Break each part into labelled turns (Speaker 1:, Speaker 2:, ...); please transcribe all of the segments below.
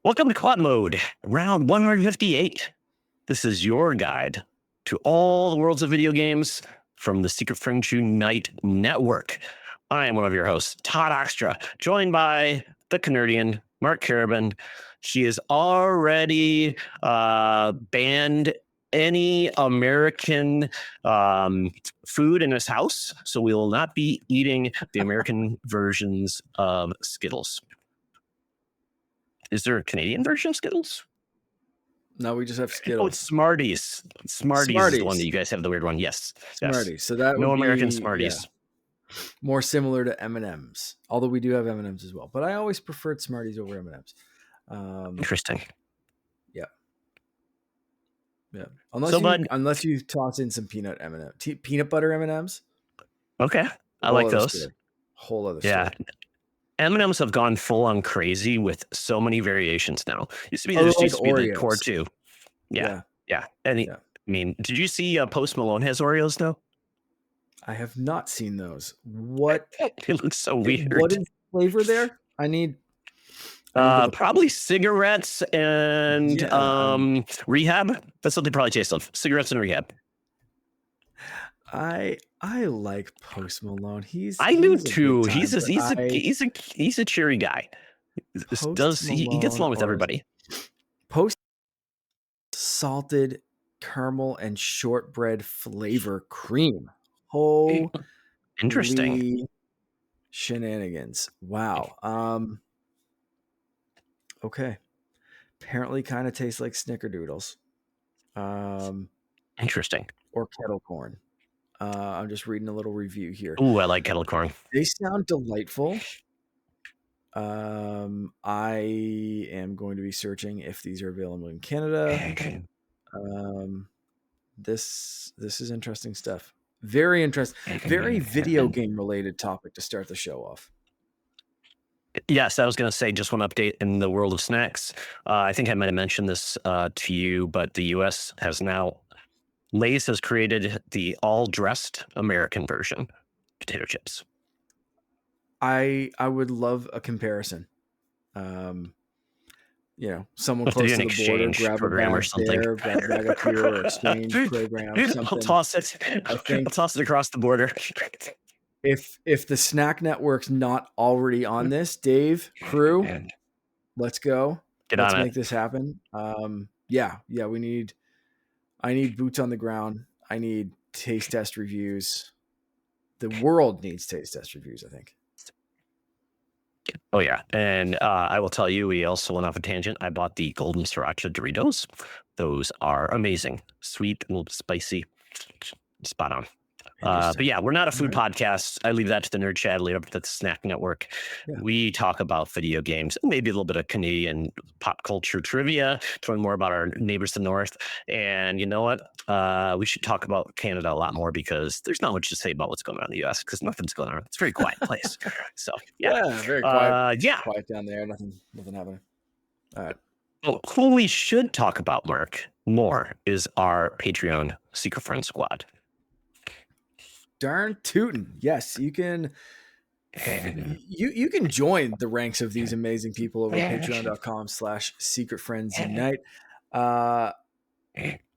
Speaker 1: Welcome to Quad Mode, round 158. This is your guide to all the worlds of video games from the Secret Friends Unite network. I am one of your hosts, Todd Oxtra, joined by the Canadian, Mark Carabin. She has already banned any American food in this house, so we will not be eating the American versions of Skittles. Is there a Canadian version of Skittles?
Speaker 2: No, we just have Skittles.
Speaker 1: Oh, it's Smarties. Smarties is the one that you guys have, the weird one. Yes.
Speaker 2: Smarties.
Speaker 1: Yes.
Speaker 2: So that
Speaker 1: no
Speaker 2: would
Speaker 1: American
Speaker 2: be,
Speaker 1: Smarties.
Speaker 2: Yeah, more similar to M&Ms, although we do have M&Ms as well. But I always preferred Smarties over M&Ms.
Speaker 1: Interesting.
Speaker 2: Yeah. Yeah. Unless you toss in some peanut butter M&Ms.
Speaker 1: Okay. I like those.
Speaker 2: Whole other story.
Speaker 1: M&Ms have gone full on crazy with so many variations now. Used to be the core two. Yeah. I mean, did you see Post Malone has Oreos though?
Speaker 2: I have not seen those. What?
Speaker 1: It looks so weird.
Speaker 2: What is flavor there? I need
Speaker 1: probably cigarettes and rehab. That's what they probably taste of. Cigarettes and rehab.
Speaker 2: I like Post Malone.
Speaker 1: I do too. He's a cheery guy. He gets along with everybody.
Speaker 2: Post salted caramel and shortbread flavor cream. Oh,
Speaker 1: interesting
Speaker 2: shenanigans! Wow. Okay. Apparently, kind of tastes like Snickerdoodles.
Speaker 1: Interesting.
Speaker 2: Or kettle corn. I'm just reading a little review here.
Speaker 1: Ooh, I like kettle corn.
Speaker 2: They sound delightful. I am going to be searching if these are available in Canada. This is interesting stuff. Very interesting. Very video game related topic to start the show off.
Speaker 1: Yes, I was going to say just one update in the world of snacks. I think I might have mentioned this to you, but the U.S. has now, Lay's has created the all-dressed American version potato chips.
Speaker 2: I would love a comparison. Someone close to the border, grab a bag or something. There, grab a bag up here, or exchange program, something.
Speaker 1: I'll toss it across the border.
Speaker 2: If the Snack Network's not already on this, Dave, crew, let's go. Let's make this happen. I need boots on the ground. I need taste test reviews. The world needs taste test reviews, I think.
Speaker 1: Oh, yeah. And I will tell you, we also went off a tangent. I bought the Golden Sriracha Doritos. Those are amazing. Sweet, a little spicy. Spot on. But yeah, we're not a food podcast. I leave that to the Nerd Chat. I leave it to the Snack Network. Yeah. We talk about video games, maybe a little bit of Canadian pop culture trivia, to learn more about our neighbors to the north. And you know what? We should talk about Canada a lot more because there's not much to say about what's going on in the U.S. because nothing's going on. It's a very quiet place. So yeah,
Speaker 2: very quiet. Quiet down there. Nothing happening. All right.
Speaker 1: Well, who we should talk about, Mark, more is our Patreon Secret Friends Squad.
Speaker 2: Darn tootin'. Yes, you can you can join the ranks of these amazing people over at patreon.com/Secret Friends Unite,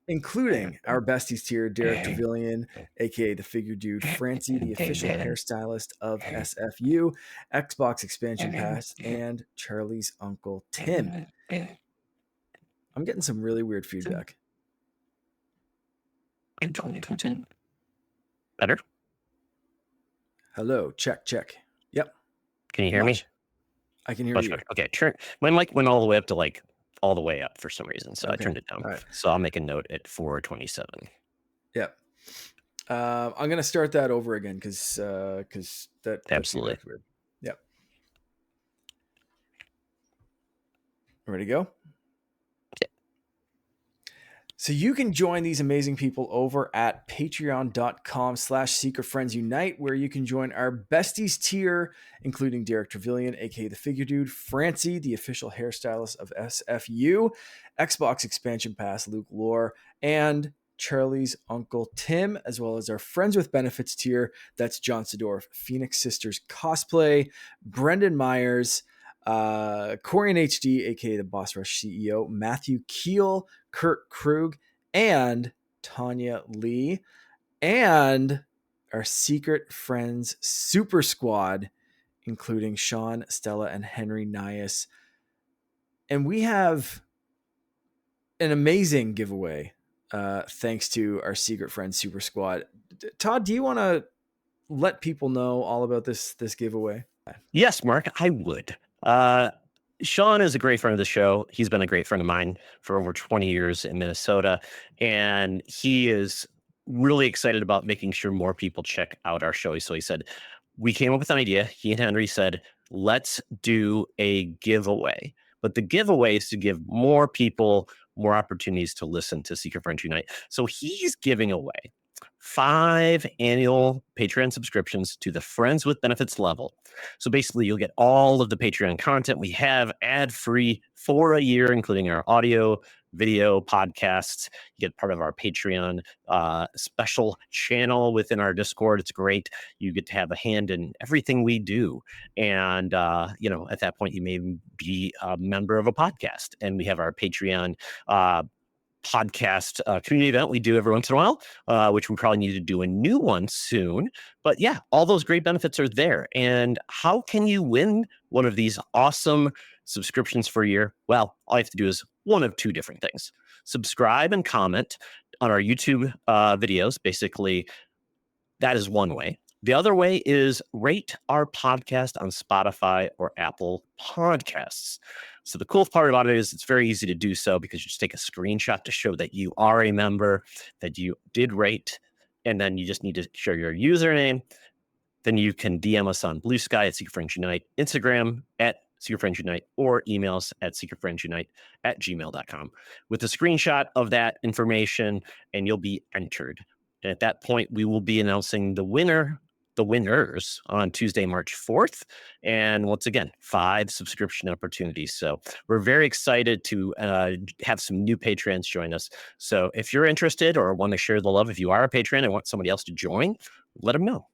Speaker 2: including our besties tier, Derek Trevelyan, aka the Figure Dude, Francie, the official hairstylist of SFU, Xbox Expansion Pass, and Charlie's Uncle Tim. I'm getting some really weird feedback.
Speaker 1: Better?
Speaker 2: Hello, check. Yep.
Speaker 1: Can you hear me?
Speaker 2: I can hear you.
Speaker 1: Better. Okay, my mic went all the way up to all the way up for some reason, so I turned it down. Right. So I'll make a note at 427.
Speaker 2: Yep. I'm gonna start that over again because that
Speaker 1: absolutely
Speaker 2: weird. Yep. Ready to go? So you can join these amazing people over at patreon.com/Secret Friends Unite, where you can join our besties tier, including Derek Trevelyan, aka the Figure Dude, Francie, the official hairstylist of SFU, Xbox Expansion Pass, Luke Lore, and Charlie's Uncle Tim, as well as our Friends with Benefits tier. That's John Sedorf, Phoenix Sisters Cosplay, Brendan Myers, Corian HD, aka the Boss Rush CEO, Matthew Keel, Kurt Krug, and Tanya Lee, and our secret friends super squad, including Sean, Stella, and Henry Nias. And we have an amazing giveaway thanks to our secret friends super squad. Todd, do you want to let people know all about this giveaway?
Speaker 1: Yes, Mark, I would. Sean is a great friend of the show. He's been a great friend of mine for over 20 years in Minnesota, and he is really excited about making sure more people check out our show. So he said, we came up with an idea. He and Henry said, let's do a giveaway. But the giveaway is to give more people more opportunities to listen to Secret Friends Unite. So he's giving away 5 annual Patreon subscriptions to the Friends with Benefits level. So basically, you'll get all of the Patreon content we have ad-free for a year, including our audio, video, podcasts. You get part of our Patreon special channel within our Discord. It's great. You get to have a hand in everything we do. And, at that point, you may be a member of a podcast. And we have our Patreon podcast community event we do every once in a while, which we probably need to do a new one soon. But yeah, all those great benefits are there. And how can you win one of these awesome subscriptions for a year? Well, all you have to do is one of 2 different things. Subscribe and comment on our YouTube videos. Basically, that is one way. The other way is rate our podcast on Spotify or Apple Podcasts. So the cool part about it is it's very easy to do so because you just take a screenshot to show that you are a member, that you did rate, and then you just need to share your username. Then you can DM us on Blue Sky at Secret Friends Unite, Instagram at Secret Friends Unite, or email us at secretfriendsunite@gmail.com with a screenshot of that information, and you'll be entered. And at that point, we will be announcing the winners on Tuesday, March 4th. And once again, 5 subscription opportunities. So we're very excited to have some new patrons join us. So if you're interested or want to share the love, if you are a patron and want somebody else to join, let them know.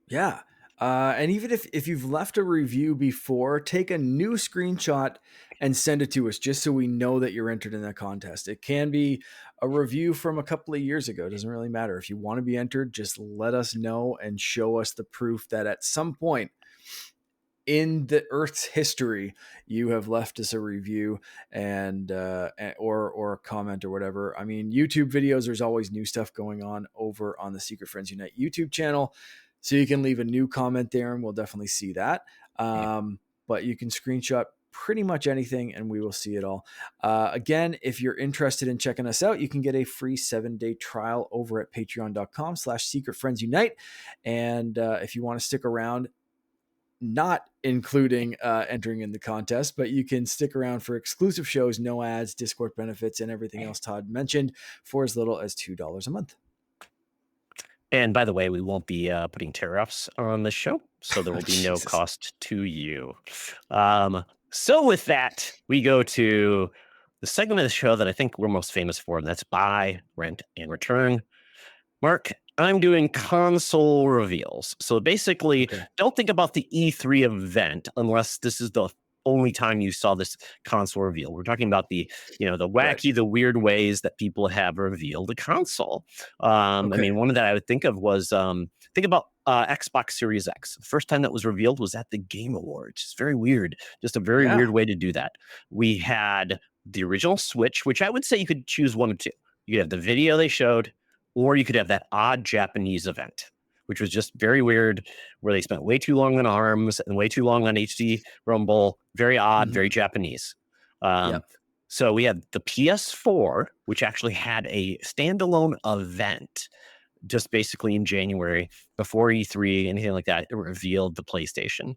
Speaker 2: Yeah. And even if you've left a review before, take a new screenshot and send it to us just so we know that you're entered in that contest. It can be a review from a couple of years ago. It doesn't really matter. If you want to be entered, just let us know and show us the proof that at some point in the Earth's history, you have left us a review and or a comment or whatever. I mean, YouTube videos, there's always new stuff going on over on the Secret Friends Unite YouTube channel. So you can leave a new comment there and we'll definitely see that. But you can screenshot pretty much anything and we will see it all. Again, if you're interested in checking us out, you can get a free 7-day trial over at patreon.com/secretfriendsunite. And if you want to stick around, not including entering in the contest, but you can stick around for exclusive shows, no ads, Discord benefits, and everything else Todd mentioned for as little as $2 a month.
Speaker 1: And by the way, we won't be putting tariffs on this show, so there will be no
Speaker 2: Jesus.
Speaker 1: cost to you. So with that, we go to the segment of the show that I think we're most famous for, and that's buy, rent, and return. Mark, I'm doing console reveals. So basically, don't think about the E3 event unless this is the only time you saw this console reveal. We're talking about the wacky, the weird ways that people have revealed a console. I mean, one that I would think of was think about Xbox Series X. The first time that was revealed was at the Game Awards. It's very weird. Just a very weird way to do that. We had the original Switch, which I would say you could choose one of 2. You could have the video they showed, or you could have that odd Japanese event, which was just very weird, where they spent way too long on ARMS and way too long on HD Rumble. Very odd, very Japanese. So we had the PS4, which actually had a standalone event just basically in January before E3, anything like that. It revealed the PlayStation.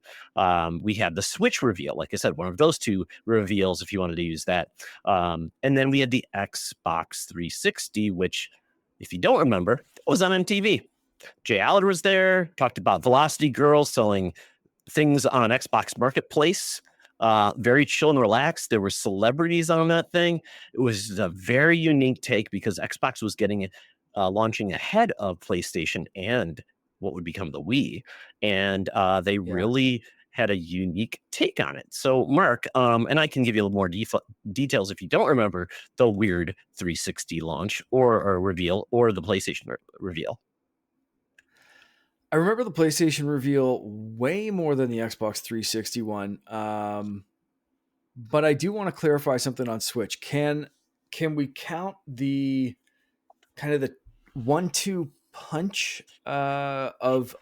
Speaker 1: We had the Switch reveal, like I said, one of those 2 reveals if you wanted to use that. And then we had the Xbox 360, which, if you don't remember, it was on MTV. Jay Allard was there, talked about Velocity Girls selling things on Xbox Marketplace. Very chill and relaxed. There were celebrities on that thing. It was a very unique take because Xbox was getting launching ahead of PlayStation and what would become the Wii. And they really had a unique take on it. So, Mark, and I can give you a little more details if you don't remember the weird 360 launch or reveal or the PlayStation reveal.
Speaker 2: I remember the PlayStation reveal way more than the Xbox 360 one. But I do want to clarify something on Switch. Can we count the kind of the 1-2 punch of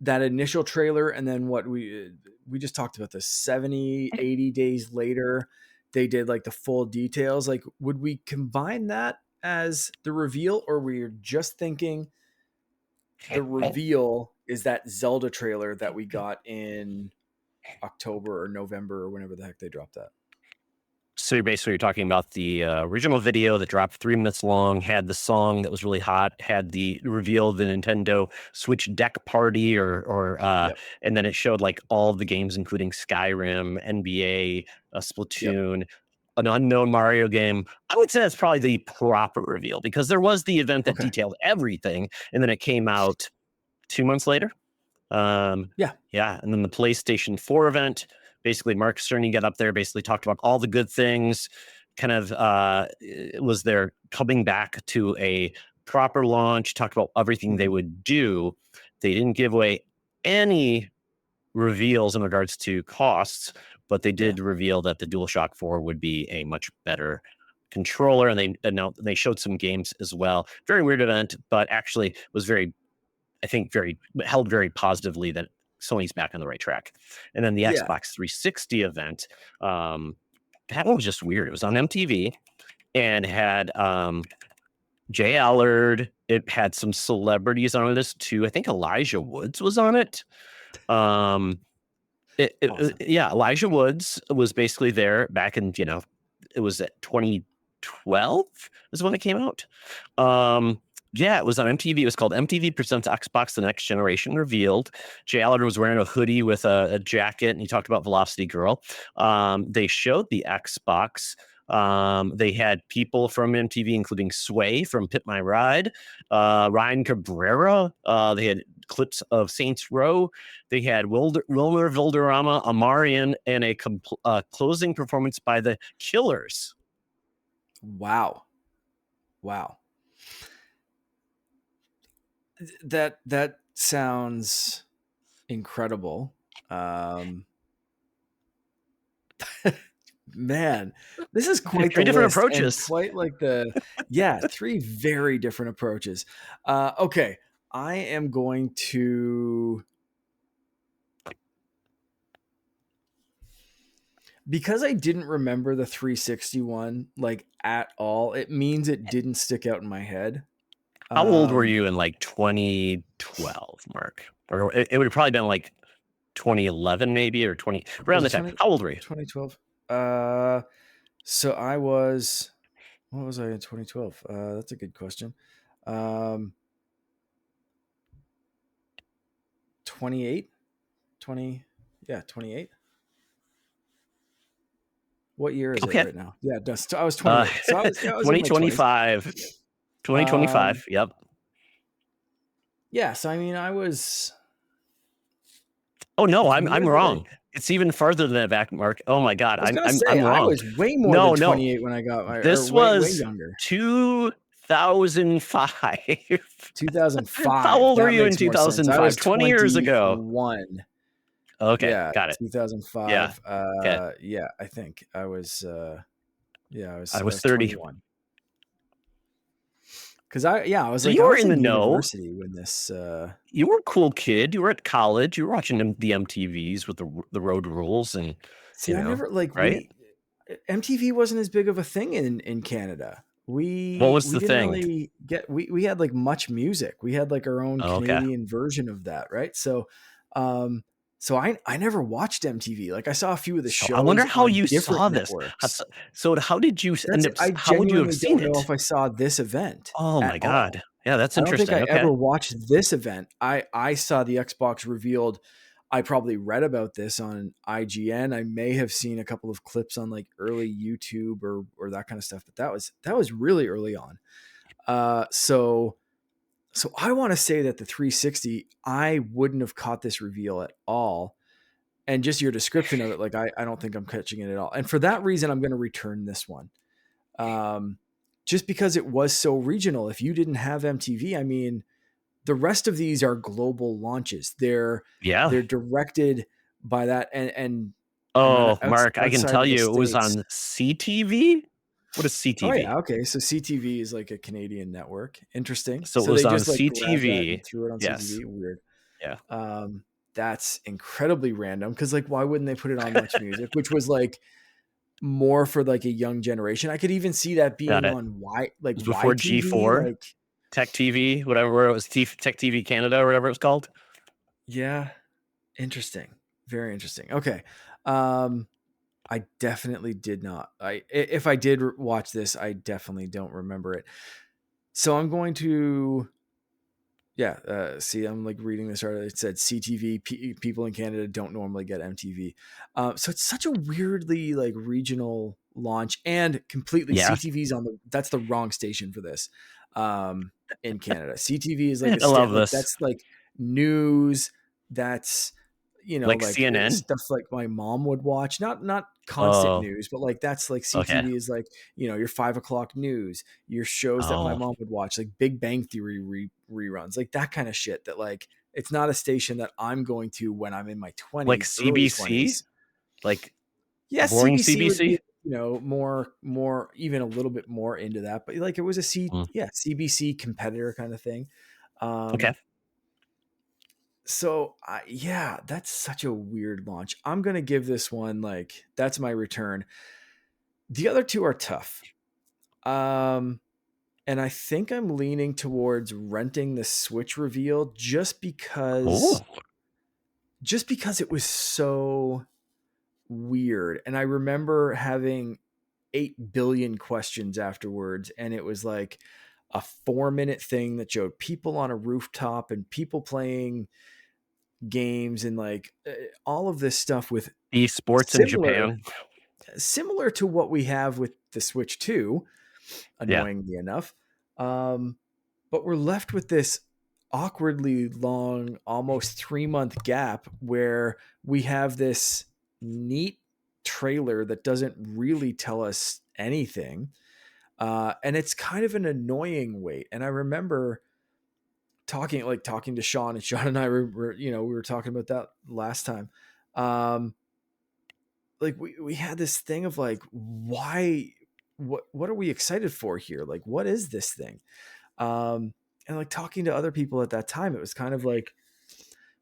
Speaker 2: that initial trailer, and then what we just talked about, the 70, 80 days later they did like the full details? Like, would we combine that as the reveal, or we're just thinking the reveal is that Zelda trailer that we got in October or November or whenever the heck they dropped that?
Speaker 1: So you're talking about the original video that dropped 3 minutes long, had the song that was really hot, had the reveal of the Nintendo Switch Deck Party,
Speaker 2: Yep.
Speaker 1: and then it showed like all the games, including Skyrim, NBA,
Speaker 2: Yep.
Speaker 1: Splatoon, an unknown Mario game. I would say that's probably the proper reveal because there was the event that
Speaker 2: Okay.
Speaker 1: detailed everything, and then it came out 2 months later.
Speaker 2: Yeah.
Speaker 1: Yeah, and then the PlayStation 4 event, basically Mark Cerny got up there, basically talked about all the good things, kind of it was their coming back to a proper launch, talked about everything they
Speaker 2: Mhm.
Speaker 1: would do. They didn't give away any reveals in regards to costs, but they
Speaker 2: Yeah.
Speaker 1: did reveal that the DualShock 4 would be a much better controller, and they announced they showed some games as well. Very weird event, but actually was very, I think, very held very positively that Sony's back on the right track. And then the
Speaker 2: Yeah.
Speaker 1: Xbox 360 event, that one was just weird. It was on MTV and had Jay Allard. It had some celebrities on this too. I think Elijah Woods was on it. Um,
Speaker 2: Awesome.
Speaker 1: yeah, Elijah Woods was basically there back in, it was at 2012 is when it came out. Yeah, it was on MTV. It was called MTV Presents Xbox The Next Generation Revealed. Jay Allard was wearing a hoodie with a jacket, and he talked about Velocity Girl. They showed the Xbox. They had people from MTV, including Sway from Pit My Ride, Ryan Cabrera. They had clips of Saints Row. They had Wilmer Valderrama, Amarian, and a closing performance by the Killers.
Speaker 2: Wow. Wow. That sounds incredible. Man, this is quite the
Speaker 1: Three different
Speaker 2: list, and
Speaker 1: approaches.
Speaker 2: quite like three very different approaches. Okay, I am going to, because I didn't remember the 361 like at all. It means it didn't stick out in my head.
Speaker 1: How old were
Speaker 2: Um,
Speaker 1: you in like 2012, Mark? Or it would have probably been like 2011, maybe, or 20
Speaker 2: was
Speaker 1: around the
Speaker 2: it
Speaker 1: time. How old were you?
Speaker 2: 2012? So what was I in 2012? That's a good question. 28, 20, yeah, 28. What year is it
Speaker 1: Okay.
Speaker 2: right now? Yeah, I was 28. So I was in my 20s.
Speaker 1: 2025.
Speaker 2: Um,
Speaker 1: 2025. Yep.
Speaker 2: yeah, so I mean, I was
Speaker 1: Oh no,
Speaker 2: the
Speaker 1: I'm
Speaker 2: year that
Speaker 1: wrong. It's even farther than that back, Mark. Oh my God,
Speaker 2: I was gonna say
Speaker 1: I'm
Speaker 2: I
Speaker 1: wrong.
Speaker 2: was way more than
Speaker 1: No, no.
Speaker 2: 28 when I got my, or
Speaker 1: This
Speaker 2: way
Speaker 1: was
Speaker 2: younger.
Speaker 1: 2005. How
Speaker 2: 2005.
Speaker 1: old were
Speaker 2: That
Speaker 1: you in
Speaker 2: makes more sense. I was
Speaker 1: 2005? 20 years ago.
Speaker 2: 21.
Speaker 1: Okay,
Speaker 2: Yeah,
Speaker 1: got it. Yeah.
Speaker 2: 2005.
Speaker 1: Okay.
Speaker 2: Yeah, I think I was. Yeah,
Speaker 1: I
Speaker 2: I
Speaker 1: was
Speaker 2: was
Speaker 1: 30.
Speaker 2: 21. Because I was
Speaker 1: So
Speaker 2: like,
Speaker 1: you
Speaker 2: I
Speaker 1: were
Speaker 2: was
Speaker 1: in
Speaker 2: in
Speaker 1: the know.
Speaker 2: university when this.
Speaker 1: You were a cool kid. You were at college. You were watching the MTVs with the road rules and,
Speaker 2: See, I never like
Speaker 1: right?
Speaker 2: MTV wasn't as big of a thing in Canada.
Speaker 1: What was
Speaker 2: We
Speaker 1: the
Speaker 2: didn't
Speaker 1: thing?
Speaker 2: really get, we had like Much Music. We had like our own
Speaker 1: Oh, okay.
Speaker 2: Canadian version of that, right? So, um, so I never watched MTV. Like, I saw a few of the
Speaker 1: So I wonder
Speaker 2: shows
Speaker 1: how
Speaker 2: on
Speaker 1: you
Speaker 2: different
Speaker 1: saw this.
Speaker 2: networks.
Speaker 1: So how did you
Speaker 2: That's
Speaker 1: end
Speaker 2: it.
Speaker 1: up?
Speaker 2: I
Speaker 1: How would you have
Speaker 2: genuinely
Speaker 1: seen
Speaker 2: don't know
Speaker 1: it?
Speaker 2: if I saw this event
Speaker 1: Oh
Speaker 2: at
Speaker 1: my
Speaker 2: all.
Speaker 1: God. Yeah, that's
Speaker 2: I don't think
Speaker 1: interesting.
Speaker 2: I
Speaker 1: Okay.
Speaker 2: ever watched this event. I saw the Xbox revealed. I probably read about this on IGN. I may have seen a couple of clips on like early YouTube or that kind of stuff, but that was really early on. So I want to say that the 360, I wouldn't have caught this reveal at all. And just your description of it, like I don't think I'm catching it at all. And for that reason, I'm going to return this one. Um, just because it was so regional. If you didn't have MTV, I mean, the rest of these are global launches.
Speaker 1: Yeah.
Speaker 2: They're directed by that, and I mean
Speaker 1: Oh, Mark, I can
Speaker 2: outside
Speaker 1: tell
Speaker 2: of the
Speaker 1: you it was
Speaker 2: states.
Speaker 1: on CTV. What is
Speaker 2: Oh yeah,
Speaker 1: CTV?
Speaker 2: okay. So CTV is like a Canadian network. Interesting.
Speaker 1: So it
Speaker 2: So
Speaker 1: was
Speaker 2: they
Speaker 1: on
Speaker 2: just like grabbed that and
Speaker 1: CTV.
Speaker 2: threw it on
Speaker 1: Yes.
Speaker 2: CTV. Weird.
Speaker 1: Yeah.
Speaker 2: That's incredibly random because like why wouldn't they put it on Much Music, which was like more for like a young generation? I could even see that
Speaker 1: Got
Speaker 2: being
Speaker 1: it. It
Speaker 2: on
Speaker 1: was before
Speaker 2: YTV.
Speaker 1: G4,
Speaker 2: Like
Speaker 1: Tech TV, whatever it was, Tech TV Canada or whatever it was called.
Speaker 2: yeah, interesting. Very interesting. Okay. Um, I definitely did not. If I did watch this, I definitely don't remember it. So I'm going to yeah. See, I'm like reading this article. It said CTV people in Canada don't normally get MTV. So it's such a weirdly like regional launch and completely
Speaker 1: Yeah.
Speaker 2: CTV's on the that's the wrong station for this. In Canada, CTV is like a
Speaker 1: I love
Speaker 2: state like
Speaker 1: this.
Speaker 2: that's like news. That's
Speaker 1: Like
Speaker 2: like
Speaker 1: CNN.
Speaker 2: stuff like my mom would watch. Not constant
Speaker 1: Oh,
Speaker 2: news, but like that's like
Speaker 1: okay.
Speaker 2: CTV is like your 5 o'clock news, your shows that my
Speaker 1: Oh,
Speaker 2: mom would watch, like Big Bang Theory reruns, like that kind of shit. That like it's not a station that I'm going to when I'm in my
Speaker 1: like
Speaker 2: early
Speaker 1: CBC,
Speaker 2: 20s.
Speaker 1: like
Speaker 2: Yeah,
Speaker 1: boring
Speaker 2: CBC would be
Speaker 1: CBC.
Speaker 2: more even a little bit more into that, but like it was a
Speaker 1: Mm,
Speaker 2: CBC competitor kind of thing.
Speaker 1: okay.
Speaker 2: Um, so yeah, that's such a weird launch. I'm gonna give this one like that's my return. The other two are tough. Um, and I think I'm leaning towards renting the Switch reveal
Speaker 1: Oh,
Speaker 2: just because it was so weird. And I remember having 8 billion questions afterwards, and it was like a 4-minute thing that showed people on a rooftop and people playing games and like all of this stuff with
Speaker 1: esports in
Speaker 2: similar
Speaker 1: Japan.
Speaker 2: similar to what we have with the Switch 2,
Speaker 1: Yeah.
Speaker 2: annoyingly enough. Um, but we're left with this awkwardly long, almost 3-month gap where we have this neat trailer that doesn't really tell us anything. And it's kind of an annoying wait. And I remember talking to Sean, and Sean and I were we were talking about that last time. Um, like we had this thing of like, why, what are we excited for here? Like, what is this thing? And like talking to other people at that time, it was kind of like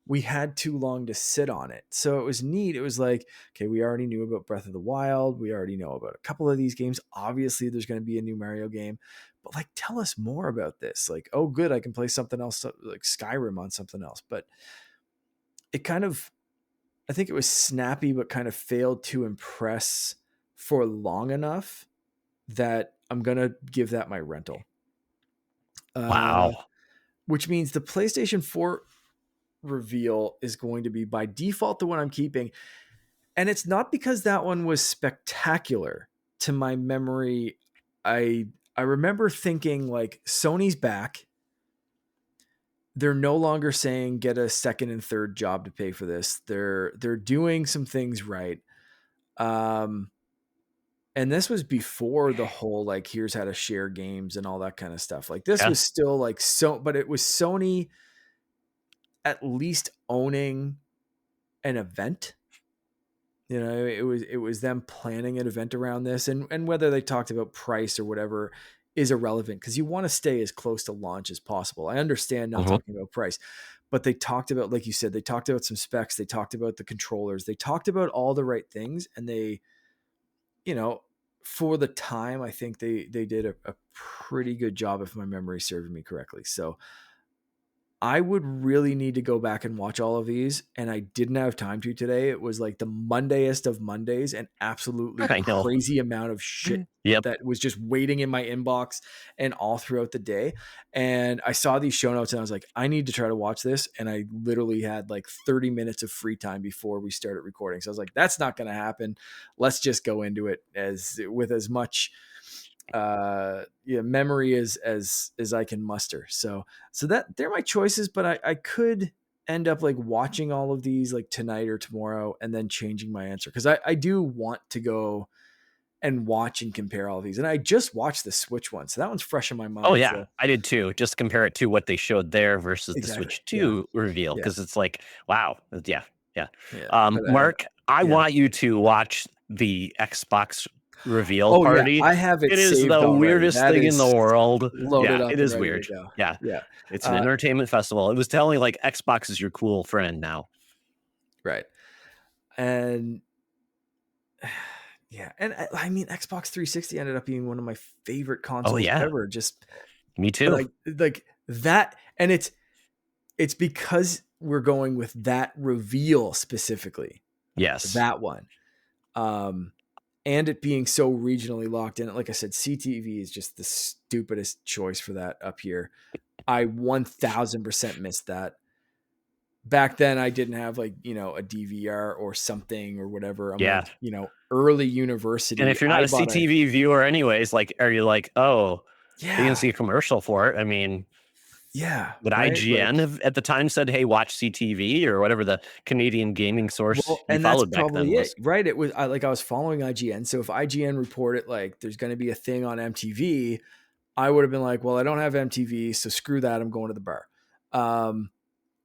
Speaker 2: we had too long to sit on it. So it was neat. It was like, okay, we already knew about Breath of the Wild. We already know about a couple of these games. Obviously, there's going to be a new Mario game, but like, tell us more about this. Like, oh, good, I can play something else, like Skyrim on something else. But it kind of, I think it was snappy, but kind of failed to impress for long enough that I'm going to give that my rental. Uh,
Speaker 1: Wow.
Speaker 2: which means the PlayStation 4 reveal is going to be by default the one I'm keeping. And it's not because that one was spectacular to my memory. I remember thinking like Sony's back. They're no longer saying get a second and third job to pay for this. They're doing some things right. Um and this was before the whole like here's how to share games and all that kind of stuff. Like this
Speaker 1: Yeah.
Speaker 2: was still like but it was Sony at least owning an event. It was them planning an event around this, and whether they talked about price or whatever is irrelevant because you want to stay as close to launch as possible. I understand not
Speaker 1: Mhm.
Speaker 2: talking about price, but they talked about, like you said, they talked about some specs, they talked about the controllers, they talked about all the right things, and they, you know, for the time, I think they did a pretty good job if my memory served me correctly. So I would really need to go back and watch all of these, and I didn't have time to today. It was like the Mondayest of Mondays, an absolutely
Speaker 1: I know.
Speaker 2: crazy amount of shit
Speaker 1: Yep.
Speaker 2: that was just waiting in my inbox and all throughout the day. And I saw these show notes and I was like, I need to try to watch this. And I literally had like 30 minutes of free time before we started recording. So I was like, that's not going to happen. Let's just go into it with as much memory as I can muster. So that they're my choices, but I could end up like watching all of these like tonight or tomorrow and then changing my answer because I do want to go and watch and compare all of these. And I just watched the Switch one, so that one's fresh in my
Speaker 1: Oh,
Speaker 2: mind.
Speaker 1: yeah,
Speaker 2: So
Speaker 1: I did too. Just compare it to what they showed there versus the
Speaker 2: exactly,
Speaker 1: Switch
Speaker 2: yeah,
Speaker 1: 2 reveal,
Speaker 2: yeah,
Speaker 1: because it's like, wow, yeah, yeah.
Speaker 2: yeah. But
Speaker 1: Mark, I
Speaker 2: yeah.
Speaker 1: want you to watch the Xbox reveal
Speaker 2: Oh yeah,
Speaker 1: party.
Speaker 2: I have it
Speaker 1: It is
Speaker 2: saved
Speaker 1: the
Speaker 2: already.
Speaker 1: weirdest
Speaker 2: That
Speaker 1: thing in the
Speaker 2: is
Speaker 1: world.
Speaker 2: loaded
Speaker 1: Yeah, it
Speaker 2: up and
Speaker 1: is
Speaker 2: ready
Speaker 1: weird.
Speaker 2: to go.
Speaker 1: Yeah,
Speaker 2: Yeah.
Speaker 1: it's an entertainment festival. It was telling me, like, Xbox is your cool friend now.
Speaker 2: Right. And yeah, and I mean, Xbox 360 ended up being one of my favorite
Speaker 1: Oh,
Speaker 2: consoles
Speaker 1: yeah,
Speaker 2: ever. Just,
Speaker 1: me
Speaker 2: but
Speaker 1: too.
Speaker 2: I like that, and it's because we're going with that reveal specifically,
Speaker 1: Yes.
Speaker 2: that one, um, and it being so regionally locked in. Like I said, CTV is just the stupidest choice for that up here. I 1000% missed that. Back then I didn't have like, a DVR or something or whatever. I'm
Speaker 1: Yeah,
Speaker 2: like, early
Speaker 1: and
Speaker 2: university,
Speaker 1: if you're not
Speaker 2: I
Speaker 1: a
Speaker 2: bought a
Speaker 1: CTV viewer anyways, like, are you like, "Oh, you can
Speaker 2: yeah,
Speaker 1: see a commercial for it?" I mean,
Speaker 2: yeah,
Speaker 1: would
Speaker 2: right?
Speaker 1: IGN
Speaker 2: Like,
Speaker 1: have at the time said, "Hey, watch CTV," or whatever the Canadian gaming source
Speaker 2: well,
Speaker 1: you
Speaker 2: and that's
Speaker 1: followed back then
Speaker 2: probably it,
Speaker 1: was?
Speaker 2: right? It was I was following IGN. So if IGN reported like there's going to be a thing on MTV, I would have been like, well, I don't have MTV, so screw that. I'm going to the bar.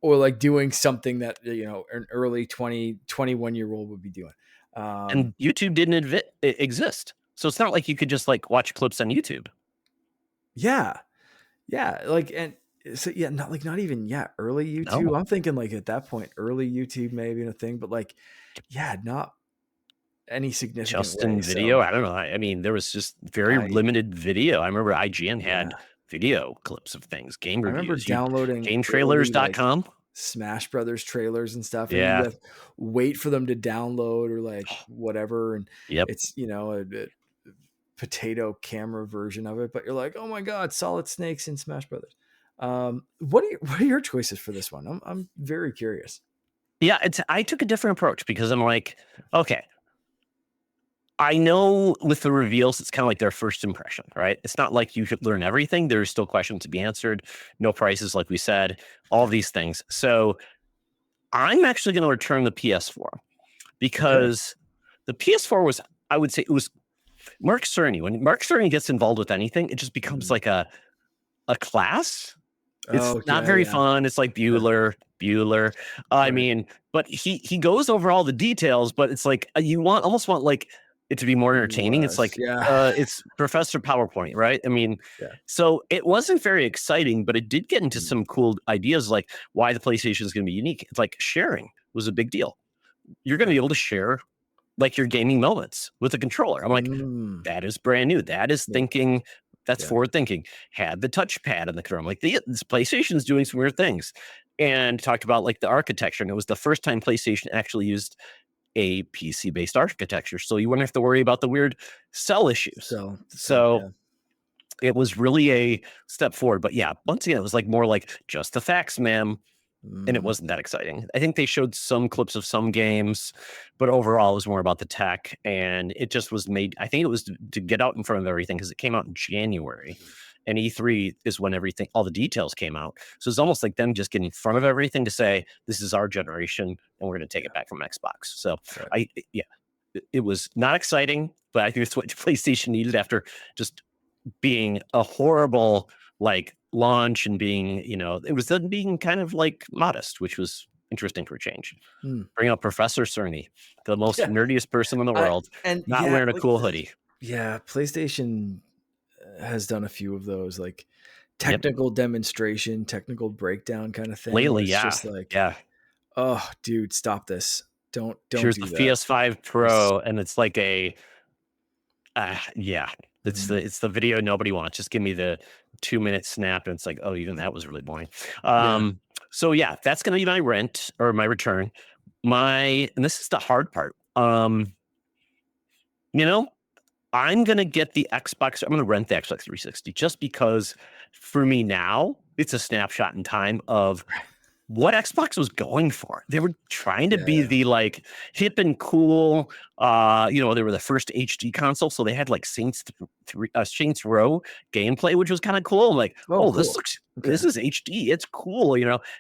Speaker 2: Or like doing something that, an early 21-year-old would be doing.
Speaker 1: And YouTube didn't exist, so it's not like you could just, like, watch clips on YouTube.
Speaker 2: Yeah. Yeah, like, and so yeah, not even, yeah, early YouTube.
Speaker 1: No.
Speaker 2: I'm thinking like at that point, early YouTube maybe in a thing, but like, yeah, not any significant
Speaker 1: Just
Speaker 2: way.
Speaker 1: in video?
Speaker 2: So
Speaker 1: I don't know. I mean, there was just very
Speaker 2: I
Speaker 1: limited video. I remember IGN had
Speaker 2: yeah,
Speaker 1: video clips of things, game
Speaker 2: I remember
Speaker 1: reviews. You
Speaker 2: downloading early like
Speaker 1: GameTrailers.com?
Speaker 2: Smash Brothers trailers and stuff, and you
Speaker 1: Yeah.
Speaker 2: have wait for them to download or like whatever, and
Speaker 1: Yep.
Speaker 2: it's a potato camera version of it, but you're like, oh my god, Solid Snakes in Smash Brothers. What are your choices for this one? I'm very curious.
Speaker 1: Yeah, I took a different approach because I'm like, "Okay, I know with the reveals, it's kinda like their first impression, right? It's not like you should learn everything. There's still questions to be answered, no prices, like we said, all
Speaker 2: Yeah.
Speaker 1: these things. So, I'm actually gonna return the PS4
Speaker 2: Okay.
Speaker 1: because the PS4 was, I would say it was Mark Cerny. When Mark Cerny gets involved with anything, it just becomes
Speaker 2: Mhm.
Speaker 1: like a class. It's
Speaker 2: Oh
Speaker 1: not
Speaker 2: yeah,
Speaker 1: very
Speaker 2: yeah,
Speaker 1: fun. It's like
Speaker 2: yeah.
Speaker 1: Bueller. I
Speaker 2: Right.
Speaker 1: mean, but he goes over all the details, but it's like, you almost want, like, it to be more entertaining. It's
Speaker 2: Less.
Speaker 1: like,
Speaker 2: Yeah.
Speaker 1: it's Professor PowerPoint, right? I mean,
Speaker 2: Yeah.
Speaker 1: so it wasn't very exciting, but it did get into
Speaker 2: Mm.
Speaker 1: some cool ideas, like why the PlayStation is gonna be unique. It's like sharing was a big deal. You're gonna be
Speaker 2: Right.
Speaker 1: able to share, like, your gaming moments with a controller. I'm like,
Speaker 2: Mm.
Speaker 1: that is brand new. That is
Speaker 2: Yeah.
Speaker 1: thinking. That's
Speaker 2: Yeah.
Speaker 1: forward thinking. Had the touchpad in the control. I'm like, this PlayStation's doing some weird things, and talked about like the architecture. And it was the first time PlayStation actually used a PC based architecture, so you wouldn't have to worry about the weird cell issues.
Speaker 2: So the cell.
Speaker 1: So
Speaker 2: Yeah.
Speaker 1: it was really a step forward. But yeah, once again, it was like more like just the facts, ma'am, and it
Speaker 2: Mm.
Speaker 1: wasn't that exciting. I think they showed some clips of some games, but overall, it was more about the tech, and it just was made. I think it was to get out in front of everything because it came out in January, and E3 is when all the details came out. So it's almost like them just getting in front of everything to say, "This is our generation, and we're going to take it
Speaker 2: Yeah.
Speaker 1: back from Xbox." So
Speaker 2: Right.
Speaker 1: yeah, it was not exciting, but I think it's what PlayStation needed after just being a horrible, like, launch, and being, it was then being kind of, like, modest, which was interesting for a change.
Speaker 2: Mm.
Speaker 1: Bring up Professor Cerny, the most
Speaker 2: Yeah.
Speaker 1: nerdiest person in the
Speaker 2: I
Speaker 1: world,
Speaker 2: and
Speaker 1: not
Speaker 2: yeah,
Speaker 1: wearing a
Speaker 2: like
Speaker 1: cool hoodie.
Speaker 2: yeah, PlayStation has done a few of those like
Speaker 1: Yep.
Speaker 2: technical demonstration, technical breakdown kind of thing where
Speaker 1: Lately,
Speaker 2: it's
Speaker 1: yeah.
Speaker 2: just like,
Speaker 1: Yeah.
Speaker 2: oh, dude, stop this. Don't
Speaker 1: Here's the
Speaker 2: do that.
Speaker 1: PS5
Speaker 2: Just
Speaker 1: Pro, and it's like yeah.
Speaker 2: mm,
Speaker 1: It's the video nobody wants. Just give me the 2-minute snap, and it's like, "Oh, even that was really boring."
Speaker 2: yeah.
Speaker 1: So yeah, that's gonna be my rent or my return. And this is the hard part. You know, I'm gonna get the Xbox. I'm gonna rent the Xbox 360 just because for me now, it's a snapshot in time of what Xbox was going for. They were trying to be
Speaker 2: Yeah.
Speaker 1: the like hip and cool. They were the first HD console, so they had like Saints Row gameplay, which was kind of cool. I'm like,
Speaker 2: Oh,
Speaker 1: oh,
Speaker 2: cool. Okay.
Speaker 1: this is HD. It's cool.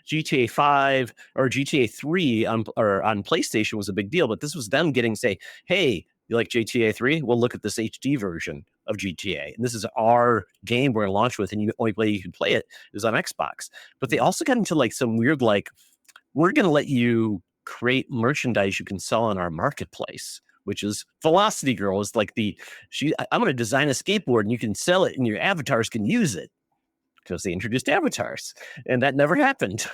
Speaker 1: GTA 5 or GTA 3 on PlayStation was a big deal, but this was them getting say, hey, you like GTA 3? Well, look at this HD version of GTA, and this is our game we're gonna launch with, and the only way you can play it is on Xbox. But they also got into like some weird, like, we're going to let you create merchandise you can sell on our marketplace, which is Velocity Girl is like I'm going to design a skateboard and you can sell it and your avatars can use it because they introduced avatars and that never happened.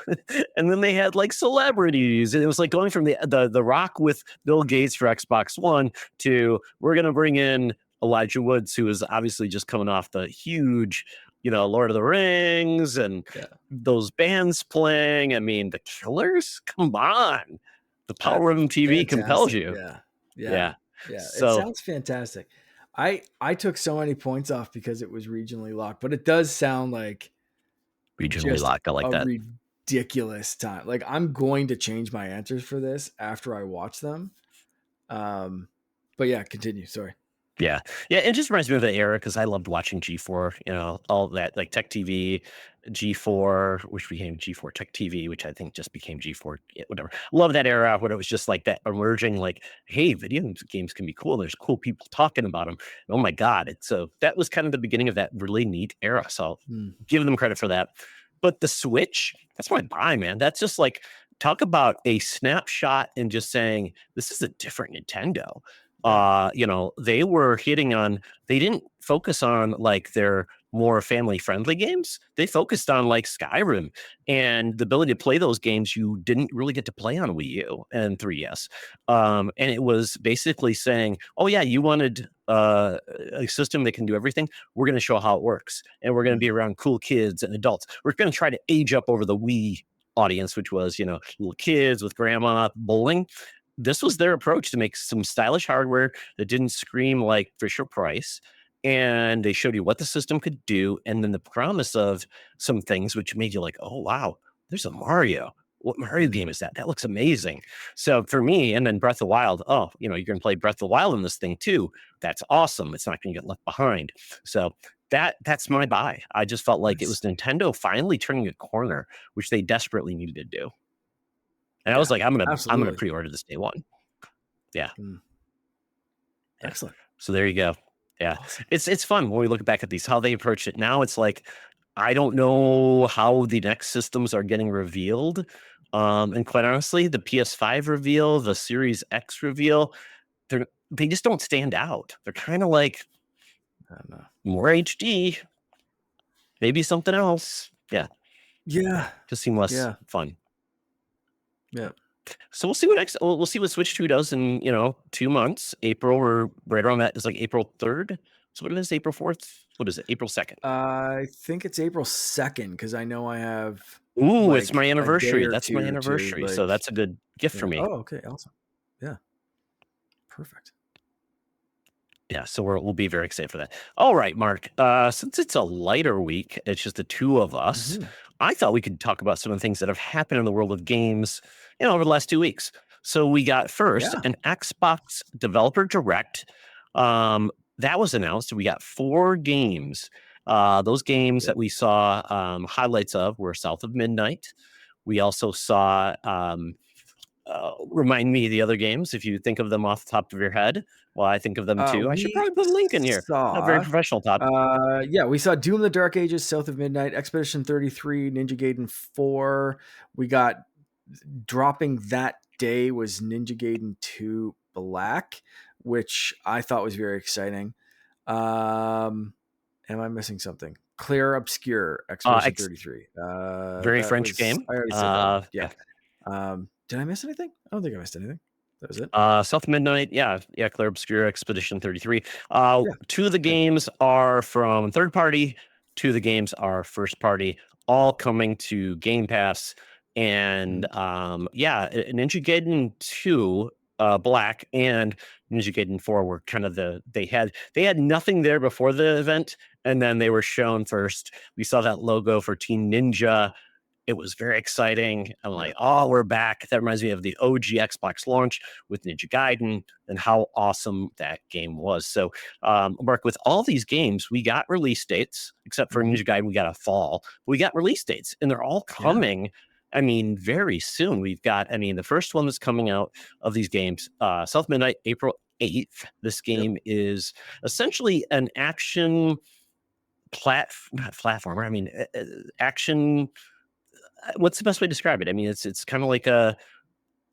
Speaker 1: And then they had like celebrities and it was like going from the Rock with Bill Gates for Xbox One to we're going to bring in Elijah Woods, who is obviously just coming off the huge, Lord of the Rings and
Speaker 2: Yeah.
Speaker 1: those bands playing. I mean, the Killers, come on. The power of MTV compels
Speaker 2: Fantastic.
Speaker 1: you.
Speaker 2: Yeah. Yeah.
Speaker 1: Yeah.
Speaker 2: Yeah. It
Speaker 1: So
Speaker 2: sounds fantastic. I took so many points off because it was regionally locked, but it does sound like
Speaker 1: regionally
Speaker 2: just
Speaker 1: locked. I like
Speaker 2: a
Speaker 1: that.
Speaker 2: ridiculous time. Like I'm going to change my answers for this after I watch them. But yeah, continue. Sorry.
Speaker 1: Yeah. Yeah, it just reminds me of the era because I loved watching G4, all that, like Tech TV, G4, which became G4 Tech TV, which I think just became G4, yeah, whatever. Love that era when it was just like that emerging, like, hey, video games can be cool. There's cool people talking about them. Oh my God. So that was kind of the beginning of that really neat era. So I'll
Speaker 2: Hmm.
Speaker 1: give them credit for that. But the Switch, that's my buy, man. That's just like, talk about a snapshot and just saying, this is a different Nintendo.
Speaker 2: Yeah.
Speaker 1: They were hitting on, they didn't focus on like their more family friendly games. They focused on like Skyrim and the ability to play those games you didn't really get to play on Wii U and 3DS. And it was basically saying, oh yeah, you wanted a system that can do everything. We're going to show how it works. And we're going to be around cool kids and adults. We're going to try to age up over the Wii audience, which was, little kids with grandma bowling. This was their approach to make some stylish hardware that didn't scream like Fisher Price. And they showed you what the system could do. And then the promise of some things which made you like, oh, wow, there's a Mario. What Mario
Speaker 2: Hmm.
Speaker 1: game is that? That looks amazing. So for me, and then Breath of the Wild, oh, you're going to play Breath of the Wild in this thing too. That's awesome. It's not going to get left behind. So that's my buy. I just felt like it was
Speaker 2: Nice.
Speaker 1: Nintendo finally turning a corner, which they desperately needed to do. And I was
Speaker 2: Yeah.
Speaker 1: like, I'm gonna
Speaker 2: Absolutely.
Speaker 1: pre-order this day one. Yeah,
Speaker 2: Hmm.
Speaker 1: yeah.
Speaker 2: Excellent.
Speaker 1: So there you go. Yeah,
Speaker 2: Awesome.
Speaker 1: it's fun when we look back at these how they approach it now. It's like I don't know how the next systems are getting revealed. And quite honestly, the PS5 reveal, the Series X reveal, they just don't stand out. They're kind of like
Speaker 2: I don't know.
Speaker 1: more HD, maybe something else. Yeah,
Speaker 2: Yeah.
Speaker 1: just seem less
Speaker 2: Yeah.
Speaker 1: fun.
Speaker 2: Yeah.
Speaker 1: So we'll see what next. We'll see what Switch 2 does in 2 months. April or right around that is like April 3rd. So what it is, April 4th? What is it? April 2nd.
Speaker 2: I think it's April 2nd because I know I have
Speaker 1: Ooh, it's my
Speaker 2: like a day
Speaker 1: anniversary.
Speaker 2: or
Speaker 1: That's my
Speaker 2: two to
Speaker 1: anniversary. So
Speaker 2: like,
Speaker 1: that's a good gift for
Speaker 2: yeah.
Speaker 1: me.
Speaker 2: Oh, okay. Awesome. Yeah. Perfect.
Speaker 1: Yeah, so we'll be very excited for that. All right, Mark. Since it's a lighter week, it's just the two of us.
Speaker 2: Hmm.
Speaker 1: I thought we could talk about some of the things that have happened in the world of games, over the last 2 weeks. So we got first
Speaker 2: Yeah.
Speaker 1: an Xbox Developer Direct. That was announced. We got 4 games. Those games
Speaker 2: Yeah.
Speaker 1: that we saw highlights of were South of Midnight. We also saw remind me of the other games if you think of them off the top of your head. Well, I think of them too. I should
Speaker 2: We
Speaker 1: probably put a link in here. Not very
Speaker 2: saw,
Speaker 1: professional, Todd.
Speaker 2: yeah, we saw Doom: The Dark Ages, South of Midnight, Expedition 33, Ninja Gaiden 4. We got dropping that day was Ninja Gaiden 2 Black, which I thought was very exciting. Am I missing something? Clear Obscure, Expedition 33.
Speaker 1: Very
Speaker 2: That
Speaker 1: French
Speaker 2: was,
Speaker 1: game.
Speaker 2: I already said that one. Yeah.
Speaker 1: Yeah.
Speaker 2: Did I miss anything? I don't think I missed anything. That was it.
Speaker 1: South Midnight, yeah, Claire Obscura, Expedition 33.
Speaker 2: Yeah.
Speaker 1: 2 of the
Speaker 2: Okay.
Speaker 1: games are from third party, 2 of the games are first party, all coming to Game Pass. And
Speaker 2: Mhm.
Speaker 1: Ninja Gaiden 2, Black and Ninja Gaiden 4 were kind of they had nothing there before the event, and then they were shown first. We saw that logo for Team Ninja It was very exciting. I'm
Speaker 2: Yeah.
Speaker 1: like, oh, we're back. That reminds me of the OG Xbox launch with Ninja Gaiden and how awesome that game was. So, Mark, with all these games, we got release dates, except for
Speaker 2: Mhm.
Speaker 1: Ninja Gaiden, we got a fall. We got release dates, and they're all
Speaker 2: Yeah.
Speaker 1: coming. I mean, very soon. We've got, I mean, the first one that's coming out of these games, South Midnight, April 8th. This
Speaker 2: Yep.
Speaker 1: game is essentially an action not platformer. I mean, action. What's the best way to describe it? I mean, it's kind of like a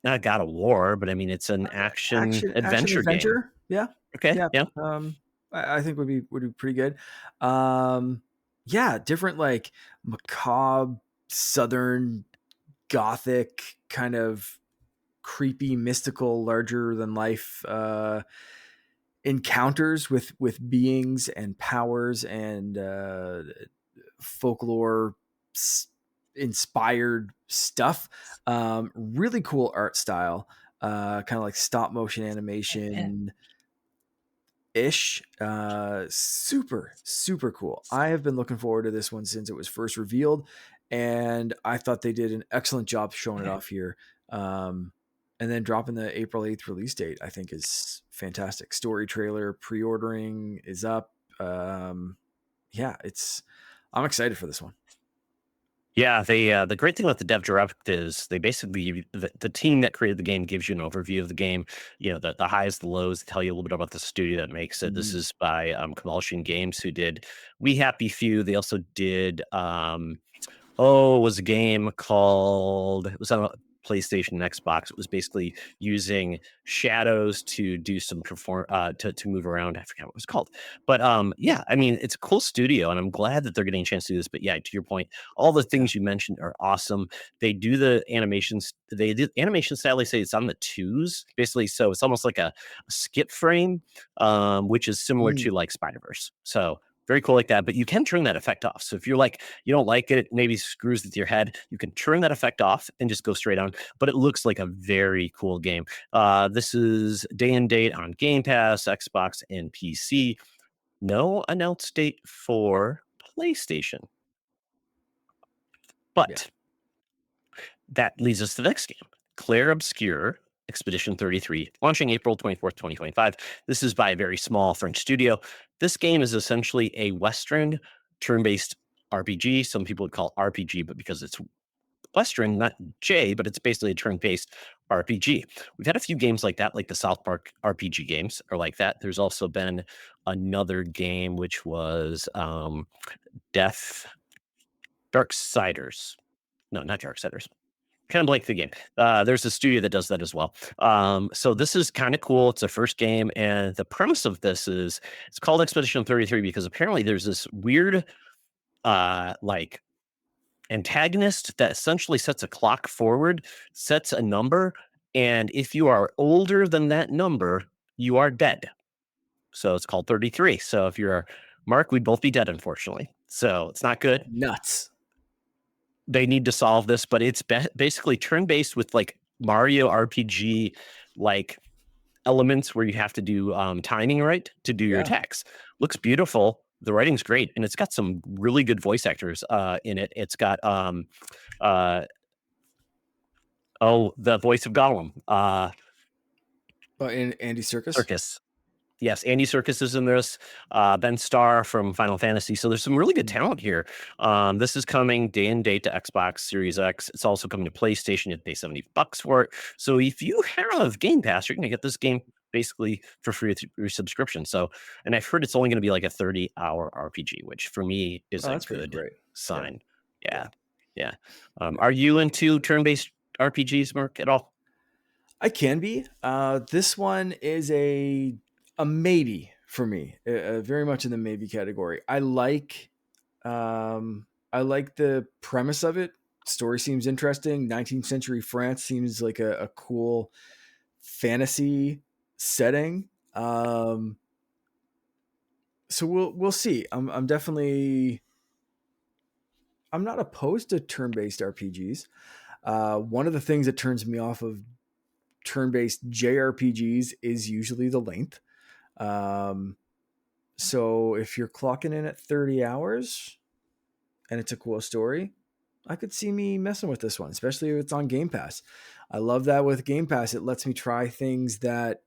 Speaker 1: not God of War, but I mean, it's an action
Speaker 2: Action
Speaker 1: adventure game.
Speaker 2: adventure. Yeah.
Speaker 1: Okay,
Speaker 2: Yeah.
Speaker 1: yeah,
Speaker 2: I think would be pretty good. Um, yeah, different like macabre southern gothic kind of creepy mystical larger than life encounters with beings and powers and folklore inspired stuff. Really cool art style, kind of like stop motion
Speaker 1: yeah.
Speaker 2: animation ish. Super cool. I have been looking forward to this one since it was first revealed, and I thought they did an excellent job showing it off here. Um, and then dropping the April 8th release date, I think is fantastic. Story trailer pre-ordering is up. Yeah, I'm excited for this one.
Speaker 1: Yeah, they the great thing about the Dev Direct is they basically the team that created the game gives you an overview of the game. You know, the highs, the lows, tell you a little bit about the studio that makes it. This
Speaker 2: Mm,
Speaker 1: is by Compulsion Games, who did We Happy Few. They also did it was a game called it was on a PlayStation and Xbox. It was basically using shadows to do some to move around. I forgot what it was called. But yeah, I mean, it's a cool studio and I'm glad that they're getting a chance to do this. But yeah, to your point, all the
Speaker 2: yeah.
Speaker 1: things you mentioned are awesome. They do the animations, they did animation style, they say it's on the twos, basically. So it's almost like a skip frame, which is similar
Speaker 2: Mm,
Speaker 1: to like Spider-Verse. So very cool like that. But you can turn that effect off. So if you're like, you don't like it, it maybe screws with your head. You can turn that effect off and just go straight on. But it looks like a very cool game. This is day and date on Game Pass, Xbox, and PC. No announced date for PlayStation.
Speaker 2: yeah.
Speaker 1: But that leads us to the next game, Claire Obscure Expedition 33, launching April 24th, 2025. This is by a very small French studio. This game is essentially a Western turn based RPG. Some people would call RPG, but because it's Western, not J, but it's basically a turn based RPG. We've had a few games like that, like the South Park RPG games are like that. There's also been another game which was Death Darksiders. No, not Darksiders. Kind of like the game. There's a studio that does that as well. So this is kind of cool. It's a first game, and the premise of this is it's called Expedition 33 because apparently there's this weird, like antagonist that essentially sets a clock forward, sets a number, and if you are older than that number, you are dead. So it's called 33. So if you're Mark, we'd both be dead, unfortunately. So it's not good.
Speaker 2: Nuts.
Speaker 1: They need to solve this, but it's basically turn based with like Mario RPG like elements where you have to do timing right to do your
Speaker 2: Yeah.
Speaker 1: attacks. Looks beautiful. The writing's great, and it's got some really good voice actors in it. It's got uh, the voice of Gollum,
Speaker 2: In Andy Circus.
Speaker 1: Circus. Yes, Andy Serkis is in this. Ben Starr from Final Fantasy. So there's some really good
Speaker 2: Mm.
Speaker 1: talent here. This is coming day and date to Xbox Series X. It's also coming to PlayStation. You have to pay $70 for it. So if you have Game Pass, you're going to get this game basically for free through your subscription. So, and I've heard it's only going to be like a 30-hour RPG, which for me is
Speaker 2: Oh,
Speaker 1: a
Speaker 2: that's pretty
Speaker 1: good
Speaker 2: great. Yeah.
Speaker 1: sign. Yeah,
Speaker 2: Yeah.
Speaker 1: yeah.
Speaker 2: Yeah.
Speaker 1: Are you into turn-based RPGs, Mark, at all?
Speaker 2: I can be. This one is a maybe for me, very much in the maybe category. I like the premise of it. Story seems interesting. 19th century France seems like a cool fantasy setting. So we'll see. I'm definitely I'm not opposed to turn based RPGs. One of the things that turns me off of turn based JRPGs is usually the length. Um, so if you're clocking in at 30 hours and it's a cool story, I could see me messing with this one, especially if it's on Game Pass. I love that with Game Pass. It lets me try things that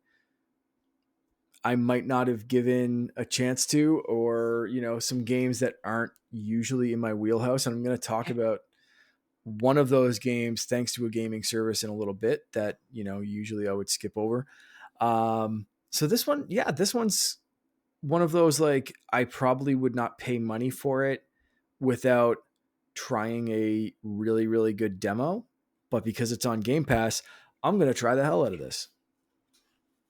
Speaker 2: I might not have given a chance to, or, some games that aren't usually in my wheelhouse. And I'm going to talk about one of those games thanks to a gaming service in a little bit that, usually I would skip over. So this one, yeah, this one's one of those, like, I probably would not pay money for it without trying a really, really good demo. But because it's on Game Pass, I'm going to try the hell out of this.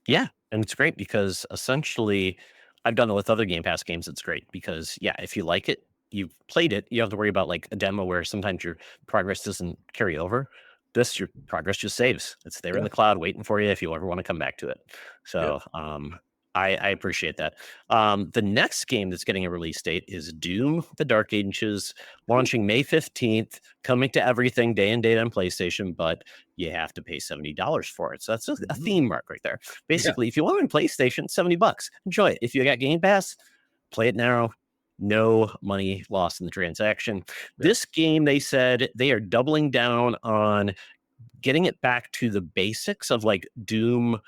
Speaker 1: Yeah, and it's great because essentially I've done it with other Game Pass games. It's great because yeah, if you like it, you've played it. You don't have to worry about like a demo where sometimes your progress doesn't carry over. This your progress just saves. It's there in
Speaker 2: Yeah.
Speaker 1: the cloud waiting for you if you ever want to come back to it.
Speaker 2: Yep.
Speaker 1: So I appreciate that. The next game that's getting a release date is Doom: The Dark Ages, launching May 15th, coming to everything day and date on PlayStation, but you have to pay $70 for it. So that's a
Speaker 2: Mhm.
Speaker 1: theme mark right there.
Speaker 2: Yeah.
Speaker 1: Basically, if you want it on PlayStation, $70. Enjoy it. If you got Game Pass, play it now. No money lost in the transaction.
Speaker 2: Yeah.
Speaker 1: This game, they said they are doubling down on getting it back to the basics of like Doom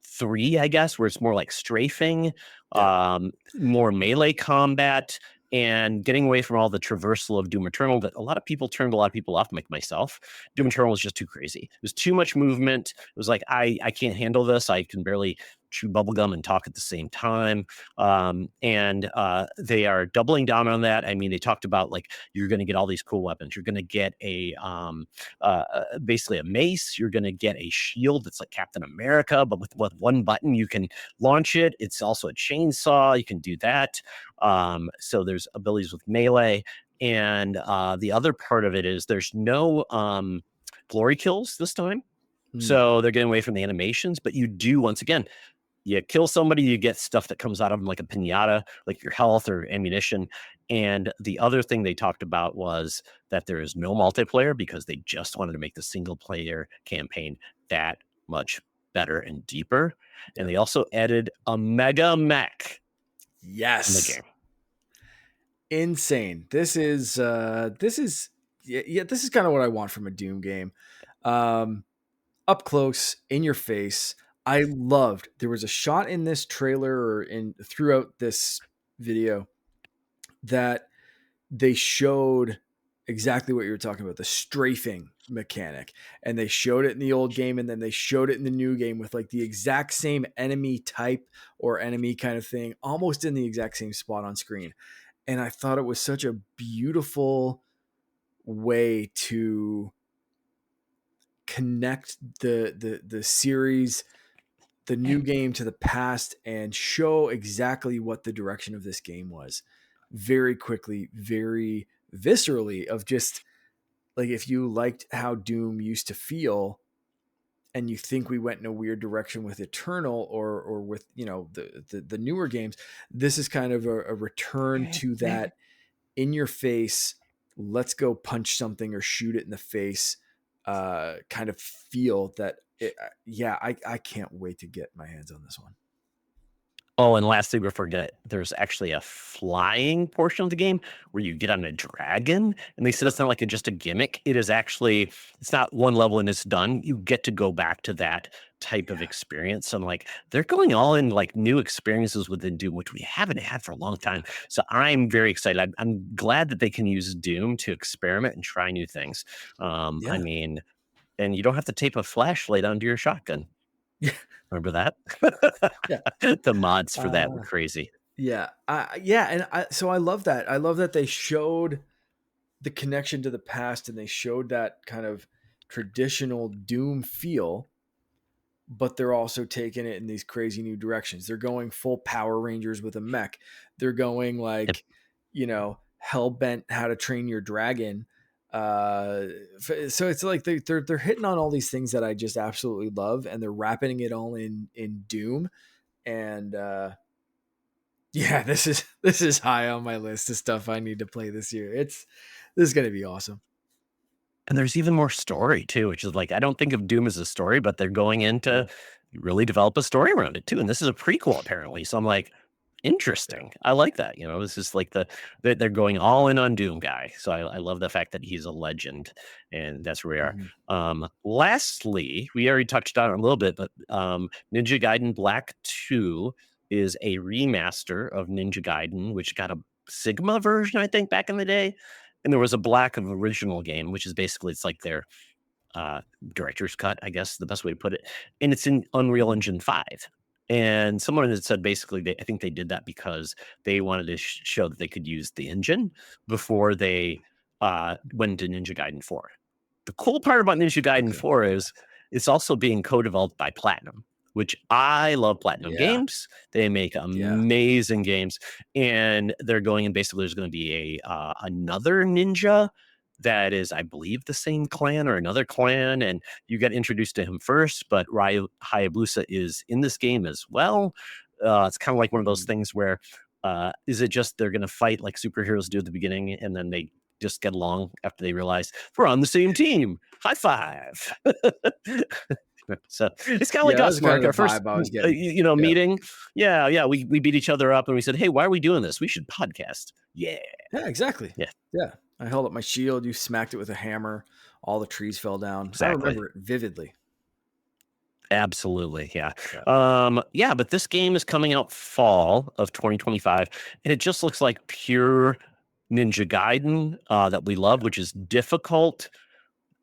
Speaker 1: 3, I guess, where it's more like strafing,
Speaker 2: Yeah.
Speaker 1: more melee combat, and getting away from all the traversal of Doom Eternal that a lot of people turned a lot of people off, like myself. Doom
Speaker 2: Yep.
Speaker 1: Eternal was just too crazy. It was too much movement. It was like, I can't handle this. I can barely chew bubblegum and talk at the same time. And they are doubling down on that. I mean, they talked about like, you're going to get all these cool weapons. You're going to get basically a mace. You're going to get a shield that's like Captain America, but with one button you can launch it. It's also a chainsaw. You can do that. So there's abilities with melee, and the other part of it is there's no glory kills this time.
Speaker 2: Mm.
Speaker 1: So they're getting away from the animations, but you do once again you kill somebody, you get stuff that comes out of them like a pinata, like your health or ammunition. And the other thing they talked about was that there is no multiplayer because they just wanted to make the single player campaign that much better and deeper. And
Speaker 2: Yep.
Speaker 1: they also added a mega mech in the
Speaker 2: Yes.
Speaker 1: game.
Speaker 2: Insane. This is yeah, this is kind of what I want from a Doom game. Um Up close, in your face. I loved there was a shot in this trailer or in throughout this video that they showed exactly what you were talking about, the strafing mechanic. And they showed it in the old game and then they showed it in the new game with like the exact same enemy type or enemy kind of thing, almost in the exact same spot on screen. And I thought it was such a beautiful way to connect the series, the new game, to the past and show exactly what the direction of this game was very quickly, very viscerally, of just like, if you liked how Doom used to feel and you think we went in a weird direction with Eternal or with, the newer games, this is kind of a return to that in your face, let's go punch something or shoot it in the face kind of feel that yeah, I can't wait to get my hands on this one.
Speaker 1: Oh, and lastly, we forget there's actually a flying portion of the game where you get on a dragon, and they said
Speaker 2: Yep.
Speaker 1: it's not like just a gimmick. It is actually it's not one level and it's done. You get to go back to that type of
Speaker 2: Yeah.
Speaker 1: experience. So I'm like, they're going all in like new experiences within Doom, which we haven't had for a long time. So I'm very excited. I'm glad that they can use Doom to experiment and try new things. I
Speaker 2: Yeah.
Speaker 1: mean, and you don't have to tape a flashlight onto your shotgun.
Speaker 2: Yeah.
Speaker 1: Remember that?
Speaker 2: Yeah.
Speaker 1: The mods for that were
Speaker 2: Uh,
Speaker 1: crazy.
Speaker 2: yeah. Yeah. And so I love that. I love that they showed the connection to the past and they showed that kind of traditional Doom feel, but they're also taking it in these crazy new directions. They're going full Power Rangers with a mech. They're going
Speaker 1: Yep.
Speaker 2: like, hell bent how to train your dragon. Uh, so it's like they're hitting on all these things that I just absolutely love, and they're wrapping it all in Doom. And yeah, this is high on my list of stuff I need to play this year. This is gonna be awesome.
Speaker 1: And there's even more story too, which is like I don't think of Doom as a story, but they're going in
Speaker 2: Yeah.
Speaker 1: to really develop a story around it too. And this is a prequel apparently. So I'm like, Interesting. I like that. This is like they're going all in on Doom guy. So I love the fact that he's a legend, and that's where we are.
Speaker 2: Mhm.
Speaker 1: Lastly, we already touched on it a little bit, but Ninja Gaiden Black 2 is a remaster of Ninja Gaiden, which got a Sigma version, I think, back in the day. And there was a Black of original game, which is basically it's like their uh, director's cut, I guess the best way to put it. And it's in Unreal
Speaker 2: Mhm.
Speaker 1: Engine 5. And someone had said basically, I think they did that because they wanted to show that they could use the engine before they went to Ninja Gaiden 4. The cool part about Ninja Gaiden
Speaker 2: Okay.
Speaker 1: 4 is it's also being co-developed by Platinum, which I love Platinum
Speaker 2: Yeah.
Speaker 1: Games. They make
Speaker 2: Yeah.
Speaker 1: amazing games, and they're going and basically there's going to be a another ninja that is, I believe, the same clan or another clan, and you get introduced to him first. But Ryu Hayabusa is in this game as well. It's kind of like one of those
Speaker 2: Mhm.
Speaker 1: things where is it just they're going to fight like superheroes do at the beginning, and then they just get along after they realize we're on the same team. High five. So it's kind of like
Speaker 2: Yeah,
Speaker 1: us,
Speaker 2: that's kind
Speaker 1: Mark.
Speaker 2: of
Speaker 1: Our
Speaker 2: the
Speaker 1: first,
Speaker 2: vibe I was getting. Yeah.
Speaker 1: meeting. Yeah, yeah. We beat each other up and we said, "Hey, why are we doing this? We should podcast." Yeah,
Speaker 2: Yeah, exactly.
Speaker 1: yeah,
Speaker 2: Yeah. I held up my shield, you smacked it with a hammer, all the trees fell down. I
Speaker 1: exactly.
Speaker 2: remember it vividly.
Speaker 1: Absolutely, yeah.
Speaker 2: Yeah.
Speaker 1: Yeah, but this game is coming out fall of 2025, and it just looks like pure Ninja Gaiden that we love, which is difficult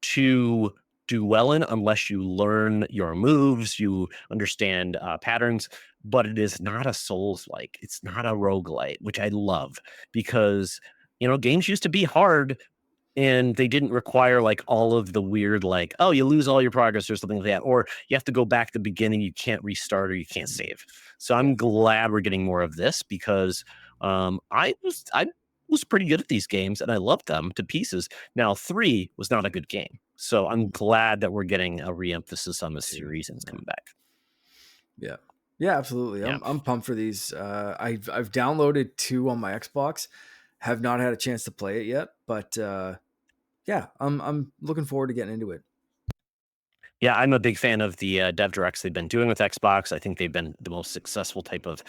Speaker 1: to do well in unless you learn your moves, you understand patterns, but it is not a Souls like. It's not a roguelite, which I love because games used to be hard and they didn't require like all of the weird like, oh, you lose all your progress or something like that, or you have to go back to the beginning, you can't restart or you can't
Speaker 2: Mhm.
Speaker 1: save. So
Speaker 2: Yeah.
Speaker 1: I'm glad we're getting more of this because I was pretty good at these games and I loved them to pieces. Now 3 was not a good game. So I'm
Speaker 2: Mhm.
Speaker 1: glad that we're getting a re-emphasis on the
Speaker 2: Two.
Speaker 1: series and it's
Speaker 2: Yeah.
Speaker 1: coming back.
Speaker 2: Yeah. Yeah, absolutely.
Speaker 1: Yeah.
Speaker 2: I'm pumped for these. I've downloaded 2 on my Xbox. Have not had a chance to play it yet, but yeah, I'm looking forward to getting into it.
Speaker 1: Yeah, I'm a big fan of the dev directs they've been doing with Xbox. I think they've been the most successful type of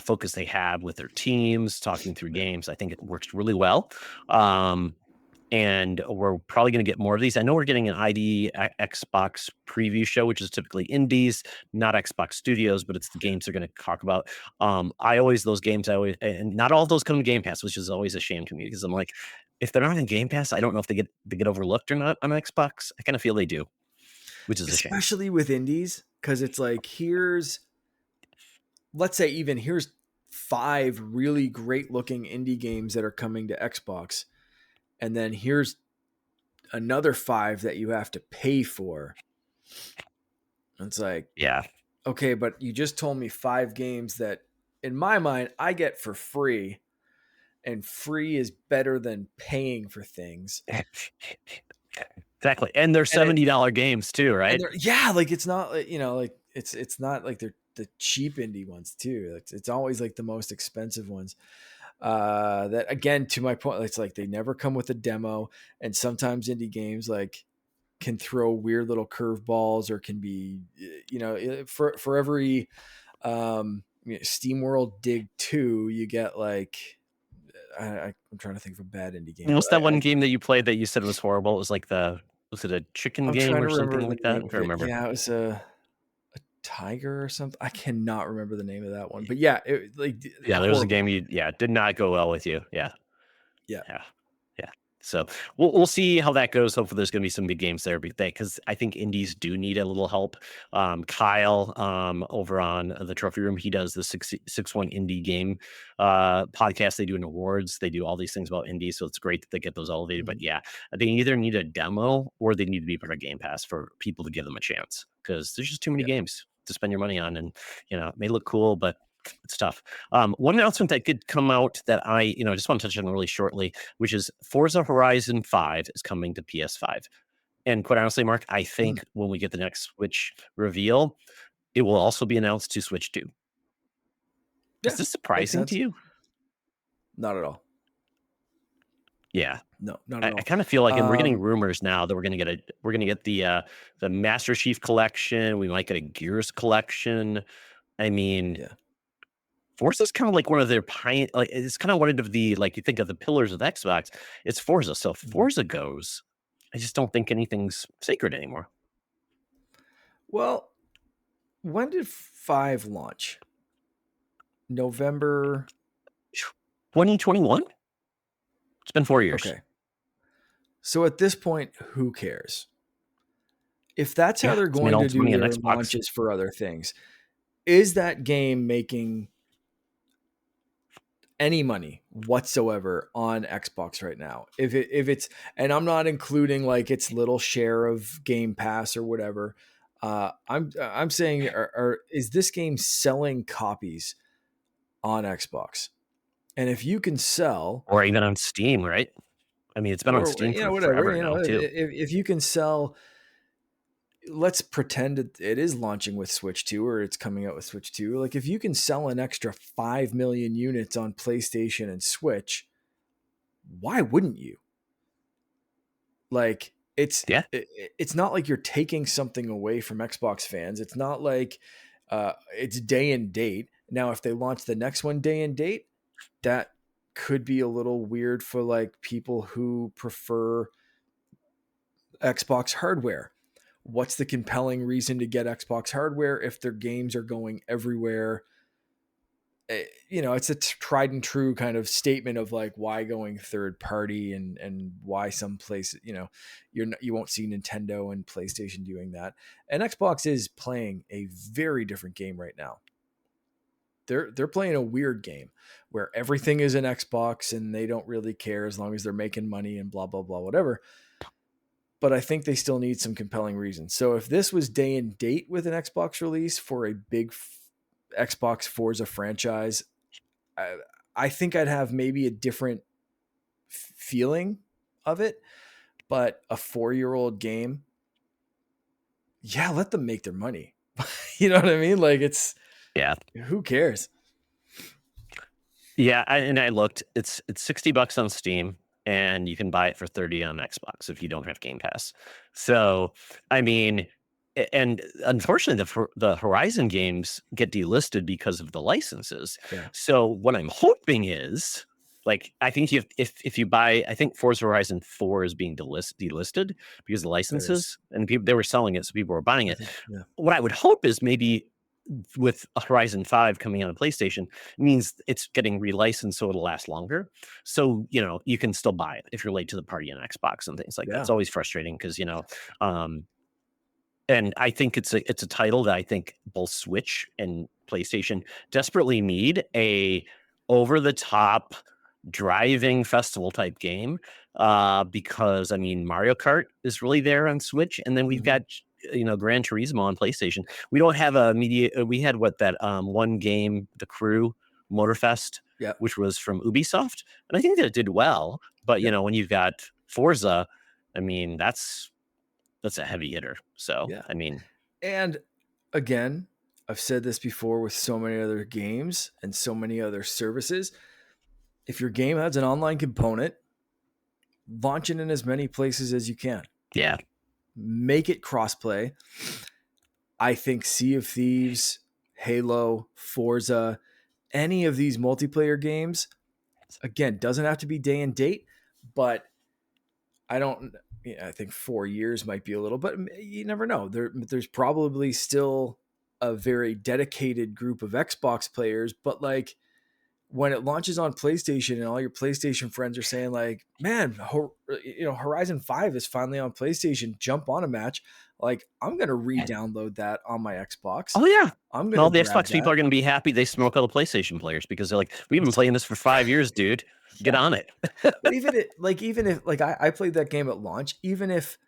Speaker 1: focus they have with their teams, talking through
Speaker 2: Yeah.
Speaker 1: games. I think it works really well. Um, and we're probably going to get more of these. I know we're getting an Xbox preview show, which is typically indies, not Xbox Studios, but it's the
Speaker 2: Yeah.
Speaker 1: games they're going to talk about. Those games, and not all of those come to Game Pass, which is always a shame to me because I'm like, if they're not in Game Pass, I don't know if they get overlooked or not on Xbox. I kind of feel they do, which is a shame.
Speaker 2: Especially with indies, because it's like let's say even here's 5 really great looking indie games that are coming to Xbox, and then here's another 5 that you have to pay for. It's like,
Speaker 1: Yeah.
Speaker 2: okay, but you just told me 5 games that in my mind I get for free, and free is better than paying for things.
Speaker 1: Exactly. And they're
Speaker 2: And it
Speaker 1: $70 games too,
Speaker 2: and
Speaker 1: right?
Speaker 2: they're yeah, like it's not like, like it's not like they're the cheap indie ones too. It's always like the most expensive ones. That again, to my point, it's like they never come with a demo, and sometimes indie games like can throw weird little curveballs or can be, for every Steam World Dig 2, you get like I'm trying to think of a bad indie game,
Speaker 1: What's
Speaker 2: but
Speaker 1: that one game that you played that you said was horrible? It was like was it a chicken
Speaker 2: I'm
Speaker 1: game
Speaker 2: trying
Speaker 1: or
Speaker 2: to
Speaker 1: something
Speaker 2: remember the
Speaker 1: like that?
Speaker 2: name
Speaker 1: I'm
Speaker 2: of
Speaker 1: trying to
Speaker 2: it.
Speaker 1: remember.
Speaker 2: Yeah, it was a tiger or something. I cannot remember the name of that one, but yeah, it like
Speaker 1: Yeah, there was a
Speaker 2: horrible.
Speaker 1: game did not go well with you. Yeah.
Speaker 2: Yeah.
Speaker 1: Yeah. Yeah. So we'll see how that goes. Hopefully there's gonna be some big games there because I think indies do need a little help. Kyle over on the trophy room, he does the 661 indie game podcast. They do an awards, they do all these things about indies. So it's great that they get those elevated. But
Speaker 2: Mhm.
Speaker 1: yeah, they either need a demo or they need to be part of Game Pass for people to give them a chance because there's just too many
Speaker 2: Yeah.
Speaker 1: games to spend your money on. And it may look cool, but it's tough. One announcement that did come out that I just want to touch on really shortly, which is Forza Horizon 5 is coming to PS5. And quite honestly, Mark, I
Speaker 2: Mm.
Speaker 1: think when we get the next Switch reveal, it will also be announced to Switch 2. Is
Speaker 2: Yeah.
Speaker 1: this
Speaker 2: Makes
Speaker 1: surprising to
Speaker 2: sense.
Speaker 1: you?
Speaker 2: Not at all.
Speaker 1: Yeah.
Speaker 2: No, not
Speaker 1: I,
Speaker 2: at
Speaker 1: I
Speaker 2: all.
Speaker 1: kind of feel like, and we're getting
Speaker 2: Um,
Speaker 1: rumors now that we're gonna get the Master Chief collection. We might get a Gears collection. I mean,
Speaker 2: yeah.
Speaker 1: Forza's kind of like one of their like it's kind of one of the like you think of the pillars of Xbox. It's Forza. So if
Speaker 2: Mhm.
Speaker 1: Forza goes, I just don't think anything's sacred anymore.
Speaker 2: Well, when did 5 launch? November.
Speaker 1: 2021. It's been 4 years.
Speaker 2: Okay. So at this point, who cares? If that's how
Speaker 1: Yeah,
Speaker 2: they're
Speaker 1: it's made
Speaker 2: going
Speaker 1: all
Speaker 2: to
Speaker 1: its
Speaker 2: do
Speaker 1: money on
Speaker 2: their
Speaker 1: Xbox.
Speaker 2: launches for other things, is that game making any money whatsoever on Xbox right now? If it's, and I'm not including like its little share of Game Pass or whatever. I'm saying, is this game selling copies on Xbox? And if you can sell,
Speaker 1: Or even on Steam, right? I mean, it's been on
Speaker 2: or
Speaker 1: Steam for
Speaker 2: whatever,
Speaker 1: forever now too.
Speaker 2: if you can sell, let's pretend it is launching with Switch 2 or it's coming out with Switch 2. Like if you can sell an extra 5 million units on PlayStation and Switch, why wouldn't you? Like
Speaker 1: Yeah,
Speaker 2: it's not like you're taking something away from Xbox fans. It's not like it's day and date. Now if they launch the next one day and date, that could be a little weird for like people who prefer Xbox hardware. What's the compelling reason to get Xbox hardware if their games are going everywhere? It's a tried and true kind of statement of like why going third party and why some place, you won't see Nintendo and PlayStation doing that. And Xbox is playing a very different game right now. They're playing a weird game where everything is an Xbox and they don't really care as long as they're making money and blah blah blah whatever. But I think they still need some compelling reasons. So if this was day and date with an Xbox release for a big Xbox Forza franchise, I, I think I'd have maybe a different feeling of it. But a 4-year-old game, yeah, let them make their money. You know what I mean? Like
Speaker 1: yeah.
Speaker 2: who cares?
Speaker 1: Yeah, and I looked. It's $60 on Steam, and you can buy it for 30 on Xbox if you don't have Game Pass. So, I mean, and unfortunately, the Horizon games get delisted because of the licenses.
Speaker 2: Yeah,
Speaker 1: So, what I'm hoping is, like, I think if you buy, I think Forza Horizon 4 is being delisted because of the
Speaker 2: there is.
Speaker 1: licenses, and people they were selling it, so people were buying
Speaker 2: I
Speaker 1: it.
Speaker 2: think, yeah,
Speaker 1: What I would hope is maybe with Horizon 5 coming out on PlayStation means it's getting relicensed so it'll last longer. So, you can still buy it if you're late to the party on Xbox and things like that. It's
Speaker 2: yeah,
Speaker 1: always frustrating because, um, and I think it's a title that I think both Switch and PlayStation desperately need a over the top driving festival type game. Because I mean Mario Kart is really there on Switch, and then we've
Speaker 2: hmm
Speaker 1: got Gran Turismo on PlayStation. We don't have a media. We had what that one game, The Crew Motorfest,
Speaker 2: yeah,
Speaker 1: which was from Ubisoft, and I think that it did well. But
Speaker 2: yeah,
Speaker 1: when you've got Forza, I mean that's a heavy hitter. So,
Speaker 2: yeah.
Speaker 1: I mean,
Speaker 2: And again, I've said this before with so many other games and so many other services. If your game has an online component, launch it in as many places as you can.
Speaker 1: yeah,
Speaker 2: Make it crossplay. I think Sea of Thieves, Halo, Forza, any of these multiplayer games, again, doesn't have to be day and date, but I don't. I think 4 years might be a little, but you never know. There's probably still a very dedicated group of Xbox players, but like when it launches on PlayStation and all your PlayStation friends are saying like, "Man, Horizon 5 is finally on PlayStation. Jump on a match." Like, I'm going to re-download that on my Xbox.
Speaker 1: oh yeah.
Speaker 2: I'm
Speaker 1: And
Speaker 2: going to
Speaker 1: all the
Speaker 2: grab
Speaker 1: Xbox people
Speaker 2: that.
Speaker 1: are going to be happy they smoke all the PlayStation players because they're like, we've been playing this for 5 years, dude. Get
Speaker 2: Yeah.
Speaker 1: on it.
Speaker 2: But even if like I played that game at launch, even if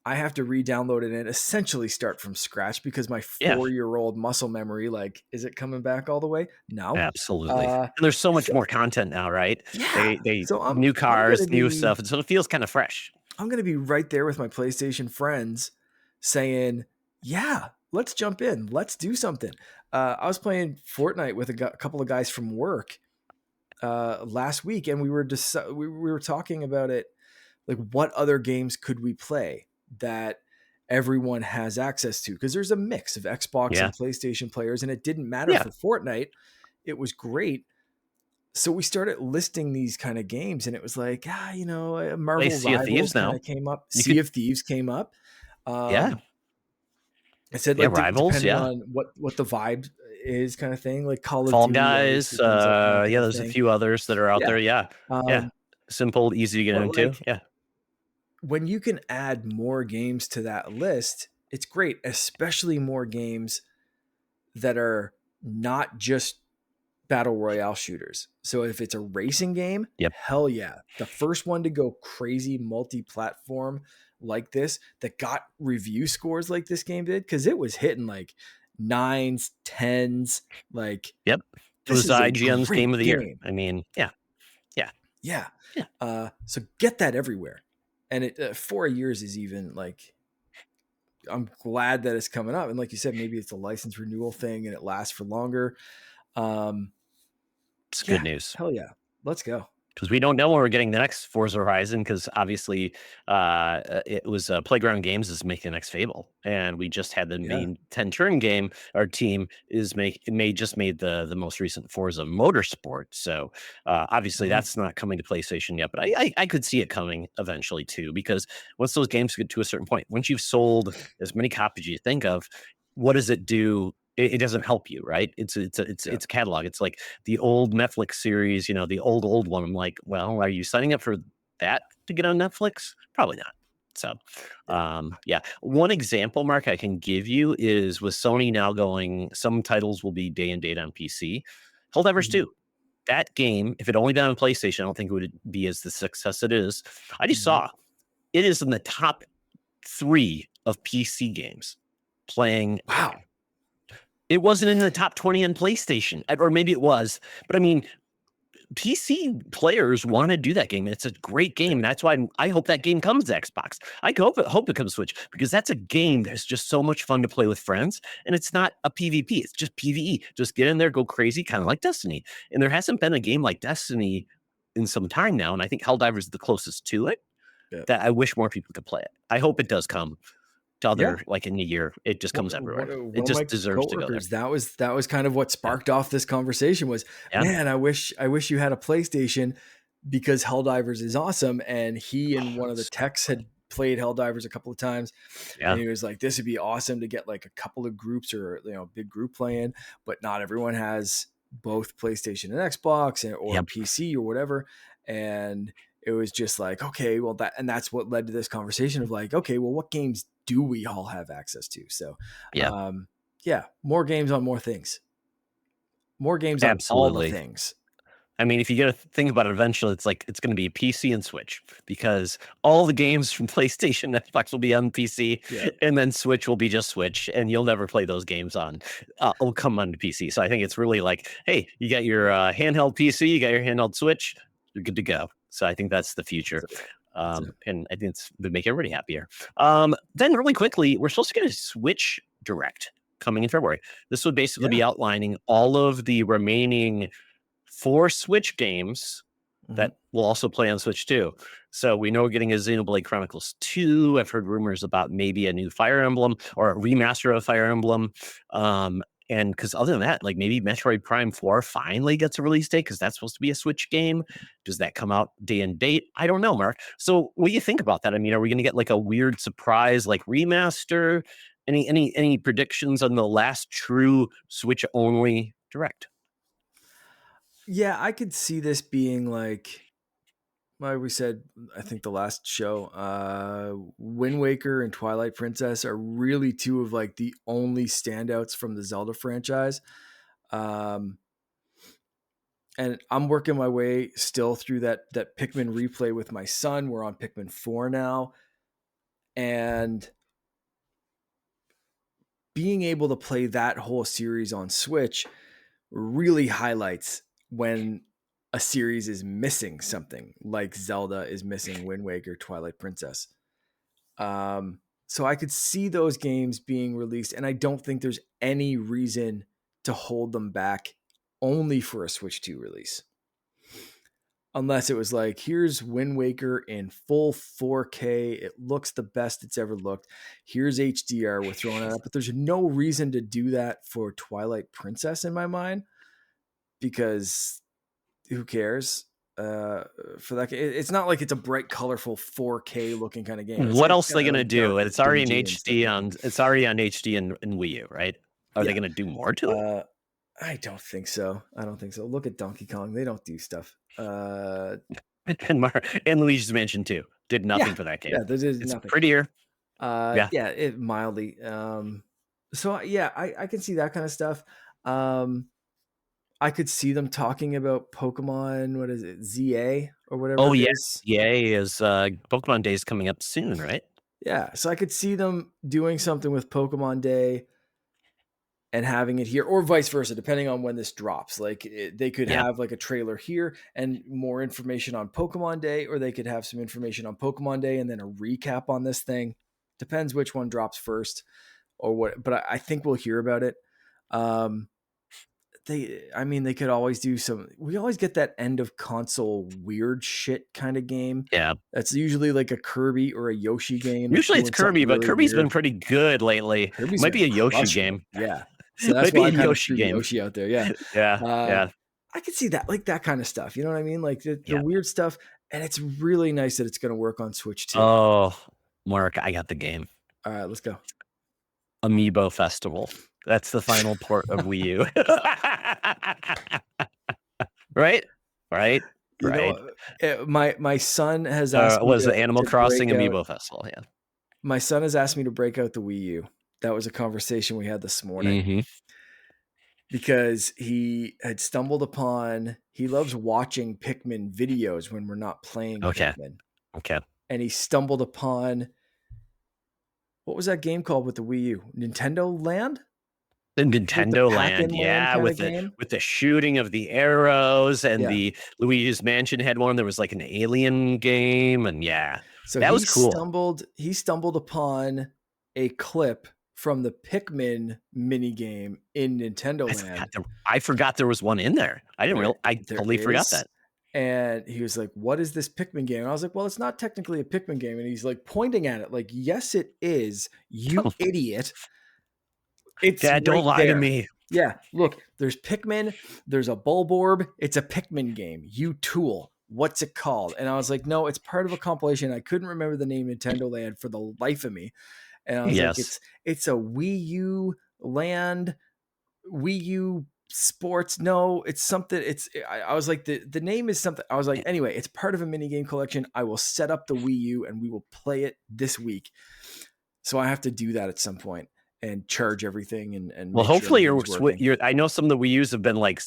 Speaker 2: I have to re-download it and essentially start from scratch because my
Speaker 1: Yeah,
Speaker 2: 4-year-old muscle memory, like, is it coming back all the way? No.
Speaker 1: absolutely.
Speaker 2: Uh,
Speaker 1: And there's so much
Speaker 2: so
Speaker 1: more content now, right?
Speaker 2: yeah.
Speaker 1: They
Speaker 2: So
Speaker 1: new
Speaker 2: I'm
Speaker 1: cars,
Speaker 2: gonna
Speaker 1: new
Speaker 2: be
Speaker 1: stuff, and so it feels kind of fresh.
Speaker 2: I'm gonna be right there with my PlayStation friends, saying, "Yeah, let's jump in, let's do something." I was playing Fortnite with a couple of guys from work last week, and we were talking about it, like what other games could we play that everyone has access to, because there's a mix of Xbox
Speaker 1: Yeah,
Speaker 2: and PlayStation players, and it didn't matter
Speaker 1: yeah,
Speaker 2: for Fortnite it was great. So we started listing these kind of games, and it was like,
Speaker 1: Play
Speaker 2: Marvel
Speaker 1: Sea of
Speaker 2: Rivals
Speaker 1: Thieves
Speaker 2: kind
Speaker 1: now.
Speaker 2: of came up.
Speaker 1: You
Speaker 2: Sea
Speaker 1: could,
Speaker 2: of Thieves came up.
Speaker 1: yeah,
Speaker 2: I said
Speaker 1: yeah,
Speaker 2: like
Speaker 1: Rivals,
Speaker 2: depending
Speaker 1: yeah.
Speaker 2: on what the vibe is, kind of thing. Like Call of
Speaker 1: Fall
Speaker 2: Duty obviously
Speaker 1: Guys.
Speaker 2: comes up in that kind
Speaker 1: Yeah,
Speaker 2: of
Speaker 1: there's a
Speaker 2: thing.
Speaker 1: few others that are out
Speaker 2: Yeah.
Speaker 1: there. Yeah, yeah.
Speaker 2: Um,
Speaker 1: Simple, easy to get
Speaker 2: but
Speaker 1: into.
Speaker 2: like
Speaker 1: Yeah,
Speaker 2: when you can add more games to that list, it's great, especially more games that are not just battle royale shooters. So if it's a racing game,
Speaker 1: yep,
Speaker 2: hell yeah. The first one to go crazy multi-platform like this that got review scores like this game did, because it was hitting like nines, tens, like
Speaker 1: yep. It
Speaker 2: this
Speaker 1: was
Speaker 2: is a
Speaker 1: IGN's
Speaker 2: great
Speaker 1: Game of the Year.
Speaker 2: game.
Speaker 1: I mean, yeah, yeah,
Speaker 2: Yeah.
Speaker 1: yeah.
Speaker 2: So get that everywhere. And it 4 years is even like, I'm glad that it's coming up. And like you said, maybe it's a license renewal thing and it lasts for longer. Um,
Speaker 1: It's good
Speaker 2: yeah,
Speaker 1: news.
Speaker 2: hell yeah. Let's go.
Speaker 1: Because we don't know when we're getting the next Forza Horizon. Because obviously, it was Playground Games is making the next Fable, and we just had the
Speaker 2: Yeah.
Speaker 1: main 10 turn game. Our team is just made the most recent Forza Motorsport. So obviously,
Speaker 2: Mhm.
Speaker 1: that's not coming to PlayStation yet, but I could see it coming eventually too. Because once those games get to a certain point, once you've sold as many copies as you think of, what does it do? It doesn't help you, right?
Speaker 2: Yeah.
Speaker 1: It's a catalog. It's like the old Netflix series, the old one. I'm like, well, are you signing up for that to get on Netflix? Probably not. So,
Speaker 2: Yeah.
Speaker 1: yeah. One example, Mark, I can give you is with Sony now going, some titles will be day and date on PC. Helldivers
Speaker 2: Mhm.
Speaker 1: 2. That game, if it only been on PlayStation, I don't think it would be as the success it is. I just
Speaker 2: Mhm.
Speaker 1: saw it is in the top 3 of PC games playing that game.
Speaker 2: Wow.
Speaker 1: It wasn't in the top 20 on PlayStation, or maybe it was, but I mean, PC players want to do that game. It's a great
Speaker 2: Yeah.
Speaker 1: game. That's why I hope that game comes to Xbox. I hope it comes Switch, because that's a game that's just so much fun to play with friends. And it's not a PvP, it's just PvE. Just get in there, go crazy, kind of like Destiny. And there hasn't been a game like Destiny in some time now. And I think Helldivers is the closest to it,
Speaker 2: Yeah.
Speaker 1: that I wish more people could play it. I hope it does come to
Speaker 2: Yeah.
Speaker 1: other, like in a year. It just comes everywhere. It
Speaker 2: One of
Speaker 1: just
Speaker 2: my
Speaker 1: deserves to go there.
Speaker 2: coworkers, that was kind of what
Speaker 1: Yeah.
Speaker 2: sparked off this conversation was,
Speaker 1: Yeah.
Speaker 2: man, I wish you had a PlayStation because Helldivers is awesome. And he and one of the
Speaker 1: So,
Speaker 2: techs had played Helldivers a couple of times, and
Speaker 1: yeah.
Speaker 2: he was like, this would be awesome to get like a couple of groups or big group playing, but not everyone has both PlayStation and Xbox or
Speaker 1: Yep.
Speaker 2: PC or whatever. And it was just like, okay, well, that's what led to this conversation of like, okay, well, what games do we all have access to? So
Speaker 1: Yeah.
Speaker 2: um yeah, more games on more things, more games on all the
Speaker 1: Absolutely.
Speaker 2: things.
Speaker 1: I mean, if you get to think about it, eventually, it's like it's going to be PC and Switch, because all the games from PlayStation, Xbox will be on PC,
Speaker 2: Yeah.
Speaker 1: and then Switch will be just Switch, and you'll never play those games on. Will come on the PC. So I think it's really like, hey, you got your handheld PC, you got your handheld Switch, you're good to go. So I think that's the future.
Speaker 2: That's it. That's it.
Speaker 1: And I think it's would make everybody happier. Then really quickly, we're supposed to get a Switch Direct coming in February. This would basically be
Speaker 2: Yeah.
Speaker 1: outlining all of the remaining 4 Switch games
Speaker 2: Mhm.
Speaker 1: that will also play on Switch too. So we know we're getting a Xenoblade Chronicles 2. I've heard rumors about maybe a new Fire Emblem or a remaster of Fire Emblem. And because other than that, like maybe Metroid Prime 4 finally gets a release date, because that's supposed to be a Switch game. Does that come out day and date? I don't know, Mark. So what do you think about that? I mean, are we going to get like a weird surprise like remaster? Any predictions on the last true Switch only Direct?
Speaker 2: Yeah, I could see this being like we said, I think the last show, Wind Waker and Twilight Princess are really two of like the only standouts from the Zelda franchise. Um, and I'm working my way still through that Pikmin replay with my son. We're on Pikmin 4 now, and being able to play that whole series on Switch really highlights when a series is missing something, like Zelda is missing Wind Waker, Twilight Princess. So I could see those games being released, and I don't think there's any reason to hold them back only for a Switch 2 release. Unless it was like, here's Wind Waker in full 4K. It looks the best it's ever looked. Here's HDR. We're throwing it up. But there's no reason to do that for Twilight Princess in my mind, because who cares? For that, it's not like it's a bright, colorful 4K looking kind of game. It's
Speaker 1: What
Speaker 2: like
Speaker 1: else are
Speaker 2: kind
Speaker 1: they
Speaker 2: of
Speaker 1: gonna
Speaker 2: like
Speaker 1: do?
Speaker 2: dark
Speaker 1: And
Speaker 2: and
Speaker 1: it's already in
Speaker 2: dingy and stuff
Speaker 1: HD
Speaker 2: like that.
Speaker 1: on. It's already on HD in Wii U, right? Are they
Speaker 2: Yeah.
Speaker 1: gonna do more to it?
Speaker 2: I don't think so. I don't think so. Look at Donkey Kong. They don't do stuff.
Speaker 1: And Luigi's Mansion 2 did
Speaker 2: Yeah,
Speaker 1: nothing for that game.
Speaker 2: yeah. This is
Speaker 1: It's
Speaker 2: nothing.
Speaker 1: prettier. Yeah.
Speaker 2: Yeah, it mildly. So yeah, I can see that kind of stuff. Um, I could see them talking about Pokemon. What is it, ZA or whatever
Speaker 1: Oh
Speaker 2: it
Speaker 1: yeah,
Speaker 2: is?
Speaker 1: EA is Pokemon Day's coming up soon, right?
Speaker 2: Yeah, so I could see them doing something with Pokemon Day and having it here, or vice versa, depending on when this drops. Like they could
Speaker 1: Yeah.
Speaker 2: have like a trailer here and more information on Pokemon Day, or they could have some information on Pokemon Day and then a recap on this thing. Depends which one drops first or what. But I think we'll hear about it. Um, I mean, they could always do some. We always get that end of console weird shit kind of game.
Speaker 1: Yeah.
Speaker 2: That's usually like a Kirby or a Yoshi game that's
Speaker 1: Usually it's
Speaker 2: doing something
Speaker 1: Kirby, but
Speaker 2: really
Speaker 1: Kirby's been
Speaker 2: weird.
Speaker 1: pretty good lately.
Speaker 2: Kirby's
Speaker 1: Might
Speaker 2: been
Speaker 1: be a Yoshi
Speaker 2: crushing it.
Speaker 1: game.
Speaker 2: Yeah. So that's
Speaker 1: Might be
Speaker 2: why
Speaker 1: a
Speaker 2: I kind of
Speaker 1: Yoshi
Speaker 2: threw
Speaker 1: game.
Speaker 2: Yoshi out there. Yeah.
Speaker 1: Yeah.
Speaker 2: Uh,
Speaker 1: Yeah.
Speaker 2: I could see that, like that kind of stuff. You know what I mean? Like the
Speaker 1: Yeah.
Speaker 2: weird stuff. And it's really nice that it's going to work on Switch too.
Speaker 1: Oh, Mark, I got the game.
Speaker 2: All right, let's go.
Speaker 1: Amiibo Festival. That's the final port of Wii U. Right? Right?
Speaker 2: You
Speaker 1: Right.
Speaker 2: know, my son has asked me
Speaker 1: Was the Animal
Speaker 2: to
Speaker 1: Crossing
Speaker 2: break out.
Speaker 1: Amiibo Festival? Yeah.
Speaker 2: My son has asked me to break out the Wii U. That was a conversation we had this morning
Speaker 1: Mm-hmm.
Speaker 2: because he had stumbled upon. He loves watching Pikmin videos when we're not playing
Speaker 1: Okay.
Speaker 2: Pikmin,
Speaker 1: Okay.
Speaker 2: and he stumbled upon what was that game called with the Wii U? Nintendo Land?
Speaker 1: The
Speaker 2: Like the
Speaker 1: Nintendo Land,
Speaker 2: Pac-In Land
Speaker 1: yeah,
Speaker 2: kind of
Speaker 1: with
Speaker 2: game?
Speaker 1: the shooting of the arrows and
Speaker 2: Yeah.
Speaker 1: the Luigi's Mansion had one. There was like an alien game, and yeah,
Speaker 2: So
Speaker 1: that was cool.
Speaker 2: he stumbled upon a clip from the Pikmin mini game in Nintendo Land.
Speaker 1: I forgot there was one in there. I didn't real. I
Speaker 2: There
Speaker 1: totally forgot
Speaker 2: is.
Speaker 1: that.
Speaker 2: And he was like, "What is this Pikmin game?" And I was like, "Well, it's not technically a Pikmin game." And he's like pointing at it like, "Yes, it is, you idiot. It's
Speaker 1: Dad, don't
Speaker 2: right
Speaker 1: lie to
Speaker 2: there."
Speaker 1: me.
Speaker 2: Yeah, look, there's Pikmin, there's a Bulborb. It's a Pikmin game. You tool. What's it called? And I was like, no, it's part of a compilation. I couldn't remember the name Nintendo Land for the life of me. And I was like,
Speaker 1: Yes.
Speaker 2: it's a Wii U Land, Wii U Sports. No, it's something. I was like, the name is something. I was like, anyway, it's part of a mini game collection. I will set up the Wii U and we will play it this week. So I have to do that at some point and charge everything and
Speaker 1: Well,
Speaker 2: make sure
Speaker 1: hopefully
Speaker 2: everything's working.
Speaker 1: I know some of the Wii U's have been like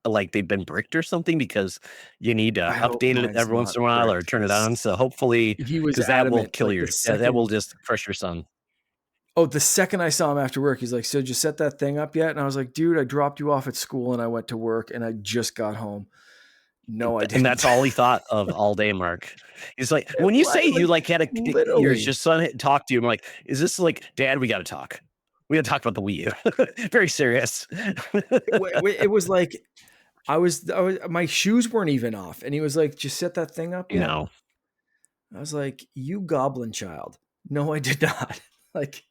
Speaker 1: like they've been bricked or something because you need to
Speaker 2: I hope
Speaker 1: update it
Speaker 2: mine's
Speaker 1: every once
Speaker 2: not
Speaker 1: in a while or
Speaker 2: bricked
Speaker 1: turn it on.
Speaker 2: because
Speaker 1: So hopefully,
Speaker 2: he was
Speaker 1: because that will
Speaker 2: adamant.
Speaker 1: kill
Speaker 2: Like
Speaker 1: your
Speaker 2: the
Speaker 1: that will
Speaker 2: second,
Speaker 1: just crush your son.
Speaker 2: the second I saw him after work, he's like, "So did you set that thing up yet?" And I was like, "Dude, I dropped you off at school and I went to work and I just got home." No, I
Speaker 1: And
Speaker 2: didn't.
Speaker 1: that's all he thought of all day, Mark. He's like,
Speaker 2: It
Speaker 1: when you
Speaker 2: was
Speaker 1: say you
Speaker 2: like
Speaker 1: like had your
Speaker 2: literally.
Speaker 1: just son talk to you, I'm like, is this like, Dad? We got to talk. We got to talk about the Wii U. Very serious.
Speaker 2: It was like I was. My shoes weren't even off, and he was like, "Just set that thing up yet?"
Speaker 1: No.
Speaker 2: I was like, "You goblin child." No, I did not. Like,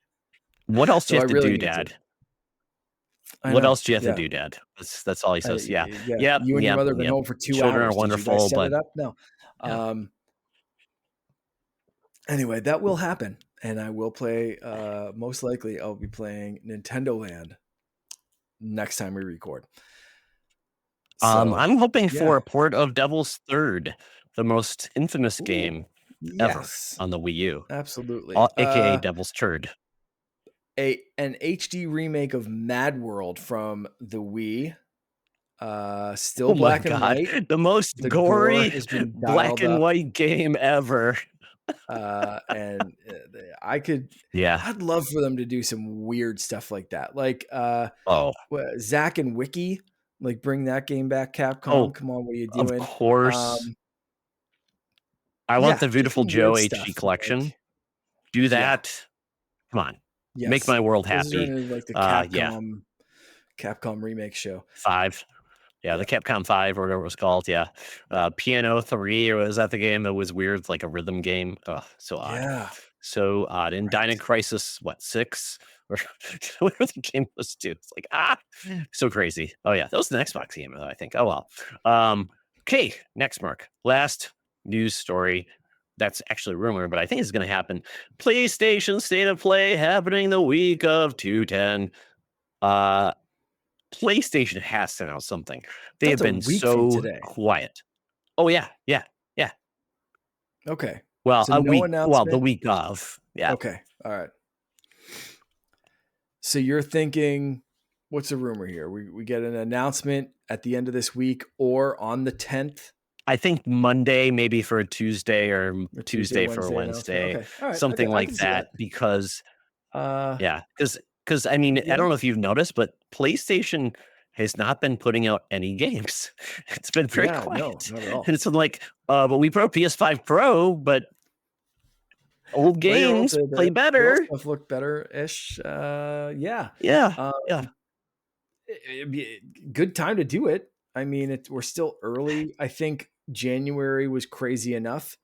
Speaker 1: What else do
Speaker 2: so
Speaker 1: you
Speaker 2: I
Speaker 1: have to
Speaker 2: really
Speaker 1: do,
Speaker 2: need to.
Speaker 1: Dad?
Speaker 2: I
Speaker 1: What
Speaker 2: know.
Speaker 1: else do you have to
Speaker 2: Yeah.
Speaker 1: do, Dad? That's all he says. Yeah.
Speaker 2: Yeah.
Speaker 1: Yep.
Speaker 2: You and your
Speaker 1: Yep.
Speaker 2: mother have been
Speaker 1: Yep.
Speaker 2: home for 2
Speaker 1: Children are
Speaker 2: hours. Did you guys
Speaker 1: wonderful,
Speaker 2: set it
Speaker 1: but
Speaker 2: up? No.
Speaker 1: yeah.
Speaker 2: Anyway, that will happen, and I will play. Most likely, I'll be playing Nintendo Land next time we record. So,
Speaker 1: I'm hoping
Speaker 2: yeah,
Speaker 1: for a port of Devil's Third, the most infamous
Speaker 2: ooh,
Speaker 1: game ever
Speaker 2: yes,
Speaker 1: on the Wii U,
Speaker 2: absolutely.
Speaker 1: aka Devil's Turd.
Speaker 2: An HD remake of Mad World from the Wii. Still
Speaker 1: Oh my
Speaker 2: black and
Speaker 1: god,
Speaker 2: white.
Speaker 1: the most
Speaker 2: The gore
Speaker 1: gory
Speaker 2: has been
Speaker 1: black
Speaker 2: dialed
Speaker 1: and
Speaker 2: up.
Speaker 1: white game ever.
Speaker 2: And
Speaker 1: Yeah.
Speaker 2: I'd love for them to do some weird stuff like that. Like,
Speaker 1: Oh.
Speaker 2: Zach and Wiki, like bring that game back.
Speaker 1: Oh,
Speaker 2: Capcom, come on, what are you
Speaker 1: of
Speaker 2: doing?
Speaker 1: course. I want
Speaker 2: Yeah,
Speaker 1: the
Speaker 2: do
Speaker 1: Beautiful
Speaker 2: some
Speaker 1: Joe
Speaker 2: weird
Speaker 1: HD
Speaker 2: stuff.
Speaker 1: collection.
Speaker 2: Like,
Speaker 1: Do
Speaker 2: yeah,
Speaker 1: that. Come on. Make
Speaker 2: yes,
Speaker 1: my world
Speaker 2: this is
Speaker 1: happy.
Speaker 2: really like the
Speaker 1: Yeah.
Speaker 2: Capcom remake show.
Speaker 1: 5. Yeah, the
Speaker 2: Yeah,
Speaker 1: Capcom 5 or whatever it was called. Yeah. Piano 3, or was that the game that was weird, like a rhythm game? Oh, so odd.
Speaker 2: yeah.
Speaker 1: So odd. In Dino
Speaker 2: Right.
Speaker 1: Crisis, what, 6? Or whatever the game was too. It's like, so crazy. Oh yeah, that was the Xbox game, though, I think. Oh well. Okay, next Mark. Last news story. That's actually a rumor, but I think it's gonna happen. PlayStation State of Play happening the week of 210. Uh PlayStation has to announce something. They have
Speaker 2: That's a
Speaker 1: been
Speaker 2: week from
Speaker 1: so
Speaker 2: today.
Speaker 1: quiet. Oh yeah, yeah, yeah.
Speaker 2: Okay.
Speaker 1: Well,
Speaker 2: So no
Speaker 1: the
Speaker 2: announcement.
Speaker 1: week of. Yeah.
Speaker 2: Okay. All right. So you're thinking, what's the rumor here? We get an announcement at the end of this week or on the 10th
Speaker 1: I think Monday, maybe for a Tuesday, or
Speaker 2: or Tuesday,
Speaker 1: Tuesday for a
Speaker 2: Wednesday announcement.
Speaker 1: Wednesday,
Speaker 2: Okay. All right.
Speaker 1: something
Speaker 2: I
Speaker 1: like
Speaker 2: can see that.
Speaker 1: that. Because
Speaker 2: Uh,
Speaker 1: yeah, because I mean, I
Speaker 2: yeah.
Speaker 1: don't know if you've noticed, but PlayStation has not been putting out any games. It's been very
Speaker 2: Yeah. No,
Speaker 1: quiet,
Speaker 2: not at all.
Speaker 1: and it's like, but we put PS5 Pro, but old
Speaker 2: Well, your old
Speaker 1: games play
Speaker 2: the old
Speaker 1: better.
Speaker 2: stuff looked better ish. Yeah.
Speaker 1: Yeah,
Speaker 2: Um,
Speaker 1: yeah.
Speaker 2: it'd be a good time to do it. I mean, we're still early. I think January was crazy enough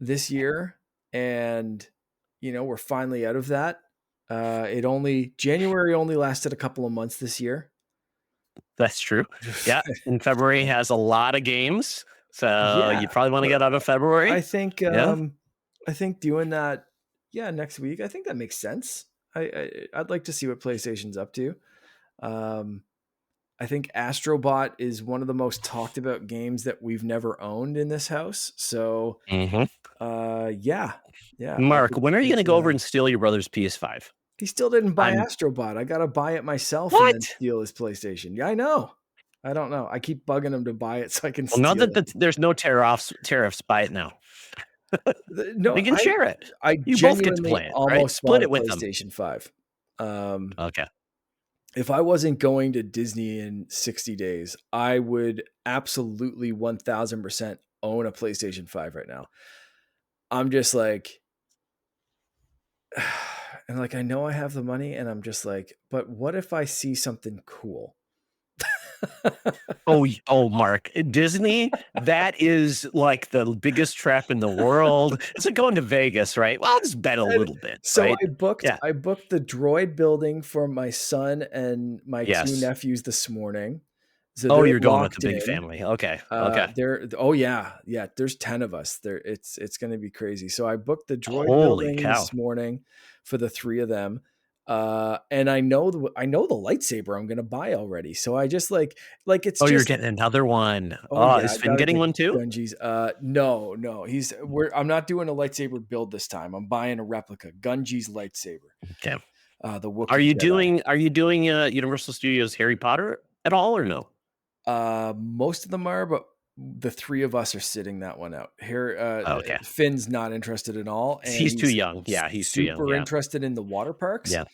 Speaker 2: this year, and we're finally out of that. It only January only lasted a couple of months this year.
Speaker 1: That's true. Yeah, and February has a lot of games, so
Speaker 2: Yeah,
Speaker 1: you probably wanna
Speaker 2: but
Speaker 1: get out of
Speaker 2: I
Speaker 1: February.
Speaker 2: think
Speaker 1: Yeah,
Speaker 2: I think doing that, yeah, next week. I think that makes sense. I'd like to see what PlayStation's up to. Um, I think Astrobot is one of the most talked about games that we've never owned in this house. So,
Speaker 1: mhm.
Speaker 2: yeah, yeah, I
Speaker 1: Mark,
Speaker 2: think
Speaker 1: when are you gonna
Speaker 2: it's
Speaker 1: go over and steal your brother's PS5?
Speaker 2: he still didn't buy
Speaker 1: I'm
Speaker 2: Astrobot. I got to buy it myself and then
Speaker 1: what?
Speaker 2: steal his PlayStation. Yeah, I know. I don't know. I keep bugging him to buy it so I can
Speaker 1: Well, now
Speaker 2: steal
Speaker 1: that
Speaker 2: it.
Speaker 1: there's no tariffs, buy it now.
Speaker 2: No,
Speaker 1: We can share it.
Speaker 2: I
Speaker 1: You both get to
Speaker 2: genuinely
Speaker 1: play it, right?
Speaker 2: almost bought
Speaker 1: Split
Speaker 2: a
Speaker 1: it with them.
Speaker 2: PlayStation 5. Um,
Speaker 1: Okay.
Speaker 2: if I wasn't going to Disney in 60 days, I would absolutely 1000% own a PlayStation 5 right now. I'm just like, and like, I know I have the money, and I'm just like, but what if I see something cool?
Speaker 1: Oh, Mark, Disney, that is like the biggest trap in the world. It's like going to Vegas, right? Well, I'll just bet a
Speaker 2: And
Speaker 1: little bit,
Speaker 2: so
Speaker 1: right? Yeah.
Speaker 2: I booked the droid building for my son and my two
Speaker 1: Yes.
Speaker 2: nephews this morning. So
Speaker 1: Oh,
Speaker 2: they're
Speaker 1: you're going with the
Speaker 2: locked
Speaker 1: big
Speaker 2: in.
Speaker 1: family. Okay. Okay.
Speaker 2: Oh yeah, yeah. There's 10 of us. There, it's going to be crazy. So I booked the droid
Speaker 1: Holy
Speaker 2: building
Speaker 1: cow.
Speaker 2: this morning for the three of them. And I know the lightsaber I'm going to buy already. So I just like it's
Speaker 1: Oh, you're
Speaker 2: just
Speaker 1: getting another one.
Speaker 2: oh
Speaker 1: Oh,
Speaker 2: yeah,
Speaker 1: is
Speaker 2: I
Speaker 1: Finn
Speaker 2: gotta
Speaker 1: getting
Speaker 2: get
Speaker 1: one too?
Speaker 2: Gunji's. No, I'm not doing a lightsaber build this time. I'm buying a replica Gunji's lightsaber,
Speaker 1: Okay.
Speaker 2: the Wookiee Jedi.
Speaker 1: Are you doing Universal Studios Harry Potter at all or no?
Speaker 2: Most of them are, but the three of us are sitting that one out. Here,
Speaker 1: Oh, okay.
Speaker 2: Finn's not interested at all, and
Speaker 1: He's too
Speaker 2: he's
Speaker 1: young. Yeah, he's too young.
Speaker 2: super
Speaker 1: Yeah.
Speaker 2: interested in the water parks.
Speaker 1: Yeah.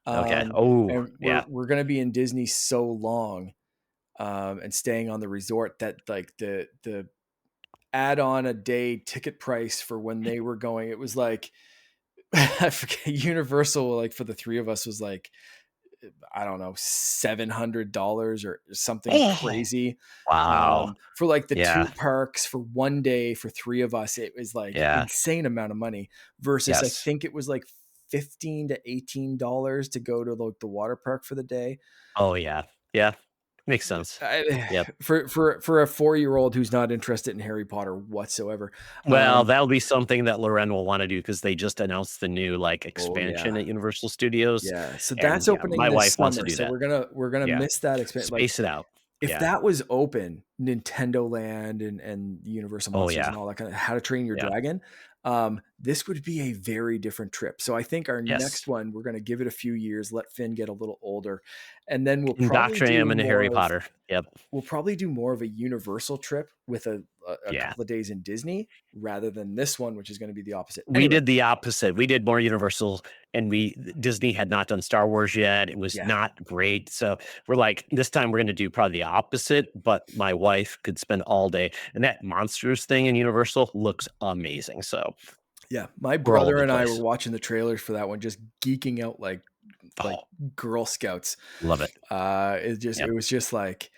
Speaker 1: Okay. Oh,
Speaker 2: And
Speaker 1: yeah.
Speaker 2: we're gonna be in Disney so long, and staying on the resort that like the add on a day ticket price for when they were going, it was like I forget Universal like for the three of us was like I don't know $700 or something
Speaker 1: Oh,
Speaker 2: crazy.
Speaker 1: wow.
Speaker 2: For like the two
Speaker 1: Yeah.
Speaker 2: parks for one day for three of us, it was like
Speaker 1: Yeah.
Speaker 2: insane amount of money versus I
Speaker 1: Yes.
Speaker 2: think it was like $15 to $18 to go to like the water park for the day.
Speaker 1: Oh, yeah. Yeah. Makes sense. Yep.
Speaker 2: For a 4-year-old who's not interested in Harry Potter whatsoever.
Speaker 1: Well, that'll be something that Loren will want to do because they just announced the new like
Speaker 2: Oh
Speaker 1: expansion
Speaker 2: yeah.
Speaker 1: at Universal Studios.
Speaker 2: Yeah, so
Speaker 1: And
Speaker 2: that's
Speaker 1: yeah,
Speaker 2: opening
Speaker 1: my
Speaker 2: this
Speaker 1: wife wants to
Speaker 2: summer.
Speaker 1: do
Speaker 2: So
Speaker 1: that.
Speaker 2: we're gonna
Speaker 1: Yeah.
Speaker 2: miss that expansion. Like
Speaker 1: Space it out.
Speaker 2: if
Speaker 1: Yeah.
Speaker 2: that was open, Nintendo Land and the Universal
Speaker 1: Oh,
Speaker 2: Monsters
Speaker 1: yeah.
Speaker 2: and all that kind of How to Train Your
Speaker 1: Yeah.
Speaker 2: Dragon, this would be a very different trip. So I think our
Speaker 1: Yes.
Speaker 2: next one, we're gonna give it a few years, let Finn get a little older, and then
Speaker 1: Indoctrinate him into Harry Potter. Yep.
Speaker 2: we'll probably do more of a Universal trip with a
Speaker 1: Yeah.
Speaker 2: couple of days in Disney rather than this one, which is going to be the opposite.
Speaker 1: We
Speaker 2: Anyway,
Speaker 1: did the opposite. We did more Universal, and Disney had not done Star Wars yet. It was
Speaker 2: yeah,
Speaker 1: not great. So we're like, this time we're gonna do probably the opposite, but my wife could spend all day. And that monsters thing in Universal looks amazing. So
Speaker 2: yeah. My
Speaker 1: we're all over
Speaker 2: brother
Speaker 1: the
Speaker 2: and I were
Speaker 1: place.
Speaker 2: watching the trailers for that one, just geeking out like
Speaker 1: Oh,
Speaker 2: Girl Scouts.
Speaker 1: love it.
Speaker 2: It
Speaker 1: Yep.
Speaker 2: was just like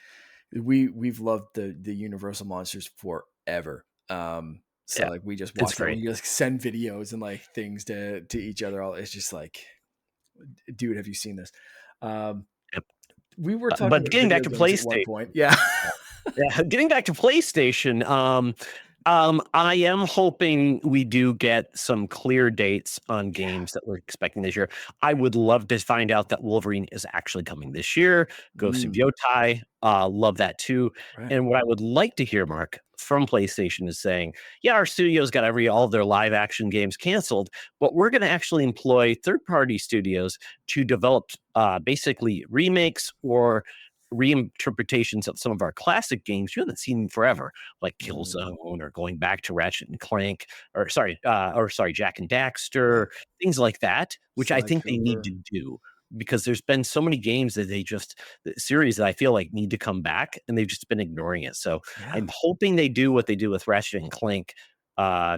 Speaker 2: we've loved the Universal monsters forever. So
Speaker 1: Yeah,
Speaker 2: like we just
Speaker 1: it's
Speaker 2: watch it.
Speaker 1: great.
Speaker 2: We just send videos and like things to each other. All it's just like, dude, have you seen this? Um,
Speaker 1: Yep.
Speaker 2: we were talking
Speaker 1: But
Speaker 2: about
Speaker 1: getting back
Speaker 2: video
Speaker 1: to
Speaker 2: games at one
Speaker 1: PlayStation,
Speaker 2: point. Yeah.
Speaker 1: yeah, getting back to PlayStation, I am hoping we do get some clear dates on
Speaker 2: Yeah.
Speaker 1: games that we're expecting this year. I would love to find out that Wolverine is actually coming this year. Ghost of
Speaker 2: Mm,
Speaker 1: Yotai, love that too.
Speaker 2: right.
Speaker 1: And what I would like to hear, Mark, from PlayStation is saying, yeah, our studio's got all of their live action games canceled, but we're going to actually employ third party studios to develop basically remakes or reinterpretations of some of our classic games you haven't seen in forever, like
Speaker 2: Mm,
Speaker 1: Killzone or going back to Ratchet and Clank, or sorry, Jack and
Speaker 2: yeah.
Speaker 1: Daxter, things like that, which I
Speaker 2: Sly
Speaker 1: think they need
Speaker 2: Cooper.
Speaker 1: to do because there's been so many games that the series that I feel like need to come back and they've just been ignoring it. So
Speaker 2: Yeah.
Speaker 1: I'm hoping they do what they do with Ratchet and Clank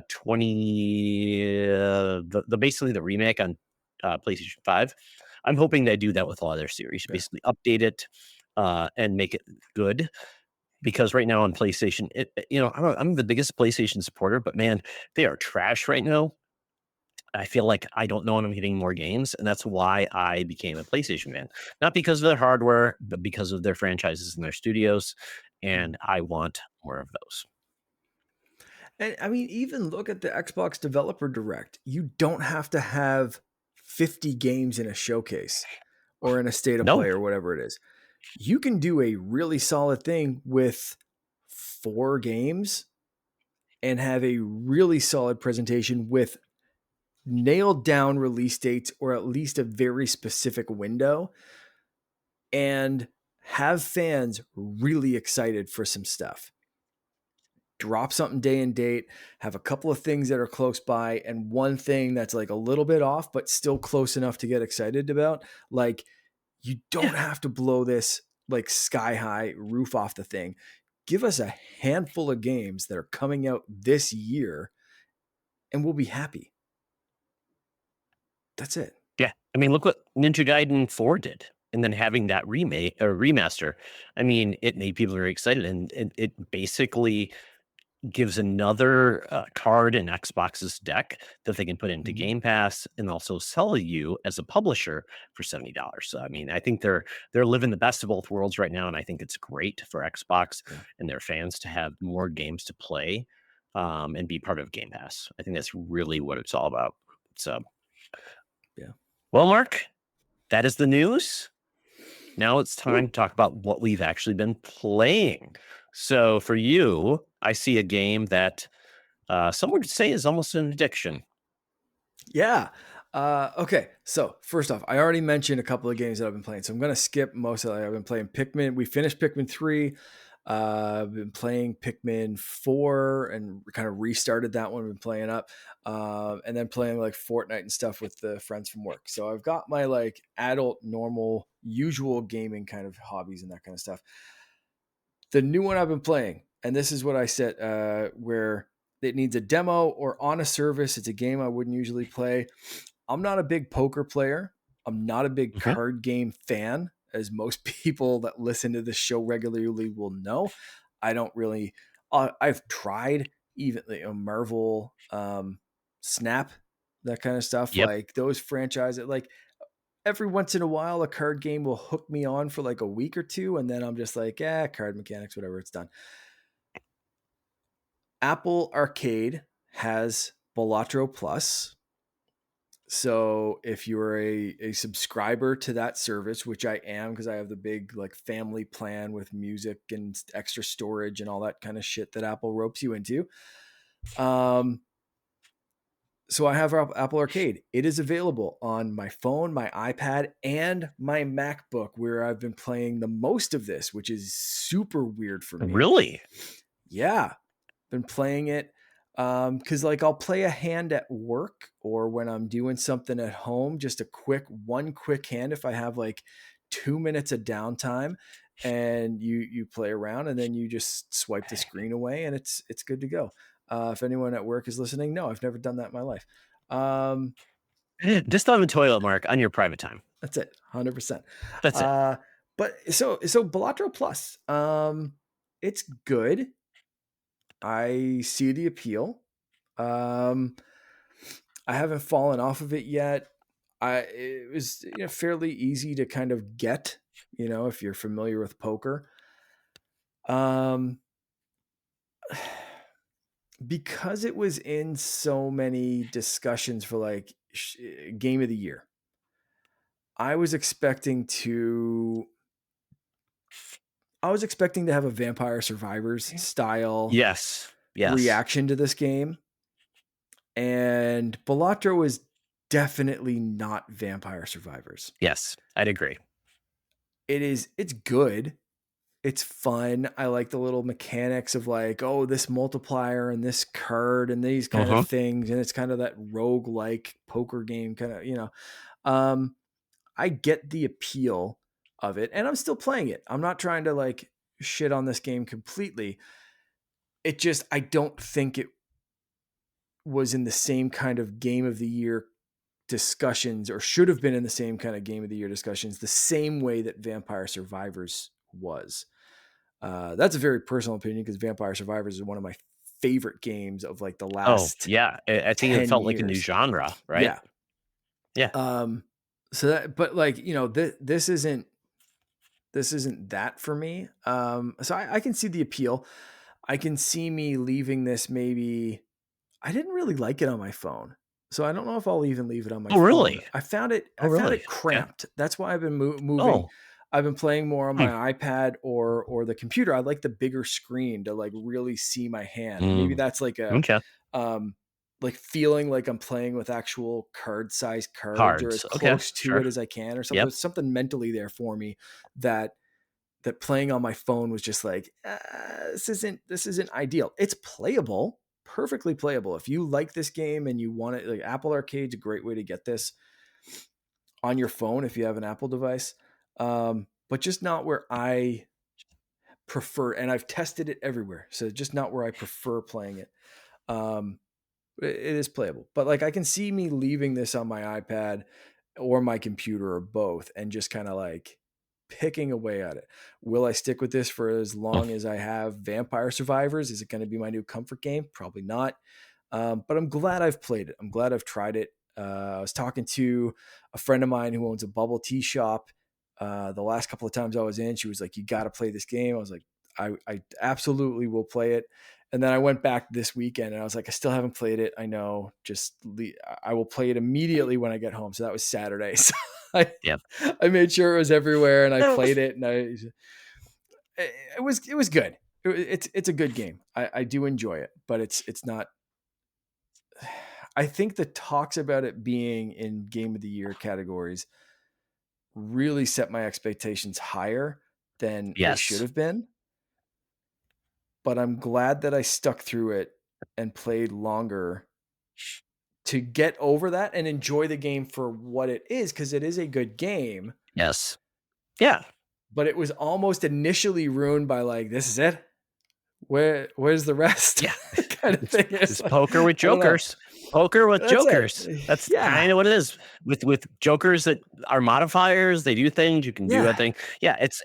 Speaker 1: 20 the basically the remake on PlayStation 5. I'm hoping they do that with all their series,
Speaker 2: Yeah.
Speaker 1: basically update it and make it good. Because right now on PlayStation, I'm the biggest PlayStation supporter, but man, they are trash right now. I feel like I don't know when I'm getting more games, and that's why I became a PlayStation fan. Not because of their hardware, but because of their franchises and their studios,
Speaker 2: Mm.
Speaker 1: and I want more of those.
Speaker 2: And I mean, even look at the Xbox Developer Direct. You don't have to have 50 games in a showcase or in a state of
Speaker 1: No,
Speaker 2: play or whatever it is. You can do a really solid thing with 4 games and have a really solid presentation with nailed down release dates or at least a very specific window and have fans really excited for some stuff. Drop something day and date, have a couple of things that are close by, and one thing that's like a little bit off, but still close enough to get excited about. Like, you
Speaker 1: yeah,
Speaker 2: don't have to blow this like sky high roof off the thing. Give us a handful of games that are coming out this year, and we'll be happy. That's it.
Speaker 1: yeah. I mean, look what Ninja Gaiden 4 did, and then having that remake or remaster. I mean, it made people very excited, and it basically gives another card in Xbox's deck that they can put into
Speaker 2: Mhm.
Speaker 1: Game Pass and also sell you as a publisher for $70. So I mean, I think they're living the best of both worlds right now, and I think it's great for Xbox
Speaker 2: Yeah.
Speaker 1: and their fans to have more games to play and be part of Game Pass. I think that's really what it's all about. So,
Speaker 2: Yeah.
Speaker 1: well, Mark, that is the news. Now it's time
Speaker 2: Woo.
Speaker 1: to talk about what we've actually been playing. So for you, I see a game that some would say is almost an addiction.
Speaker 2: Yeah. Okay. So first off, I already mentioned a couple of games that I've been playing, so I'm gonna skip most of it. I've been playing Pikmin. We finished Pikmin 3. I've been playing Pikmin 4 and kind of restarted that one. Been playing up, and then playing like Fortnite and stuff with the friends from work. So I've got my like adult, normal, usual gaming kind of hobbies and that kind of stuff. The new one I've been playing, and this is what I said, where it needs a demo or on a service. It's a game I wouldn't usually play. I'm not a big poker player. I'm not a big
Speaker 1: Mhm.
Speaker 2: card game fan, as most people that listen to this show regularly will know. I don't really. I've tried even Marvel, Snap, that kind of stuff.
Speaker 1: Yep.
Speaker 2: Like those franchises, like every once in a while, a card game will hook me on for like a week or two, and then I'm just like, yeah, card mechanics, whatever, it's done. Apple Arcade has Balatro Plus. So if you're a subscriber to that service, which I am because I have the big like family plan with music and extra storage and all that kind of shit that Apple ropes you into. Um, so I have Apple Arcade. It is available on my phone, my iPad, and my MacBook, where I've been playing the most of this, which is super weird for me.
Speaker 1: Really?
Speaker 2: Yeah, been playing it because like I'll play a hand at work or when I'm doing something at home, just a quick hand if I have like 2 minutes of downtime, and you play around and then you just swipe the screen away and it's good to go. If anyone at work is listening, no, I've never done that in my life. Um,
Speaker 1: Just on the toilet, Mark, on your private time.
Speaker 2: that's it, 100%.
Speaker 1: That's it.
Speaker 2: Uh, but so Balatro Plus, it's good. I see the appeal. Um, I haven't fallen off of it yet. It was fairly easy to kind of get, if you're familiar with poker. Um, because it was in so many discussions for like game of the year, I was expecting to have a Vampire Survivors style
Speaker 1: Yes. Yes.
Speaker 2: reaction to this game. And Balatro is definitely not Vampire Survivors.
Speaker 1: Yes. I'd agree.
Speaker 2: It's good. It's fun. I like the little mechanics of like, oh, this multiplier and this card and these kind of
Speaker 1: Uh-huh.
Speaker 2: things. And it's kind of that rogue-like poker game kind of, Um, I get the appeal of it and I'm still playing it. I'm not trying to like shit on this game completely. I don't think it was in the same kind of game of the year discussions, or should have been in the same kind of game of the year discussions, the same way that Vampire Survivors was. That's a very personal opinion because Vampire Survivors is one of my favorite games of like the
Speaker 1: Oh,
Speaker 2: last
Speaker 1: yeah. I think it
Speaker 2: 10
Speaker 1: felt like a new
Speaker 2: years.
Speaker 1: genre, right?
Speaker 2: Yeah.
Speaker 1: Yeah.
Speaker 2: So that, but like, this isn't that for me. So I can see the appeal. I can see me leaving this maybe. I didn't really like it on my phone, so I don't know if I'll even leave it on my
Speaker 1: Oh,
Speaker 2: phone.
Speaker 1: really?
Speaker 2: I found it.
Speaker 1: Oh,
Speaker 2: I found
Speaker 1: really?
Speaker 2: it
Speaker 1: Okay.
Speaker 2: cramped. That's why I've been moving.
Speaker 1: Oh.
Speaker 2: I've been playing more on
Speaker 1: Hmm.
Speaker 2: my iPad or the computer. I like the bigger screen to like really see my hand, and maybe
Speaker 1: Mm.
Speaker 2: that's like
Speaker 1: Okay.
Speaker 2: um, like feeling like I'm playing with actual card-sized cards or as
Speaker 1: Cards. Okay.
Speaker 2: close to
Speaker 1: Sure.
Speaker 2: it as I can, or something.
Speaker 1: Yep.
Speaker 2: There's something mentally there for me that playing on my phone was just like, this isn't ideal. It's playable, perfectly playable. If you like this game and you want it, like Apple Arcade's a great way to get this on your phone if you have an Apple device. But just not where I prefer, and I've tested it everywhere. So just not where I prefer playing it. Um, it is playable, but like I can see me leaving this on my iPad or my computer or both and just kind of like picking away at it. Will I stick with this for as
Speaker 1: Oh,
Speaker 2: long as I have Vampire Survivors? Is it going to be my new comfort game? Probably not. But I'm glad I've played it. I'm glad I've tried it. I was talking to a friend of mine who owns a bubble tea shop. The last couple of times I was in, she was like, "You got to play this game." I was like, I absolutely will play it." And then I went back this weekend and I was like, I still haven't played it. I know, I will play it immediately when I get home. So that was Saturday. So I,
Speaker 1: yep.
Speaker 2: I made sure it was everywhere and I played it and it was good. It's a good game. I do enjoy it, but it's not. I think the talks about it being in game of the year categories really set my expectations higher than they should
Speaker 1: Yes.
Speaker 2: have been. But I'm glad that I stuck through it and played longer to get over that and enjoy the game for what it is, because it is a good game.
Speaker 1: Yes. Yeah.
Speaker 2: But it was almost initially ruined by like, this is it. Where's the rest?
Speaker 1: Yeah.
Speaker 2: Kind of thing. It's
Speaker 1: It's
Speaker 2: like,
Speaker 1: poker with
Speaker 2: I don't know.
Speaker 1: jokers. Poker with
Speaker 2: That's it.
Speaker 1: jokers. That's
Speaker 2: Yeah.
Speaker 1: kind of what it is. With jokers that are modifiers, they do things, you can do that
Speaker 2: Yeah.
Speaker 1: thing. Yeah, it's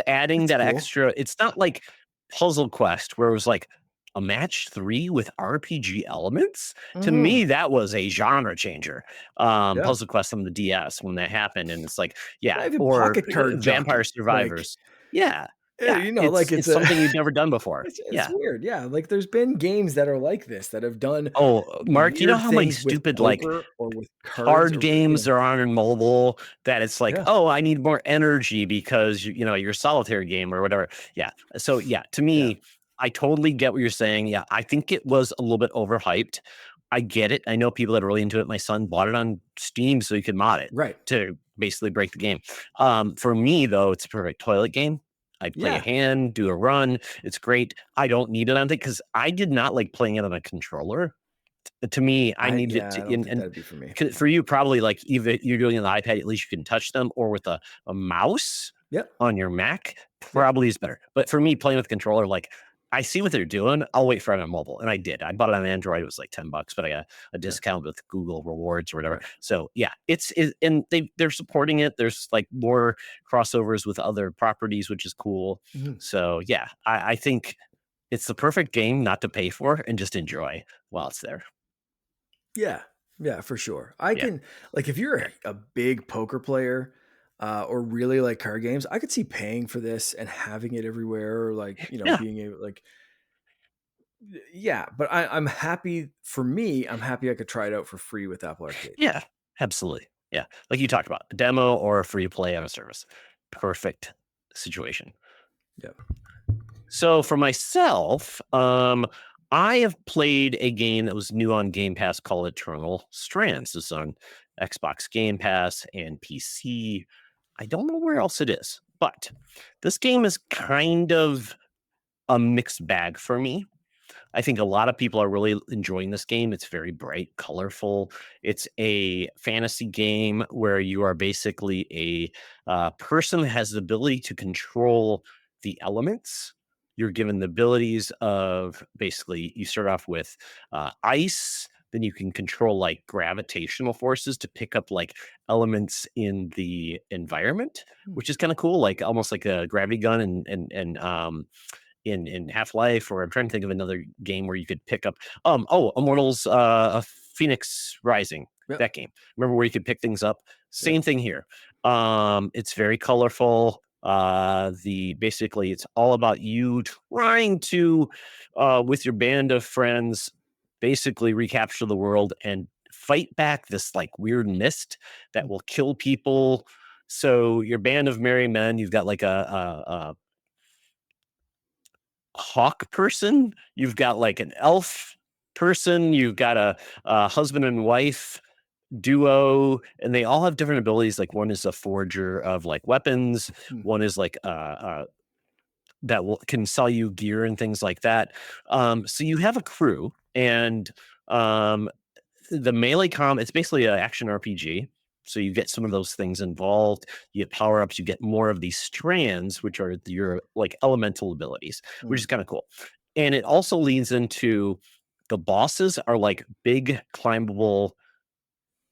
Speaker 1: adding
Speaker 2: It's
Speaker 1: that
Speaker 2: cool.
Speaker 1: extra. It's not like Puzzle Quest where it was like a match 3 with RPG elements. To
Speaker 2: Hmm.
Speaker 1: me, that was a genre changer.
Speaker 2: Yeah.
Speaker 1: Puzzle Quest on the DS when that happened, and it's like, yeah,
Speaker 2: Not even
Speaker 1: or
Speaker 2: pocket card
Speaker 1: Vampire
Speaker 2: jockey. Like,
Speaker 1: Survivors. Yeah, yeah,
Speaker 2: like
Speaker 1: it's
Speaker 2: it's a
Speaker 1: something you've never done before.
Speaker 2: it's
Speaker 1: Yeah.
Speaker 2: weird. Yeah. Like there's been games that are like this that have done
Speaker 1: Oh, Mark, you know
Speaker 2: weird
Speaker 1: how many
Speaker 2: things with
Speaker 1: stupid, like,
Speaker 2: poker or with cards
Speaker 1: card
Speaker 2: or
Speaker 1: games there are on mobile that it's like,
Speaker 2: yeah.
Speaker 1: "Oh, I need more energy because, your solitaire game or whatever." Yeah. So, yeah, to
Speaker 2: Yeah.
Speaker 1: me, I totally get what you're saying. Yeah, I think it was a little bit overhyped. I get it. I know people that are really into it. My son bought it on Steam so he could mod it
Speaker 2: Right.
Speaker 1: to basically break the game. For me, though, it's a perfect toilet game. I play a
Speaker 2: Yeah.
Speaker 1: hand, do a run. It's great. I don't need it on thing because I did not like playing it on a controller. To me, I needed it
Speaker 2: I
Speaker 1: to
Speaker 2: don't think
Speaker 1: and
Speaker 2: that'd be for me.
Speaker 1: for you, probably like either you're doing it on the iPad, at least you can touch them, or with a mouse
Speaker 2: Yep.
Speaker 1: on your Mac,
Speaker 2: Yep.
Speaker 1: probably is better. But for me, playing with controller, like I see what they're doing. I'll wait for it on mobile, and I did. I bought it on Android. It was like $10, but I got a
Speaker 2: Yeah.
Speaker 1: discount with Google Rewards or whatever.
Speaker 2: Right.
Speaker 1: So yeah, and they're supporting it. There's like more crossovers with other properties, which is cool.
Speaker 2: Mhm.
Speaker 1: So yeah, I think it's the perfect game not to pay for and just enjoy while it's there.
Speaker 2: Yeah, yeah, for sure. I
Speaker 1: Yeah,
Speaker 2: can like if you're
Speaker 1: yeah,
Speaker 2: a big poker player or really like card games, I could see paying for this and having it everywhere, or like
Speaker 1: yeah,
Speaker 2: being able like yeah. But I'm happy for me. I'm happy I could try it out for free with Apple Arcade.
Speaker 1: yeah, absolutely. Yeah, like you talked about, a demo or a free play on a service. Perfect situation.
Speaker 2: Yeah.
Speaker 1: So for myself, I have played a game that was new on Game Pass called Eternal Strands. It's on Xbox Game Pass and PC. I don't know where else it is, but this game is kind of a mixed bag for me. I think a lot of people are really enjoying this game. It's very bright, colorful. It's a fantasy game where you are basically a person who has the ability to control the elements. You're given the abilities of basically, you start off with ice, then you can control like gravitational forces to pick up like elements in the environment,
Speaker 2: Hmm.
Speaker 1: which is kind of cool, like almost like a gravity gun and in Half-Life, or I'm trying to think of another game where you could pick up Immortals Phoenix Rising,
Speaker 2: Yep.
Speaker 1: that game. Remember where you could pick things up?
Speaker 2: Yep.
Speaker 1: Same thing here. It's very colorful. The basically it's all about you trying to with your band of friends basically recapture the world and fight back this like weird mist that
Speaker 2: Hmm.
Speaker 1: will kill people. So your band of merry men, you've got like a hawk person, you've got like an elf person, you've got a husband and wife duo, and they all have different abilities. Like one is a forger of like weapons,
Speaker 2: Hmm.
Speaker 1: one is like that will can sell you gear and things like that. So you have a crew, and um, the melee it's basically an action RPG. So you get some of those things involved. You get power ups. You get more of these strands, which are your like elemental abilities, which
Speaker 2: Hmm.
Speaker 1: is kind of cool. And it also leads into the bosses are like big climbable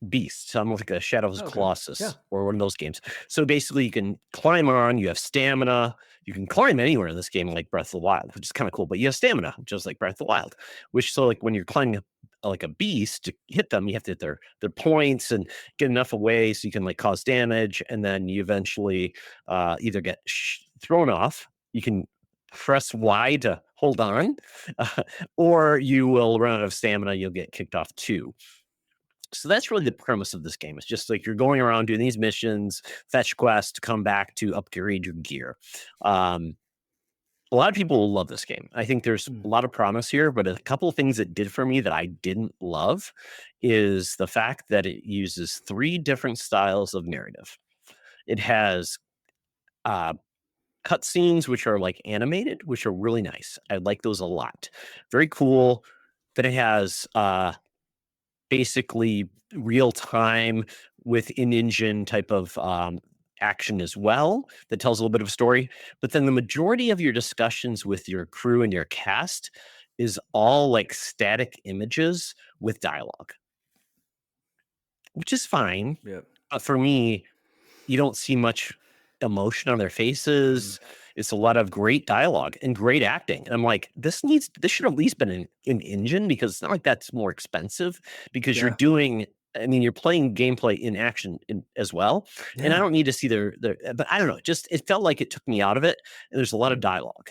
Speaker 1: beasts, almost like a Shadow of
Speaker 2: Oh, okay. Yeah.
Speaker 1: Colossus or one of those games. So basically, you can climb on. You have stamina. You can climb anywhere in this game, like Breath of the Wild, which is kind of cool. But you have stamina, just like Breath of the Wild. Which so like when you're climbing like a beast to hit them, you have to hit their points and get enough away so you can like cause damage, and then you eventually either get thrown off. You can press Y to hold on, or you will run out of stamina. You'll get kicked off too. So that's really the premise of this game. It's just like you're going around doing these missions, fetch quests, come back to upgrade your gear. Um, a lot of people will love this game. I think there's
Speaker 2: Hmm.
Speaker 1: a lot of promise here, but a couple of things it did for me that I didn't love is the fact that it uses three different styles of narrative. It has uh, cutscenes, which are like animated, which are really nice. I like those a lot. Very cool. Then it has basically real time with in-engine type of action as well that tells a little bit of a story. But then the majority of your discussions with your crew and your cast is all like static images with dialogue, which is fine.
Speaker 2: Yep.
Speaker 1: But for me, you don't see much emotion on their
Speaker 2: Hmm.
Speaker 1: faces. It's a lot of great dialogue and great acting. And I'm like, this should at least been an engine, because it's not like that's more expensive because you're
Speaker 2: Yeah.
Speaker 1: doing. I mean, you're playing gameplay in action as well, and I
Speaker 2: Yeah.
Speaker 1: don't need to see their. But I don't know. Just it felt like it took me out of it. And there's a lot of
Speaker 2: Hmm.
Speaker 1: dialogue,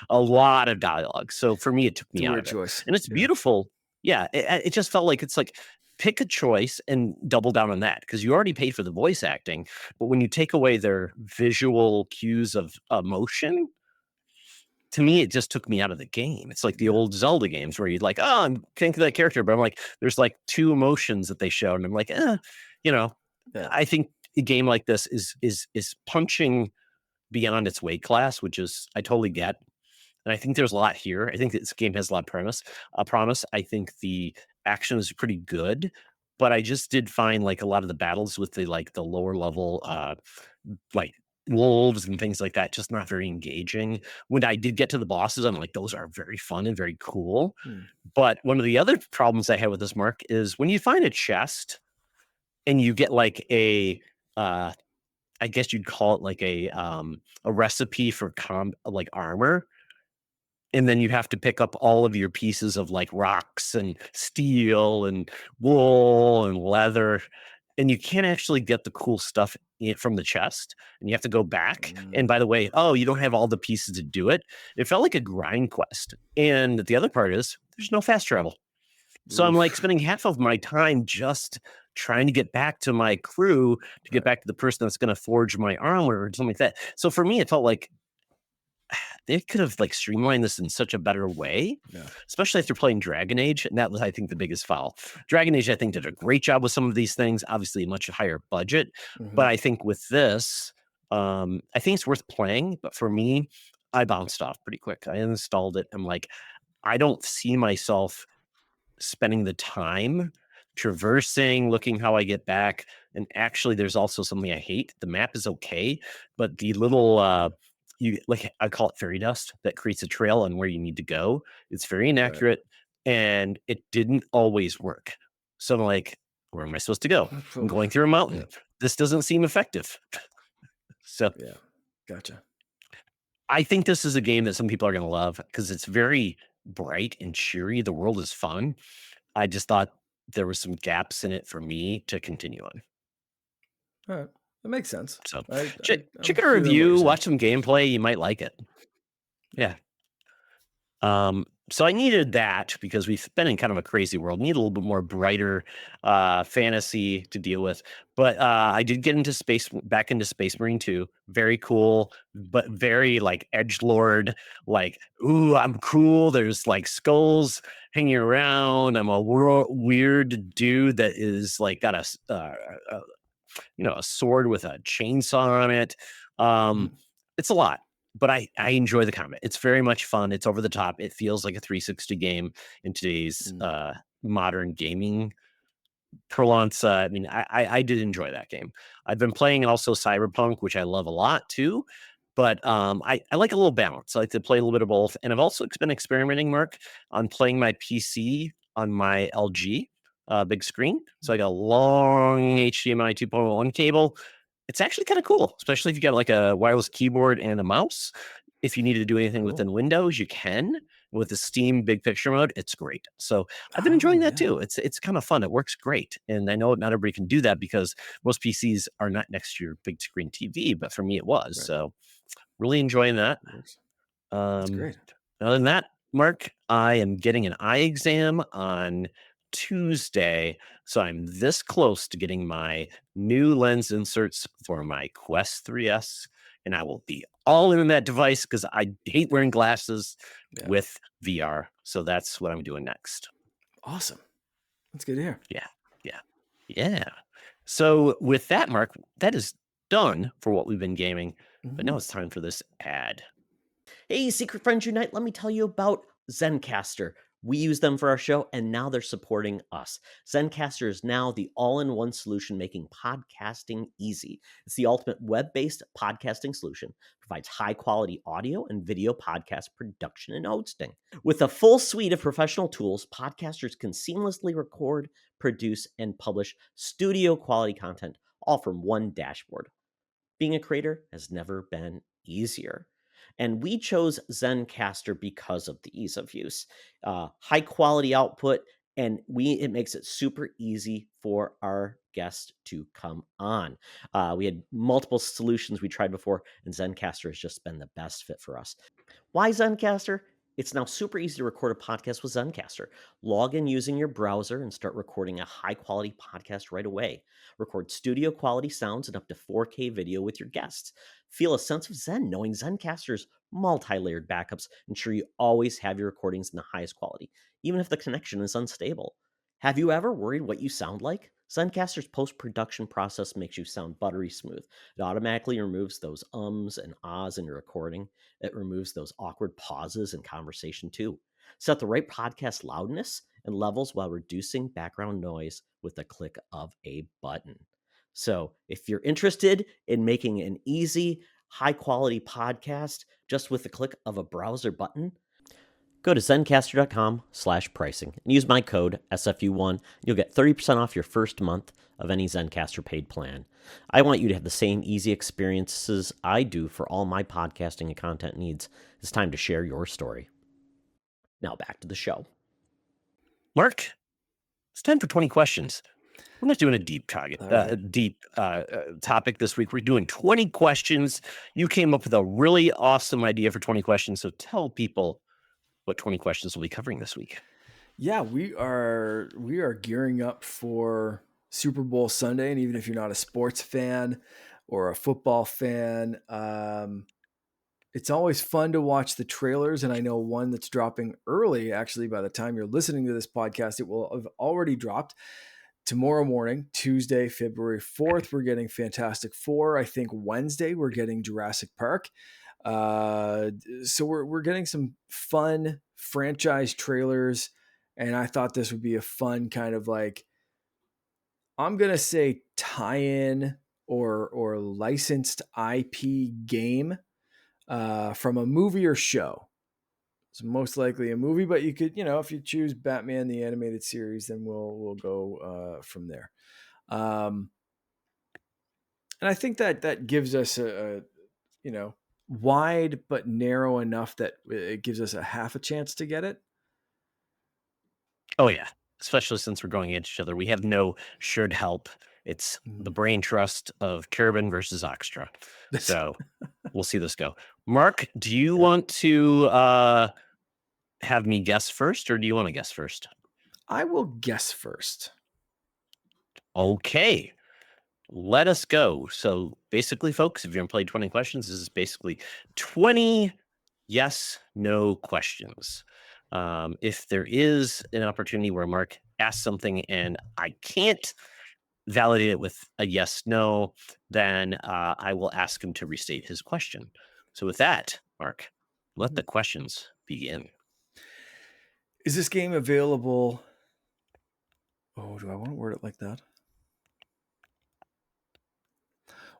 Speaker 1: a lot of dialogue. So for me, it took
Speaker 2: It's a
Speaker 1: me out
Speaker 2: weird
Speaker 1: of it,
Speaker 2: choice.
Speaker 1: and it's
Speaker 2: Yeah.
Speaker 1: beautiful. Yeah, it just felt like it's like pick a choice and double down on that, because you already paid for the voice acting. But when you take away their visual cues of emotion, to me, it just took me out of the game. It's like the
Speaker 2: Yeah.
Speaker 1: old Zelda games where you'd like, oh, I'm thinking of that character, but I'm like, there's like two emotions that they showed, and I'm like, you know,
Speaker 2: Yeah.
Speaker 1: I think a game like this is punching beyond its weight class, which is I totally get. And I think there's a lot here. I think this game has a lot of promise. I think the action is pretty good, but I just did find like a lot of the battles with the lower level like wolves and things like that just not very engaging. When I did get to the bosses, I'm like, those are very fun and very cool.
Speaker 2: Hmm.
Speaker 1: But one of the other problems I had with this, Mark, is when you find a chest and you get like uh I guess you'd call it like a recipe for like armor. and then you have to pick up all of your pieces of like rocks and steel and wool and leather, and you can't actually get the cool stuff from the chest, and you have to go back. And by the way, oh, you don't have all the pieces to do it. It felt like a grind quest. And the other part is there's no fast travel. So I'm like
Speaker 2: Oof.
Speaker 1: spending half of my time just trying to get back to my crew, to get back to the person that's going to forge my armor or something like that. So for me, it felt like they could have like streamlined this in such a better way,
Speaker 2: Yeah.
Speaker 1: especially if they're playing Dragon Age. And that was, I think, the biggest foul. Dragon Age, I think, did a great job with some of these things, obviously a much higher budget. But I think with this, I think it's worth playing. But for me, I bounced off pretty quick. I installed it. I'm like, I don't see myself spending the time traversing, looking how I get back. And actually, there's also something I hate. The map is okay, but the little you like I call it fairy dust that creates a trail on where you need to go. It's very inaccurate, and it didn't always work. So I'm like, where am I supposed to go? I'm going through a mountain. This doesn't seem effective. So
Speaker 2: Yeah. Gotcha.
Speaker 1: I think this is a game that some people are going to love because it's very bright and cheery. The world is fun. I just thought there were some gaps in it for me to continue on.
Speaker 2: All right. That makes sense.
Speaker 1: So
Speaker 2: I'm
Speaker 1: check a
Speaker 2: hearing what you're
Speaker 1: review,
Speaker 2: saying.
Speaker 1: watch some gameplay. You might like it. Yeah. So I needed that because we've been in kind of a crazy world. Need a little bit more brighter fantasy to deal with. But I did get into back into Space Marine 2. Very cool, but very like edgelord. Like, ooh, I'm cool. There's like skulls hanging around. I'm a weird dude that is like got a sword with a chainsaw on it. It's a lot, but I enjoy the combat. It's very much fun. It's over the top. It feels like a 360 game in today's modern gaming parlance. I mean, I did enjoy that game. I've been playing also Cyberpunk, which I love a lot too. But I like a little balance. I like to play a little bit of both. And I've also been experimenting, Mark, on playing my PC on my LG big screen. So I got a long HDMI 2.1 cable. It's actually kind of cool, especially if you got like a wireless keyboard and a mouse. If you need to do anything within Windows, you can. With the Steam big picture mode, it's great. So I've been enjoying that too. It's kind of fun. It works great. And I know not everybody can do that because most PCs are not next to your big screen TV, but for me it was. So really enjoying that.
Speaker 2: That's great.
Speaker 1: Other than that, Mark, I am getting an eye exam on Tuesday. So I'm this close to getting my new lens inserts for my Quest 3S. And I will be all in that device because I hate wearing glasses with VR. So that's what I'm doing next.
Speaker 2: Awesome. That's good to hear.
Speaker 1: Yeah. So with that, Mark, that is done for what we've been gaming. But now it's time for this ad.
Speaker 3: Hey, Secret Friends Unite, let me tell you about Zencastr. We use them for our show, and now they're supporting us. Zencastr is now the all-in-one solution making podcasting easy. It's the ultimate web-based podcasting solution. Provides high-quality audio and video podcast production and hosting. With a full suite of professional tools, podcasters can seamlessly record, produce, and publish studio-quality content, all from one dashboard. Being a creator has never been easier. And we chose Zencastr because of the ease of use, high quality output, and it makes it super easy for our guests to come on. We had multiple solutions we tried before, and Zencastr has just been the best fit for us. Why Zencastr? It's now super easy to record a podcast with Zencastr. Log in using your browser and start recording a high-quality podcast right away. Record studio-quality sounds and up to 4K video with your guests. Feel a sense of zen knowing Zencastr's multi-layered backups ensure you always have your recordings in the highest quality, even if the connection is unstable. Have you ever worried what you sound like? Zencastr's post-production process makes you sound buttery smooth. It automatically removes those ums and ahs in your recording. It removes those awkward pauses in conversation too. Set the right podcast loudness and levels while reducing background noise with the click of a button. So if you're interested in making an easy, high-quality podcast just with the click of a browser button, go to zencastr.com/pricing and use my code SFU1. You'll get 30% off your first month of any Zencastr paid plan. I want you to have the same easy experiences I do for all my podcasting and content needs. It's time to share your story. Now back to the show.
Speaker 1: Mark, it's time for 20 questions. We're not doing a deep
Speaker 2: All right.
Speaker 1: topic this week. We're doing 20 questions. You came up with a really awesome idea for 20 questions. So tell people what 20 questions we'll be covering this week.
Speaker 2: Yeah, we are gearing up for Super Bowl Sunday, and even if you're not a sports fan or a football fan, it's always fun to watch the trailers. And I know one that's dropping early. Actually, by the time you're listening to this podcast, it will have already dropped. Tomorrow morning, Tuesday, February 4th, we're getting Fantastic Four. I think Wednesday we're getting Jurassic Park. So we're getting some fun franchise trailers, and I thought this would be a fun kind of like, I'm gonna say, tie-in or licensed IP game from a movie or show. It's most likely a movie, but you could, if you choose Batman the animated series, then we'll go from there. And I think that gives us a wide but narrow enough that it gives us a half a chance to get it.
Speaker 1: Oh, yeah. Especially since we're going against each other. We have no shared help. It's the brain trust of Carabin versus Oxtra. So we'll see this go. Mark, do you want to have me guess first, or do you want to guess first?
Speaker 2: I will guess first.
Speaker 1: Okay. Let us go. So basically, folks, if you haven't played 20 questions, this is basically 20 yes, no questions. If there is an opportunity where Mark asks something and I can't validate it with a yes, no, then I will ask him to restate his question. So with that, Mark, let the questions begin.
Speaker 2: Is this game available? Oh, do I want to word it like that?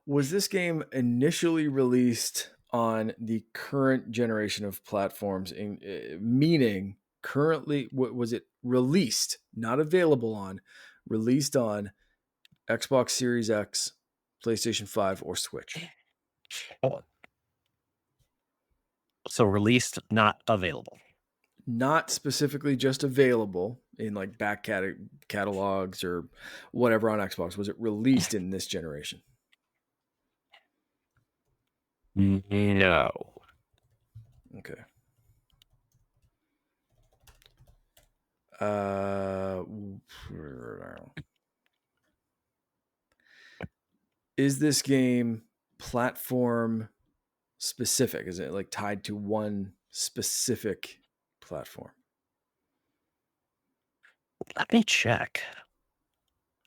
Speaker 2: Was this game initially released on the current generation of platforms? Meaning, currently, was it released, not available on, released on Xbox Series X, PlayStation 5, or Switch?
Speaker 1: So released, not available.
Speaker 2: Not specifically just available in like back catalogs or whatever on Xbox. Was it released in this generation?
Speaker 1: No.
Speaker 2: Okay. Is this game platform specific? Is it like tied to one specific platform?
Speaker 1: Let me check.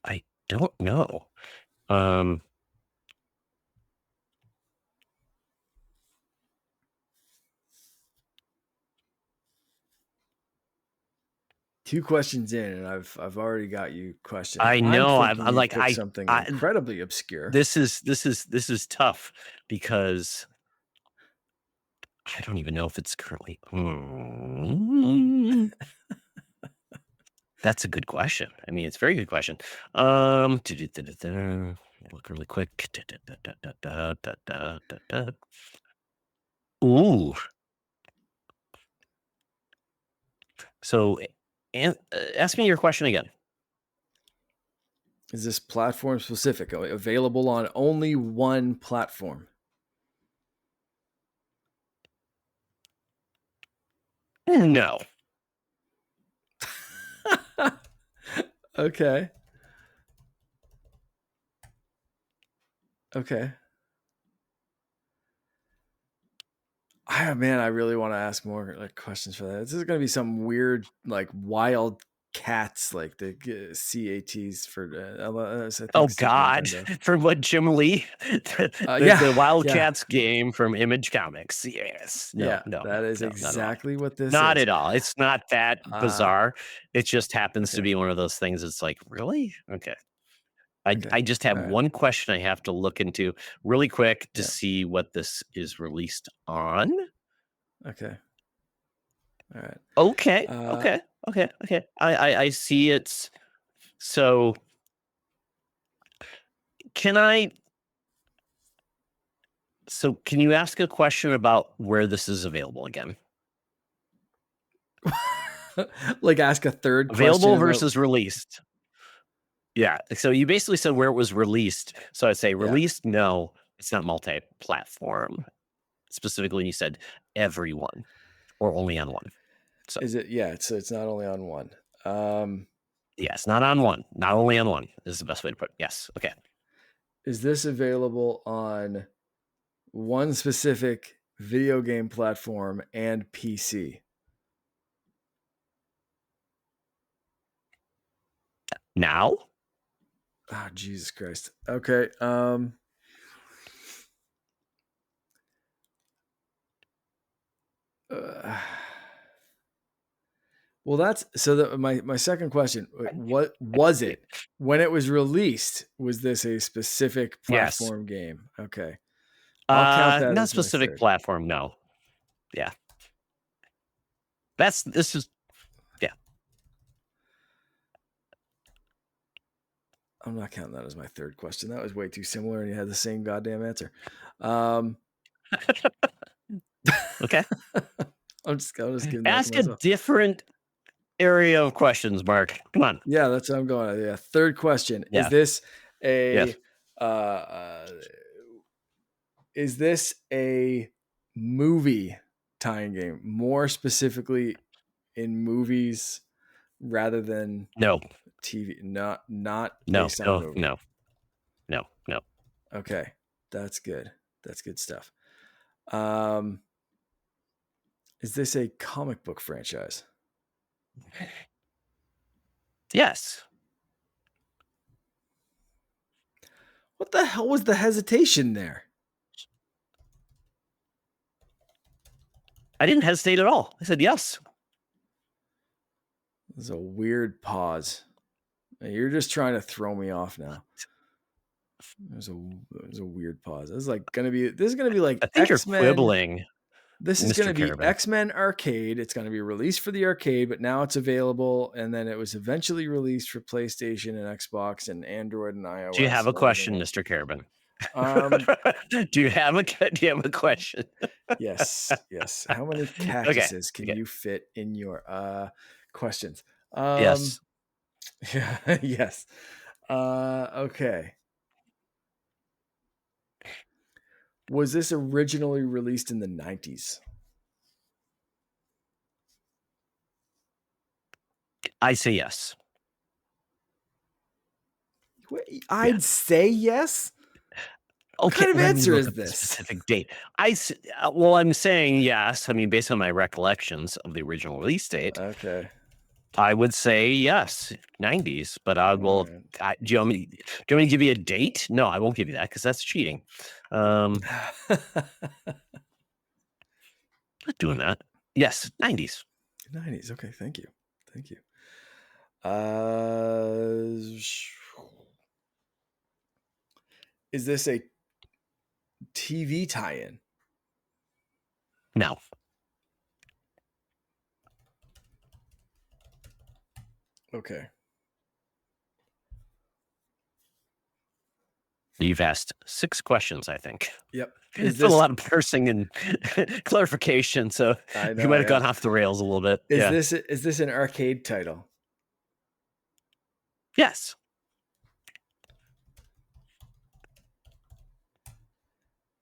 Speaker 1: I don't know.
Speaker 2: Two questions in, and I've already got you questioning.
Speaker 1: I know. I'm
Speaker 2: thinking
Speaker 1: like,
Speaker 2: picked something incredibly obscure.
Speaker 1: This is tough because I don't even know if it's currently. That's a good question. I mean, it's a very good question. Look really quick. Ooh. So, ask me your question again.
Speaker 2: Is this platform specific? Available on only one platform?
Speaker 1: No.
Speaker 2: Okay. Okay. Man, I really want to ask more like questions for that. This is going to be some weird, like wild cats, like the CATs for. I think
Speaker 1: Oh
Speaker 2: Steve
Speaker 1: God!
Speaker 2: mentioned that.
Speaker 1: From what Jim Lee, the Wildcats game from Image Comics. Yes. No.
Speaker 2: That is
Speaker 1: no,
Speaker 2: exactly what this
Speaker 1: not
Speaker 2: is.
Speaker 1: at all. It's not that bizarre. It just happens to
Speaker 2: okay.
Speaker 1: be one of those things. It's like, really? Okay.
Speaker 2: Okay.
Speaker 1: I just have
Speaker 2: All right.
Speaker 1: one question I have to look into really quick to see what this is released on.
Speaker 2: Okay. All right.
Speaker 1: Okay. Okay. I see it's so. Can you ask a question about where this is available again?
Speaker 2: Like ask a third
Speaker 1: Available
Speaker 2: question
Speaker 1: versus released. Yeah. So you basically said where it was released. So I'd say released, no, it's not multi-platform. Specifically, you said everyone or only on one. So
Speaker 2: Is it? Yeah. So it's not only on one.
Speaker 1: yes, not on one, not only on one is the best way to put it. Yes. Okay.
Speaker 2: Is this available on one specific video game platform and PC?
Speaker 1: Now,
Speaker 2: Oh, Jesus Christ. Okay. Well, that's so. My second question: what was it when it was released? Was this a specific
Speaker 1: yes.
Speaker 2: platform game? Okay, I'll count that
Speaker 1: Not
Speaker 2: as my
Speaker 1: specific
Speaker 2: third.
Speaker 1: platform. No. Yeah. This is. Yeah.
Speaker 2: I'm not counting that as my third question. That was way too similar, and you had the same goddamn answer.
Speaker 1: Okay.
Speaker 2: I'll just give that
Speaker 1: Ask
Speaker 2: to
Speaker 1: a
Speaker 2: myself.
Speaker 1: different area of questions, Mark. Come on.
Speaker 2: Yeah, that's what I'm going. Yeah. Third question:
Speaker 1: Yeah.
Speaker 2: Is
Speaker 1: Yes.
Speaker 2: this a movie tying game? More specifically, in movies rather than
Speaker 1: No.
Speaker 2: TV. Not
Speaker 1: No.
Speaker 2: based on a
Speaker 1: No.
Speaker 2: movie.
Speaker 1: No. No. No.
Speaker 2: Okay, that's good. That's good stuff. Is this a comic book franchise?
Speaker 1: Yes.
Speaker 2: What the hell was the hesitation there?
Speaker 1: I didn't hesitate at all. I said yes.
Speaker 2: There's a weird pause. You're just trying to throw me off now. There's a weird pause. This is gonna be like
Speaker 1: I think
Speaker 2: X-Men.
Speaker 1: you're quibbling.
Speaker 2: This is
Speaker 1: Mr.
Speaker 2: going to be
Speaker 1: Caravan.
Speaker 2: X-Men Arcade. It's going to be released for the arcade, but now it's available. And then it was eventually released for PlayStation and Xbox and Android and iOS.
Speaker 1: Do you have a question,
Speaker 2: else.
Speaker 1: Mr. Caravan?
Speaker 2: Do
Speaker 1: you have a question?
Speaker 2: Yes. How many cactuses can you fit in your questions?
Speaker 1: Yes.
Speaker 2: Yeah. Yes. Okay. Was this originally released in the 90s?
Speaker 1: I say yes.
Speaker 2: I'd say yes.
Speaker 1: Okay,
Speaker 2: what kind of answer is this?
Speaker 1: Specific date. Well, I'm saying yes. I mean, based on my recollections of the original release date.
Speaker 2: Okay.
Speaker 1: I would say yes, 90s. But I will. Right. Do you want me to give you a date? No, I won't give you that because that's cheating. Not doing that. Yes, 90s.
Speaker 2: 90s. Okay, thank you. Is this a TV tie-in?
Speaker 1: No.
Speaker 2: Okay.
Speaker 1: You've asked 6 questions, I think.
Speaker 2: Yep.
Speaker 1: It's been a lot of parsing and clarification, so you might have gone off the rails a little bit.
Speaker 2: Is this an arcade title?
Speaker 1: Yes.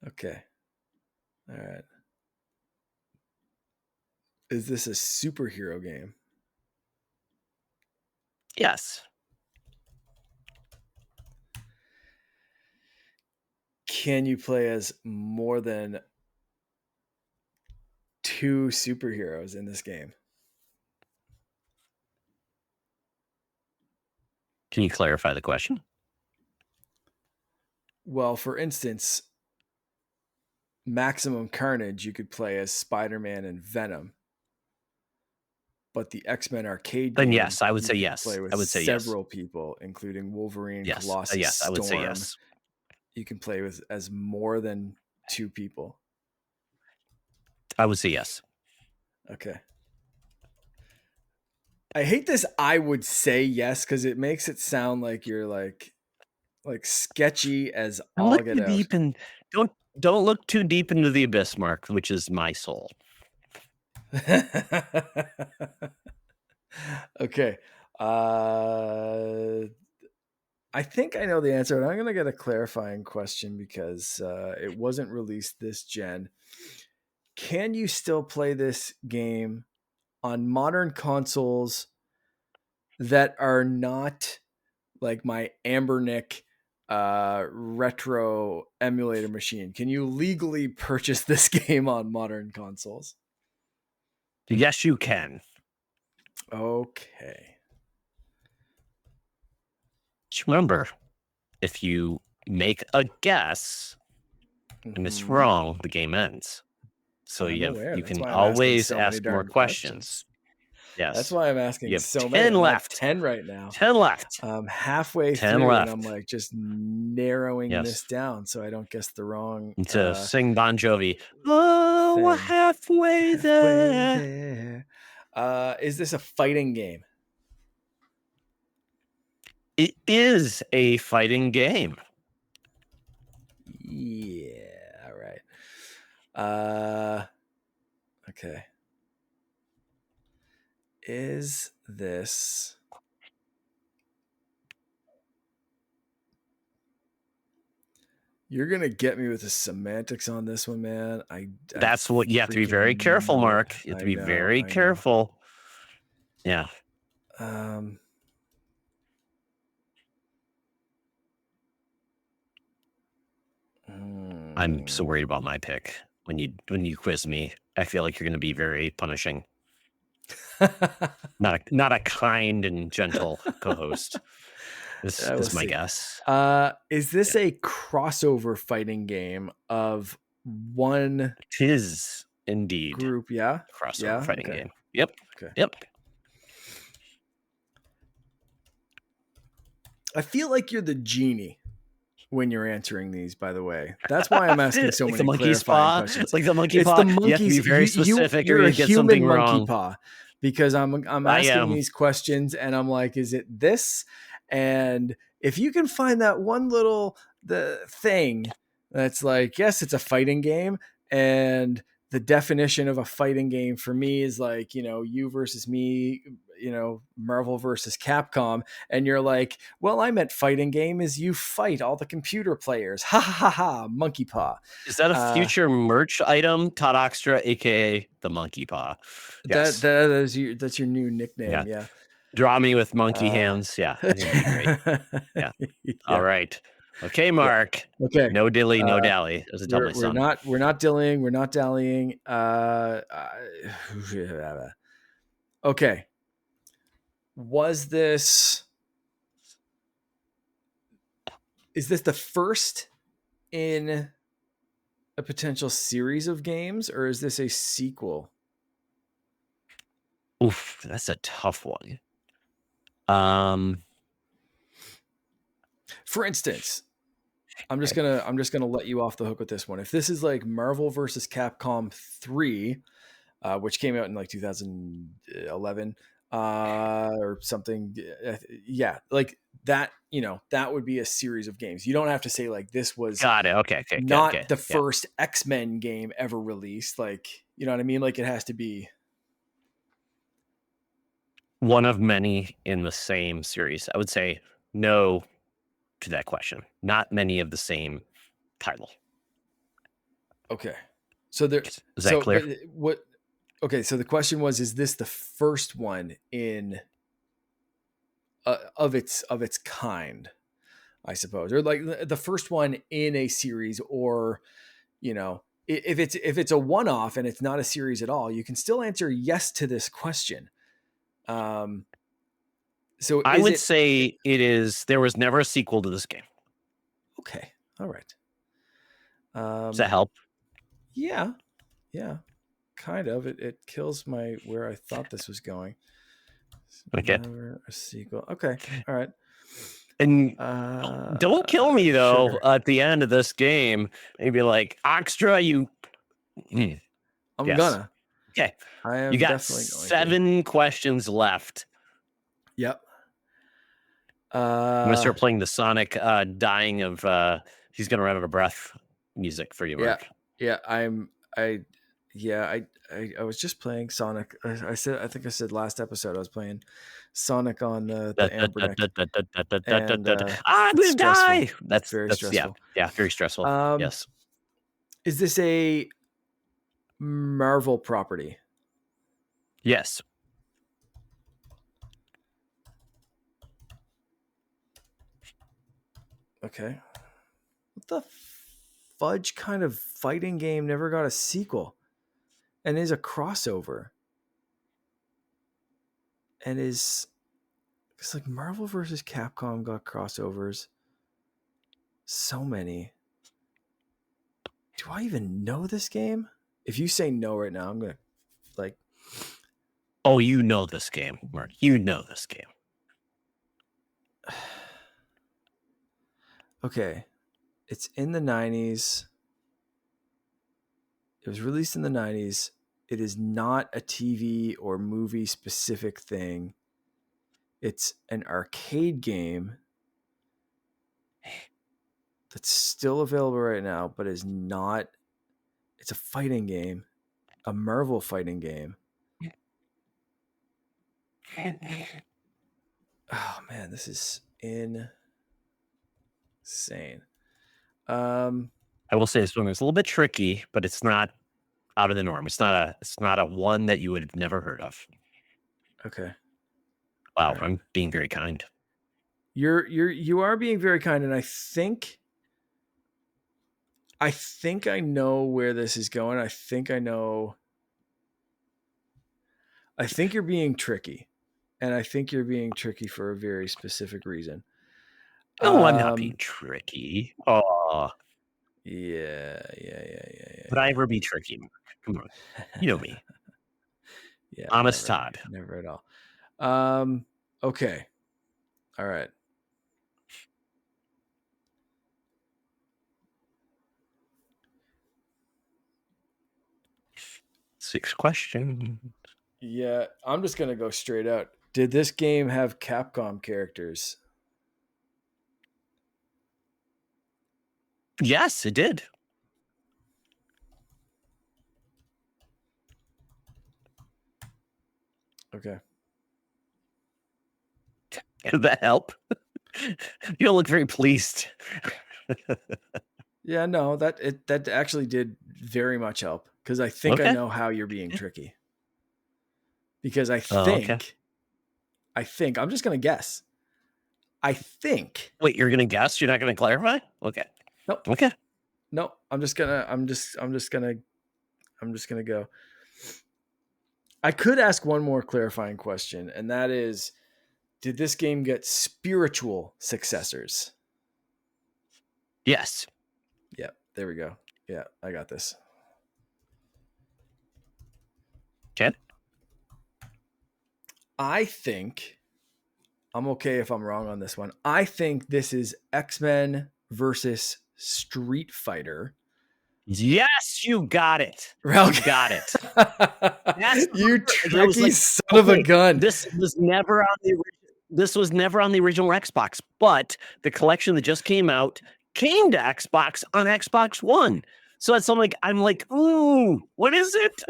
Speaker 2: Okay. All right. Is this a superhero game?
Speaker 1: Yes.
Speaker 2: Can you play as more than 2 superheroes in this game?
Speaker 1: Can you clarify the question?
Speaker 2: Well, for instance, Maximum Carnage, you could play as Spider-Man and Venom. But the X-Men arcade
Speaker 1: then
Speaker 2: game,
Speaker 1: yes, I would say yes.
Speaker 2: Play with
Speaker 1: I would say
Speaker 2: several people, including Wolverine, Colossus,
Speaker 1: yes, I would
Speaker 2: Storm.
Speaker 1: say yes.
Speaker 2: You can play with as more than 2 people.
Speaker 1: I would say yes.
Speaker 2: Okay. I hate this. I would say yes because it makes it sound like you're like sketchy as all get out.
Speaker 1: Deep and don't look too deep into the abyss, Mark, which is my soul.
Speaker 2: Okay. I think I know the answer, and I'm going to get a clarifying question because it wasn't released this gen. Can you still play this game on modern consoles that are not like my Ambernick retro emulator machine? Can you legally purchase this game on modern consoles?
Speaker 1: Yes, you can.
Speaker 2: Okay.
Speaker 1: Just remember, if you make a guess and it's
Speaker 2: Mhm.
Speaker 1: wrong, the game ends. So
Speaker 2: I'm aware.
Speaker 1: you
Speaker 2: That's
Speaker 1: can
Speaker 2: why I'm asking
Speaker 1: always
Speaker 2: so many
Speaker 1: ask more
Speaker 2: darn
Speaker 1: questions.
Speaker 2: That's
Speaker 1: Yes.
Speaker 2: why I'm
Speaker 1: You
Speaker 2: asking
Speaker 1: have
Speaker 2: so many.
Speaker 1: 10
Speaker 2: I'm at
Speaker 1: left.
Speaker 2: 10 right now.
Speaker 1: 10 left.
Speaker 2: I'm halfway
Speaker 1: 10
Speaker 2: through, and
Speaker 1: left.
Speaker 2: I'm like just narrowing
Speaker 1: Yes.
Speaker 2: this down so I don't guess the wrong
Speaker 1: To sing Bon Jovi. Oh, we're
Speaker 2: thing.
Speaker 1: halfway there.
Speaker 2: there. Is this a fighting game?
Speaker 1: It is a fighting game.
Speaker 2: Yeah. All right. Okay. Is this... You're going to get me with the semantics on this one, man.
Speaker 1: That's what you have to be very careful, Mark. You have to be very careful. Yeah. I'm so worried about my pick. When you quiz me, I feel like you're going to be very punishing. Not a kind and gentle co-host. This is my guess.
Speaker 2: Is this a crossover fighting game of one?
Speaker 1: It is indeed
Speaker 2: group? Yeah.
Speaker 1: Crossover fighting game. Yep.
Speaker 2: Okay.
Speaker 1: Yep.
Speaker 2: I feel like you're the genie when you're answering these, by the way. That's why I'm asking so
Speaker 1: like
Speaker 2: many
Speaker 1: the monkey's
Speaker 2: clarifying
Speaker 1: paw.
Speaker 2: questions.
Speaker 1: It's like the monkey
Speaker 2: It's
Speaker 1: paw.
Speaker 2: the monkeys.
Speaker 1: You have to be very specific, or
Speaker 2: you're
Speaker 1: you
Speaker 2: a
Speaker 1: get
Speaker 2: human
Speaker 1: something
Speaker 2: monkey
Speaker 1: wrong.
Speaker 2: paw, because I'm asking these questions, and I'm like, is it this? And if you can find that one little the thing that's like, yes, it's a fighting game, and the definition of a fighting game for me is like, you versus me, Marvel versus Capcom, and you're like, well, I meant fighting game is you fight all the computer players. Ha ha ha ha, monkey paw.
Speaker 1: Is that a future merch item? Todd Oxtra, aka the monkey paw. Yes.
Speaker 2: That's your new nickname. Yeah.
Speaker 1: Draw me with monkey hands. Yeah. I think it'd be great. Yeah. All right. Okay, Mark.
Speaker 2: Yeah. Okay.
Speaker 1: No dilly, no dally. As I tell my son.
Speaker 2: We're not dillying. We're not dallying. Okay. Is this the first in a potential series of games, or is this a sequel?
Speaker 1: Oof, that's a tough one.
Speaker 2: For instance, I'm just gonna let you off the hook with this one. If this is like Marvel versus Capcom 3, which came out in like 2011 or something, yeah, like that. That would be a series of games. You don't have to say like this was
Speaker 1: got it. Okay,
Speaker 2: not the first X-Men game ever released. Like, you know what I mean? Like it has to be
Speaker 1: one of many in the same series. I would say no to that question. Not many of the same title.
Speaker 2: Okay. So there
Speaker 1: Is that clear?
Speaker 2: Okay, so the question was, is this the first one in of its kind, I suppose, or like the first one in a series, or if it's a one-off and it's not a series at all, you can still answer yes to this question. So
Speaker 1: I would say it is. There was never a sequel to this game.
Speaker 2: Okay. All right.
Speaker 1: Does that help?
Speaker 2: Yeah. Kind of. It kills where I thought this was going.
Speaker 1: Okay.
Speaker 2: Never a sequel. Okay. All right.
Speaker 1: And don't kill me though.
Speaker 2: Sure.
Speaker 1: At the end of this game, maybe like Oxtra, you.
Speaker 2: I'm gonna.
Speaker 1: Okay.
Speaker 2: I am.
Speaker 1: You got
Speaker 2: definitely going
Speaker 1: 7 questions left.
Speaker 2: Yep.
Speaker 1: I'm gonna start playing the Sonic dying of he's gonna run out of breath music for you, Mark.
Speaker 2: Yeah. Yeah, I was just playing Sonic. I think I said last episode I was playing Sonic on the Ambernick, and
Speaker 1: I'm
Speaker 2: it's
Speaker 1: gonna
Speaker 2: stressful.
Speaker 1: die.
Speaker 2: It's very
Speaker 1: That's
Speaker 2: stressful.
Speaker 1: very stressful. Yes.
Speaker 2: Is this a Marvel property?
Speaker 1: Yes.
Speaker 2: Okay. What the fudge kind of fighting game never got a sequel and is a crossover? And it's like Marvel versus Capcom got crossovers. So many. Do I even know this game? If you say no right now, I'm gonna like.
Speaker 1: Oh, you know this game, Mark. You know this game.
Speaker 2: Okay, it's in the 90s. It was released in the 90s. It is not a TV or movie specific thing. It's an arcade game that's still available right now, but is not. It's a fighting game, a Marvel fighting game. Oh man, this is insane.
Speaker 1: I will say this one is a little bit tricky, but it's not out of the norm. It's not a one that you would have never heard of.
Speaker 2: Okay.
Speaker 1: Wow,
Speaker 2: Right.
Speaker 1: I'm being very kind.
Speaker 2: You are being very kind, and I think I know where this is going. I think I know. I think you're being tricky, and I think you're being tricky for a very specific reason.
Speaker 1: No, I'm not being tricky. Oh,
Speaker 2: Yeah.
Speaker 1: would I ever be tricky, Mark? Come on, you know me.
Speaker 2: Yeah,
Speaker 1: Honest
Speaker 2: never,
Speaker 1: Todd.
Speaker 2: never at all. Okay, all right.
Speaker 1: Six questions.
Speaker 2: Yeah, I'm just gonna go straight out. Did this game have Capcom characters?
Speaker 1: Yes, it did.
Speaker 2: Okay.
Speaker 1: Did that help? You don't look very pleased.
Speaker 2: Yeah, no, that actually did very much help because I think I
Speaker 1: Okay.
Speaker 2: know how you're being tricky. Because I
Speaker 1: Oh, okay.
Speaker 2: think I'm just gonna guess. I think.
Speaker 1: Wait, you're gonna guess? You're not gonna clarify? Okay.
Speaker 2: Nope.
Speaker 1: Okay.
Speaker 2: No, I'm just gonna go. I could ask one more clarifying question, and that is, did this game get spiritual successors?
Speaker 1: Yes.
Speaker 2: Yeah, there we go. Yeah, I got this.
Speaker 1: Okay.
Speaker 2: I think I'm okay if I'm wrong on this one. I think this is X-Men versus Street Fighter.
Speaker 1: Yes, you got it.
Speaker 2: You
Speaker 1: got it.
Speaker 2: You tricky son of a gun.
Speaker 1: This was never on the original Xbox, but the collection that just came out came to Xbox on Xbox One. So it's I'm like, ooh, what is it?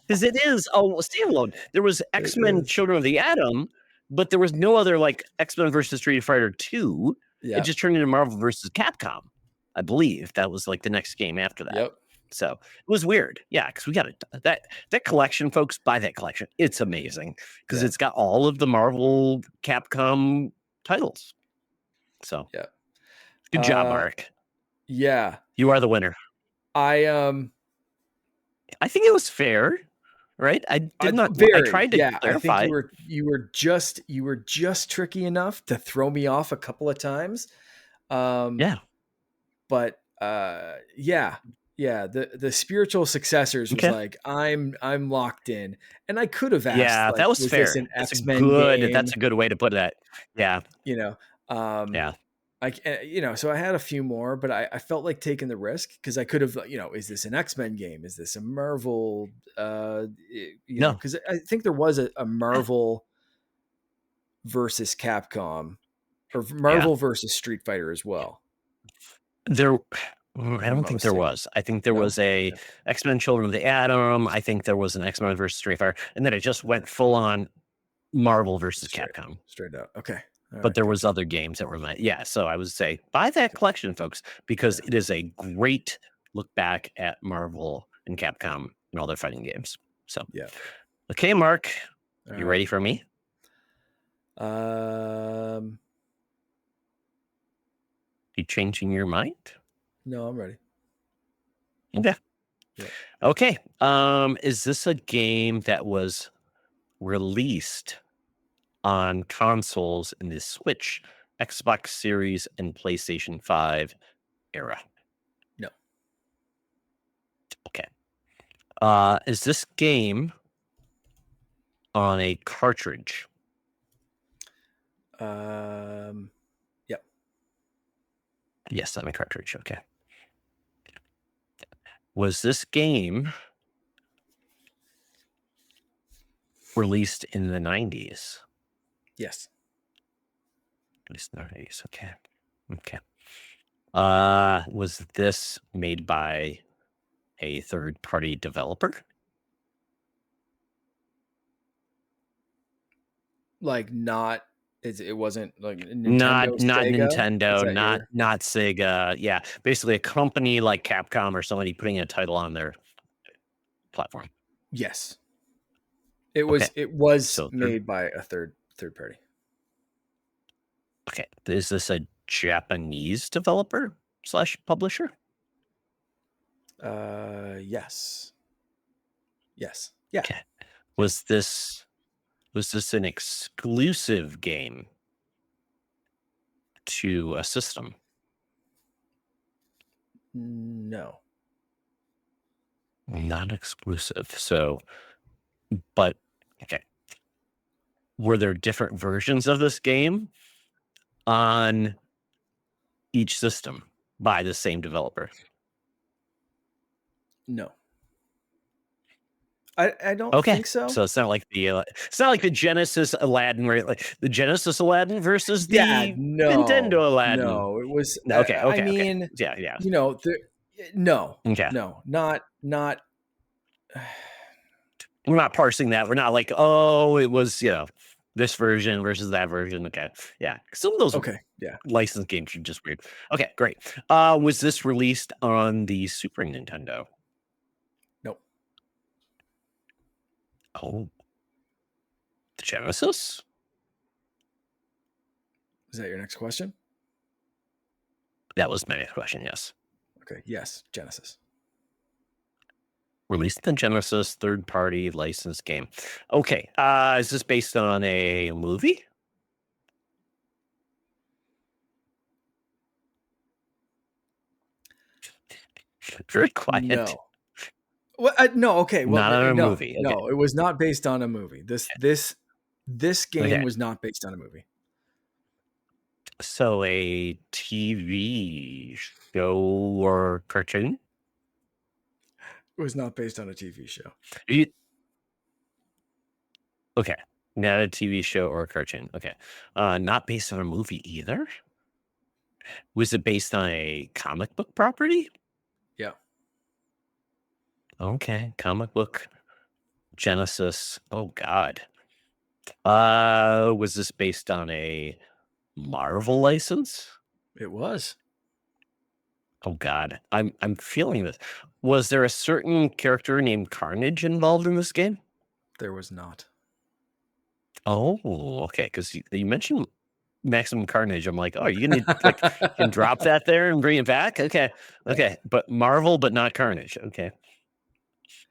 Speaker 1: Because it is standalone. There was X-Men Children of the Atom, but there was no other X-Men versus Street Fighter 2.
Speaker 2: Yeah.
Speaker 1: It just turned into Marvel versus Capcom. I believe that was the next game after that.
Speaker 2: Yep.
Speaker 1: So it was weird. Yeah, because we got that collection, folks. Buy that collection. It's amazing because it's got all of the Marvel Capcom titles. So
Speaker 2: yeah.
Speaker 1: Good job, Mark.
Speaker 2: Yeah.
Speaker 1: You are the winner.
Speaker 2: I
Speaker 1: think it was fair. Right? I did not. I tried to clarify.
Speaker 2: I think you were just tricky enough to throw me off a couple of times.
Speaker 1: Yeah.
Speaker 2: But yeah. The spiritual successors was I'm locked in, and I could have asked.
Speaker 1: Yeah, that was fair.
Speaker 2: This an
Speaker 1: that's
Speaker 2: X-Men
Speaker 1: game?
Speaker 2: Game?
Speaker 1: That's a good way to put that. Yeah.
Speaker 2: Yeah. So I had a few more, but I felt like taking the risk because I could have, is this an X-Men game? Is this a Marvel? No, because I think there was a Marvel versus Capcom or Marvel versus Street Fighter as well.
Speaker 1: I
Speaker 2: Am
Speaker 1: don't
Speaker 2: I
Speaker 1: think there
Speaker 2: mistaken?
Speaker 1: was. I think there
Speaker 2: No?
Speaker 1: was a
Speaker 2: Okay.
Speaker 1: X-Men Children of the Atom. I think there was an X-Men versus Street Fighter, and then it just went full on Marvel versus Capcom.
Speaker 2: Straight out. Okay. All
Speaker 1: But
Speaker 2: right.
Speaker 1: there was
Speaker 2: Gotcha.
Speaker 1: other games that were made. Yeah, so I would say buy that collection, folks, because
Speaker 2: Yeah.
Speaker 1: it is a great look back at Marvel and Capcom and all their fighting games. So,
Speaker 2: Yeah.
Speaker 1: okay, Mark,
Speaker 2: All
Speaker 1: you
Speaker 2: right.
Speaker 1: ready for me? You changing your mind?
Speaker 2: No, I'm ready.
Speaker 1: Okay.
Speaker 2: Yeah.
Speaker 1: Okay. Is this a game that was released on consoles in the Switch, Xbox Series, and PlayStation 5 era?
Speaker 2: No.
Speaker 1: Okay. Is this game on a cartridge?
Speaker 2: Yeah.
Speaker 1: Yes, on a cartridge. Okay. Was this game released in the 90s?
Speaker 2: Yes.
Speaker 1: At least in the 90s. Okay. Okay. Was this made by a third party developer?
Speaker 2: Like not. It wasn't like
Speaker 1: Not
Speaker 2: Nintendo,
Speaker 1: not
Speaker 2: Sega. Is
Speaker 1: Nintendo,
Speaker 2: that your?
Speaker 1: not Sega. Yeah, basically a company like Capcom or somebody putting a title on their platform.
Speaker 2: Yes. It
Speaker 1: Okay.
Speaker 2: was. It was
Speaker 1: So
Speaker 2: made by a third party.
Speaker 1: okay. Is this a Japanese developer slash publisher?
Speaker 2: Yes. Yes. Yeah.
Speaker 1: Okay. Was this an exclusive game to a system?
Speaker 2: No.
Speaker 1: Not exclusive. So, but okay. Were there different versions of this game on each system by the same developer?
Speaker 2: No. I don't
Speaker 1: Okay,
Speaker 2: think so.
Speaker 1: so it's not like the Genesis Aladdin, right? Like the Genesis Aladdin versus
Speaker 2: Yeah.
Speaker 1: the Nintendo
Speaker 2: No.
Speaker 1: Aladdin.
Speaker 2: No. It was.
Speaker 1: No, okay,
Speaker 2: I
Speaker 1: okay, okay.
Speaker 2: mean,
Speaker 1: Yeah, yeah.
Speaker 2: no.
Speaker 1: Okay.
Speaker 2: No. Not.
Speaker 1: We're not parsing that. We're not like, oh, it was, this version versus that version. Okay. Yeah. Some of those
Speaker 2: Okay. Yeah.
Speaker 1: licensed games are just weird. Okay, great. Was this released on the Super Nintendo?
Speaker 2: Nope.
Speaker 1: Oh, the Genesis?
Speaker 2: Is that your next question?
Speaker 1: That was my next question, yes.
Speaker 2: Okay. Yes. Genesis.
Speaker 1: Released the Genesis third-party licensed game. Okay, is this based on a movie? Very quiet.
Speaker 2: No. Well, no. Okay. Well,
Speaker 1: Not on a
Speaker 2: no.
Speaker 1: movie. Okay.
Speaker 2: No. It was not based on a movie. This game
Speaker 1: Okay.
Speaker 2: was not based on a movie.
Speaker 1: So a TV show or cartoon?
Speaker 2: It was not based on a TV show.
Speaker 1: Okay. Not a TV show or a cartoon. Okay. Not based on a movie either. Was it based on a comic book property?
Speaker 2: Yeah.
Speaker 1: Okay. Comic book Genesis. Oh God. Was this based on a Marvel license?
Speaker 2: It was.
Speaker 1: Oh God. I'm feeling this. Was there a certain character named Carnage involved in this game?
Speaker 2: There was not.
Speaker 1: Oh, okay. Because you mentioned Maximum Carnage. I'm like, oh, you gonna like can drop that there and bring it back? Okay.
Speaker 2: Yeah.
Speaker 1: Okay. But Marvel, but not Carnage. Okay.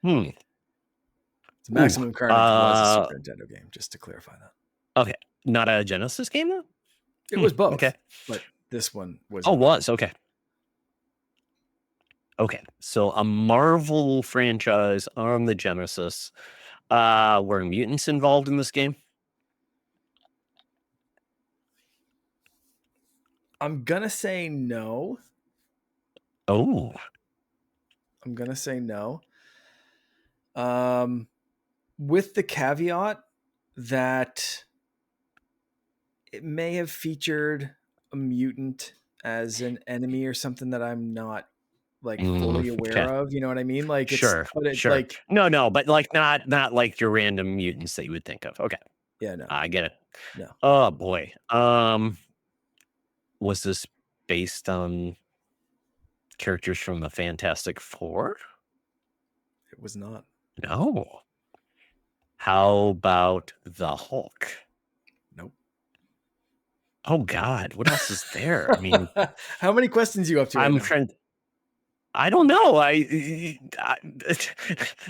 Speaker 1: Hmm. Ooh.
Speaker 2: Maximum Carnage was a Super Nintendo game, just to clarify that.
Speaker 1: Okay. Not a Genesis game though?
Speaker 2: It was both.
Speaker 1: Okay.
Speaker 2: But this one was
Speaker 1: Oh,
Speaker 2: not.
Speaker 1: was okay. Okay. So a Marvel franchise on the Genesis. Were mutants involved in this game?
Speaker 2: I'm gonna say no.
Speaker 1: Oh.
Speaker 2: I'm gonna say no. With the caveat that it may have featured a mutant as an enemy or something that I'm not fully
Speaker 1: Okay.
Speaker 2: aware of. You know what I mean? Like
Speaker 1: Sure.
Speaker 2: but it
Speaker 1: Sure.
Speaker 2: like
Speaker 1: No, but like not like your random mutants that you would think of. Okay.
Speaker 2: yeah, no,
Speaker 1: I get it.
Speaker 2: no,
Speaker 1: Oh boy. Was this based on characters from the Fantastic Four?
Speaker 2: it was not.
Speaker 1: No. How about the Hulk?
Speaker 2: Nope.
Speaker 1: Oh God, what else is there? I mean,
Speaker 2: How many questions you up to right
Speaker 1: I'm
Speaker 2: now?
Speaker 1: trying. I don't know.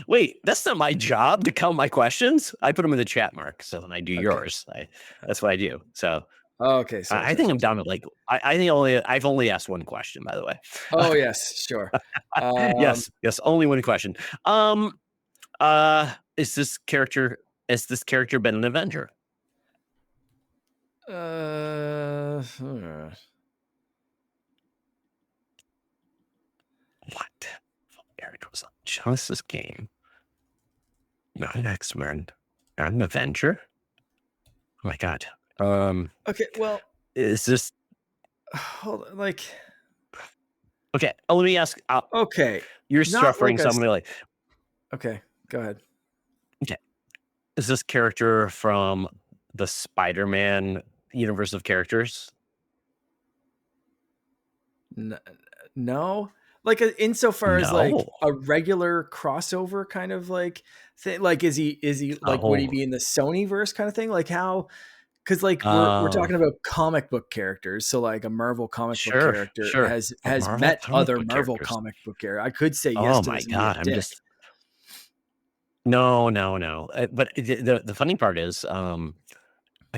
Speaker 1: Wait. That's not my job to count my questions. I put them in the chat, Mark. So when I do
Speaker 2: Okay.
Speaker 1: yours, that's what I do. So
Speaker 2: Oh, okay.
Speaker 1: I think I'm down to like I think I've only asked one question, by the way.
Speaker 2: Oh yes, sure.
Speaker 1: Yes, only one question. Is this character been an Avenger?
Speaker 2: Hmm.
Speaker 1: What? Character was on just this game. Not an X-Men. Not an Avenger. Oh my God.
Speaker 2: Okay, well,
Speaker 1: Is this
Speaker 2: hold on, like
Speaker 1: okay? Let me ask.
Speaker 2: okay,
Speaker 1: You're
Speaker 2: not
Speaker 1: suffering
Speaker 2: like a
Speaker 1: somebody like
Speaker 2: okay. Go ahead.
Speaker 1: okay. Is this character from the Spider-Man universe of characters?
Speaker 2: No, like insofar as like
Speaker 1: No.
Speaker 2: a regular crossover kind of like thing. Like, is he like would he
Speaker 1: Oh.
Speaker 2: be in the Sony verse kind of thing? Like how? Because like we're
Speaker 1: Oh.
Speaker 2: talking about comic book characters, so like a Marvel comic book
Speaker 1: Sure.
Speaker 2: character
Speaker 1: Sure. A
Speaker 2: has
Speaker 1: Marvel
Speaker 2: met
Speaker 1: comic
Speaker 2: other
Speaker 1: book
Speaker 2: Marvel
Speaker 1: characters.
Speaker 2: comic book character. I could say yes
Speaker 1: Oh
Speaker 2: to
Speaker 1: my
Speaker 2: this and be a
Speaker 1: God. I'm
Speaker 2: dick.
Speaker 1: just no. But the funny part is, I'm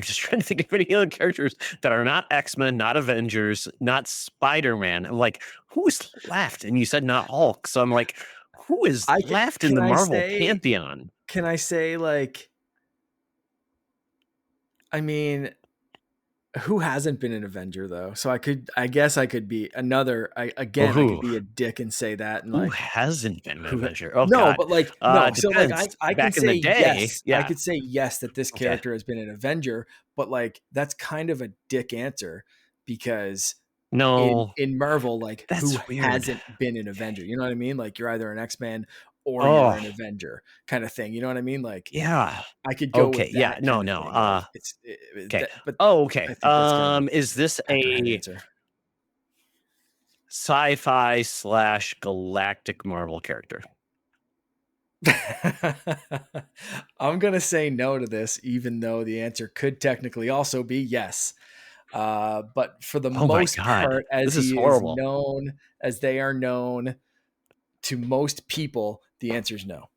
Speaker 1: just trying to think of any other characters that are not X-Men, not Avengers, not Spider-Man. I'm like, who's left? And you said not Hulk. So I'm like, who is
Speaker 2: I
Speaker 1: left in
Speaker 2: can
Speaker 1: the
Speaker 2: I
Speaker 1: Marvel
Speaker 2: say
Speaker 1: pantheon?
Speaker 2: can I say like I mean who hasn't been an Avenger though? So I guess I could be another.
Speaker 1: Or
Speaker 2: I could
Speaker 1: who?
Speaker 2: be a dick and say that and
Speaker 1: Who
Speaker 2: like
Speaker 1: hasn't been an
Speaker 2: who.
Speaker 1: Avenger? Oh
Speaker 2: No,
Speaker 1: God.
Speaker 2: but like no. So like
Speaker 1: Depends.
Speaker 2: I can
Speaker 1: Back in the
Speaker 2: say
Speaker 1: day,
Speaker 2: yes. I
Speaker 1: yeah.
Speaker 2: could say yes that this
Speaker 1: Okay.
Speaker 2: character has been an Avenger, but like that's kind of a dick answer because
Speaker 1: No,
Speaker 2: in Marvel, like who
Speaker 1: that's weird.
Speaker 2: hasn't been an Avenger? You know what I mean? Like you're either an X-Man or you're
Speaker 1: Oh,
Speaker 2: an Avenger kind of thing. You know what I mean? Like
Speaker 1: yeah.
Speaker 2: I could go
Speaker 1: Okay.
Speaker 2: with
Speaker 1: Yeah.
Speaker 2: that
Speaker 1: No,
Speaker 2: kind of
Speaker 1: no.
Speaker 2: thing. Like
Speaker 1: Okay.
Speaker 2: but
Speaker 1: Oh,
Speaker 2: I
Speaker 1: okay.
Speaker 2: think that's kind of a
Speaker 1: Is this
Speaker 2: peckerhead
Speaker 1: a
Speaker 2: answer.
Speaker 1: sci-fi / galactic Marvel character?
Speaker 2: I'm gonna say no to this, even though the answer could technically also be yes. But for the
Speaker 1: Oh my
Speaker 2: most
Speaker 1: God.
Speaker 2: part, as
Speaker 1: This is
Speaker 2: he is
Speaker 1: horrible.
Speaker 2: known, as they are known to most people, the answer is no.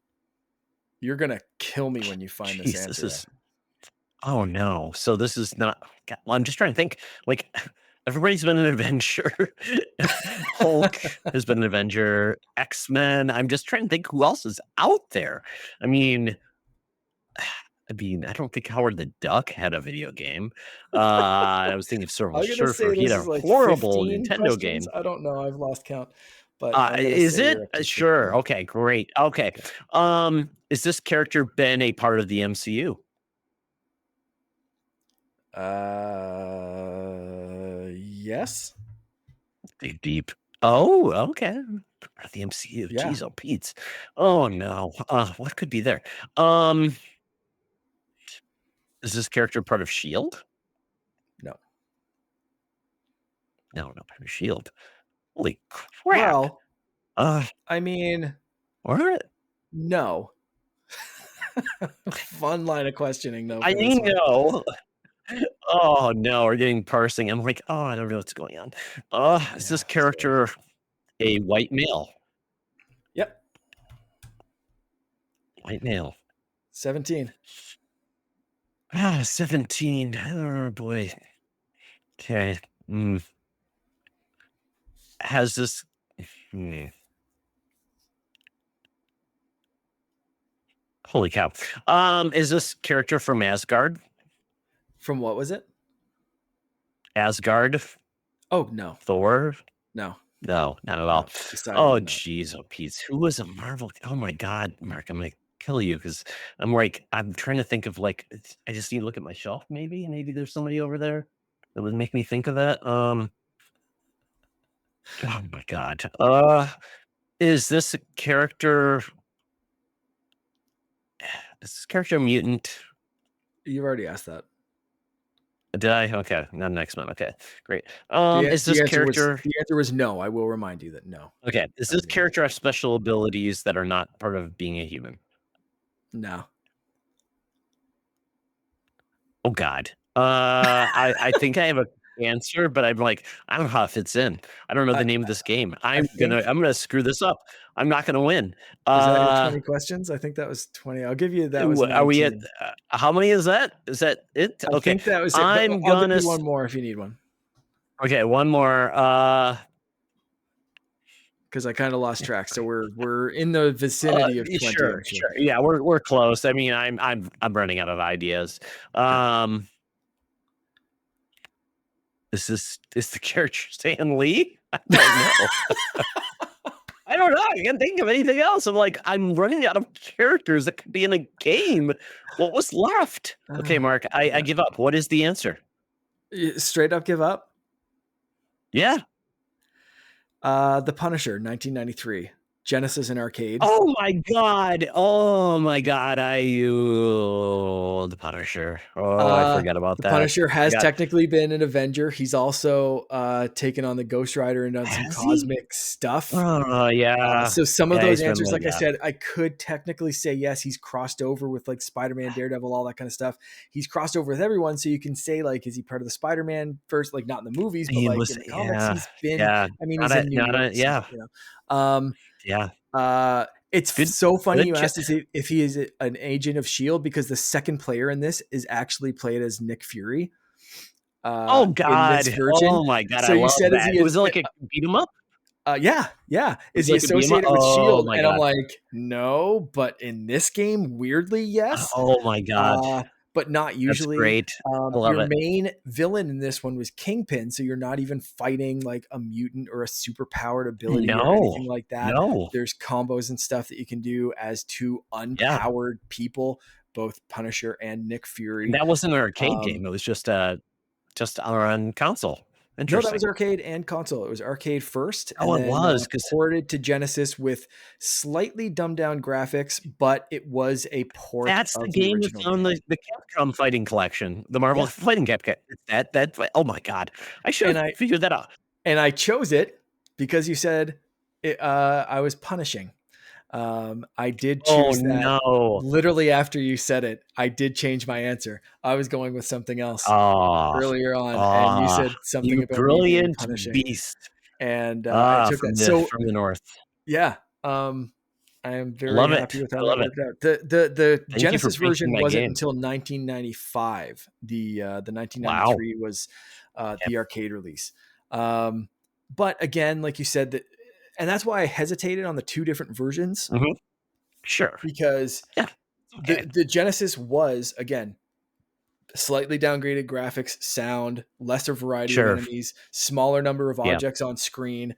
Speaker 2: You're gonna kill me when you find this
Speaker 1: Jeez, this
Speaker 2: answer.
Speaker 1: is oh no. So this is not God, well, I'm just trying to think. Like everybody's been an Avenger. Hulk has been an Avenger. X-Men. I'm just trying to think who else is out there. I mean, I don't think Howard the Duck had a video game. I was thinking of Silver
Speaker 2: I'm gonna
Speaker 1: Surfer.
Speaker 2: say
Speaker 1: He had
Speaker 2: this
Speaker 1: a
Speaker 2: is like
Speaker 1: horrible
Speaker 2: 15
Speaker 1: Nintendo
Speaker 2: questions.
Speaker 1: game.
Speaker 2: I don't know. I've lost count, but I'm gonna
Speaker 1: Is
Speaker 2: say
Speaker 1: it?
Speaker 2: you're up to
Speaker 1: Sure.
Speaker 2: 15.
Speaker 1: Okay, great. Okay.
Speaker 2: Okay.
Speaker 1: Is this character been a part of the MCU?
Speaker 2: Yes.
Speaker 1: Dig deep. Oh, okay. Part of the MCU.
Speaker 2: Yeah.
Speaker 1: Jeez, oh Pete. Oh no. What could be there? Um, is this character part of Shield?
Speaker 2: No.
Speaker 1: No, not part of Shield. Holy crap.
Speaker 2: Well,
Speaker 1: Uh,
Speaker 2: I mean,
Speaker 1: what?
Speaker 2: no. Fun line of questioning though
Speaker 1: I
Speaker 2: for this one.
Speaker 1: know. Oh no, we're getting parsing. I'm like, oh, I don't know what's going on. Is
Speaker 2: Yeah.
Speaker 1: this character a white male?
Speaker 2: Yep.
Speaker 1: White male.
Speaker 2: 17.
Speaker 1: 17. Oh boy. Okay. Has this hmm. Holy cow. Is this character from Asgard?
Speaker 2: From what was it?
Speaker 1: Asgard?
Speaker 2: Oh no.
Speaker 1: Thor?
Speaker 2: No.
Speaker 1: No, not at all.
Speaker 2: No. Decidedly
Speaker 1: Oh,
Speaker 2: not.
Speaker 1: jeez, oh, Pete. Who was a Marvel? Oh my God, Mark, I'm gonna kill you because I'm like, I'm trying to think of like, I just need to look at my shelf. Maybe there's somebody over there that would make me think of that. Oh my god. Is this a character? Is this character a mutant?
Speaker 2: You've already asked that.
Speaker 1: Did I? Okay, not an X-Men. Okay, great.
Speaker 2: The,
Speaker 1: Is this
Speaker 2: the answer was
Speaker 1: character?
Speaker 2: the answer was no. I will remind you that no.
Speaker 1: Okay, does
Speaker 2: That
Speaker 1: this
Speaker 2: was the answer.
Speaker 1: character have special abilities that are not part of being a human?
Speaker 2: No.
Speaker 1: Oh God. I think I have a answer, but I'm like, I don't know how it fits in. I don't know
Speaker 2: I,
Speaker 1: the name of this game.
Speaker 2: I think
Speaker 1: I'm gonna screw this up. I'm not gonna win.
Speaker 2: was that your
Speaker 1: Uh,
Speaker 2: 20 questions? I think that was 20. I'll give you that was
Speaker 1: are we at?
Speaker 2: 19.
Speaker 1: How many is that? Is that it?
Speaker 2: I
Speaker 1: Okay,
Speaker 2: think that was it, but
Speaker 1: I'm
Speaker 2: I'll give
Speaker 1: gonna.
Speaker 2: you one more if you need one.
Speaker 1: Okay, one more.
Speaker 2: Because I kind of lost track. So we're in the vicinity of 20
Speaker 1: sure,
Speaker 2: actually.
Speaker 1: sure. Yeah, we're close. I mean, I'm running out of ideas.
Speaker 2: Okay.
Speaker 1: Is the character Stan Lee? I don't know. I don't know. I can't think of anything else. I'm running out of characters that could be in a game. What was left? Okay, Mark, I
Speaker 2: Yeah.
Speaker 1: give up. What is the answer?
Speaker 2: Straight up give up.
Speaker 1: Yeah.
Speaker 2: The Punisher, 1993. Genesis and arcade.
Speaker 1: Oh my god. Oh my god. The Punisher. Oh, I forgot about
Speaker 2: The
Speaker 1: that.
Speaker 2: Punisher
Speaker 1: I
Speaker 2: has
Speaker 1: got
Speaker 2: technically been an Avenger. He's also taken on the Ghost Rider and done some
Speaker 1: Has he?
Speaker 2: cosmic stuff.
Speaker 1: Oh yeah.
Speaker 2: So some of
Speaker 1: Yeah,
Speaker 2: those
Speaker 1: he's been
Speaker 2: answers,
Speaker 1: like
Speaker 2: like I
Speaker 1: that.
Speaker 2: said, I could technically say yes, he's crossed over with like Spider-Man, Daredevil, all that kind of stuff. He's crossed over with everyone, so you can say like, is he part of the Spider-Man first? Like not in the movies, but
Speaker 1: He
Speaker 2: like
Speaker 1: was
Speaker 2: in the comics,
Speaker 1: yeah.
Speaker 2: he's been.
Speaker 1: Yeah.
Speaker 2: I mean, he's in New York, so,
Speaker 1: Yeah.
Speaker 2: you know.
Speaker 1: Yeah.
Speaker 2: It's
Speaker 1: Good
Speaker 2: so funny
Speaker 1: good
Speaker 2: you
Speaker 1: ch-
Speaker 2: asked if he is an agent of Shield because the second player in this is actually played as Nick Fury
Speaker 1: Oh
Speaker 2: in this
Speaker 1: god.
Speaker 2: version.
Speaker 1: Oh my god.
Speaker 2: So
Speaker 1: I
Speaker 2: you
Speaker 1: love
Speaker 2: said, is
Speaker 1: that.
Speaker 2: he?
Speaker 1: Was it like a beat 'em up?
Speaker 2: Yeah. Is
Speaker 1: Was it
Speaker 2: he
Speaker 1: like a beat 'em up?
Speaker 2: associated with
Speaker 1: Oh
Speaker 2: Shield?
Speaker 1: my
Speaker 2: And I'm
Speaker 1: god.
Speaker 2: like, no, but in this game, weirdly, yes.
Speaker 1: Oh my god.
Speaker 2: Uh, but not
Speaker 1: That's
Speaker 2: usually.
Speaker 1: great. I love
Speaker 2: Your
Speaker 1: it.
Speaker 2: main villain in this one was Kingpin, so you're not even fighting like a mutant or a super powered ability or
Speaker 1: No.
Speaker 2: anything like that.
Speaker 1: No.
Speaker 2: There's combos and stuff that you can do as two
Speaker 1: Yeah.
Speaker 2: unpowered people, both Punisher and Nick
Speaker 1: And
Speaker 2: Fury.
Speaker 1: that wasn't an arcade
Speaker 2: Um,
Speaker 1: game. It was just on console.
Speaker 2: No, that was
Speaker 1: Interesting.
Speaker 2: arcade and console. It was arcade first and
Speaker 1: Oh, it
Speaker 2: then
Speaker 1: was because
Speaker 2: ported to Genesis with slightly dumbed down graphics, but it was a port
Speaker 1: that's the
Speaker 2: of the
Speaker 1: game
Speaker 2: original
Speaker 1: that's on
Speaker 2: game.
Speaker 1: the Capcom Fighting Collection, the Marvel
Speaker 2: Yeah.
Speaker 1: Fighting Capcom. Oh my god. I should
Speaker 2: And
Speaker 1: have figured that out.
Speaker 2: I chose it because you said I was punishing. I did
Speaker 1: Oh,
Speaker 2: choose that
Speaker 1: no.
Speaker 2: literally after you said it. I did change my answer. I was going with something else
Speaker 1: Ah.
Speaker 2: earlier on, and you
Speaker 1: Ah.
Speaker 2: said something
Speaker 1: You
Speaker 2: about me being
Speaker 1: brilliant
Speaker 2: punishing,
Speaker 1: beast.
Speaker 2: and I took that. So
Speaker 1: From the north.
Speaker 2: yeah, I am very
Speaker 1: Love it.
Speaker 2: happy with how
Speaker 1: I
Speaker 2: that
Speaker 1: love it.
Speaker 2: worked out. The
Speaker 1: Thank you for
Speaker 2: Genesis
Speaker 1: breaking
Speaker 2: version
Speaker 1: my
Speaker 2: wasn't
Speaker 1: game.
Speaker 2: until 1995. The
Speaker 1: Wow.
Speaker 2: 1993 was
Speaker 1: Yep.
Speaker 2: the arcade release. But again, like you said, that, and that's why I hesitated on the two different versions
Speaker 1: Mhm. Sure.
Speaker 2: because
Speaker 1: Yeah. Okay.
Speaker 2: the Genesis was again slightly downgraded graphics, sound, lesser variety of
Speaker 1: Sure.
Speaker 2: enemies, smaller number of
Speaker 1: Yeah.
Speaker 2: objects on screen.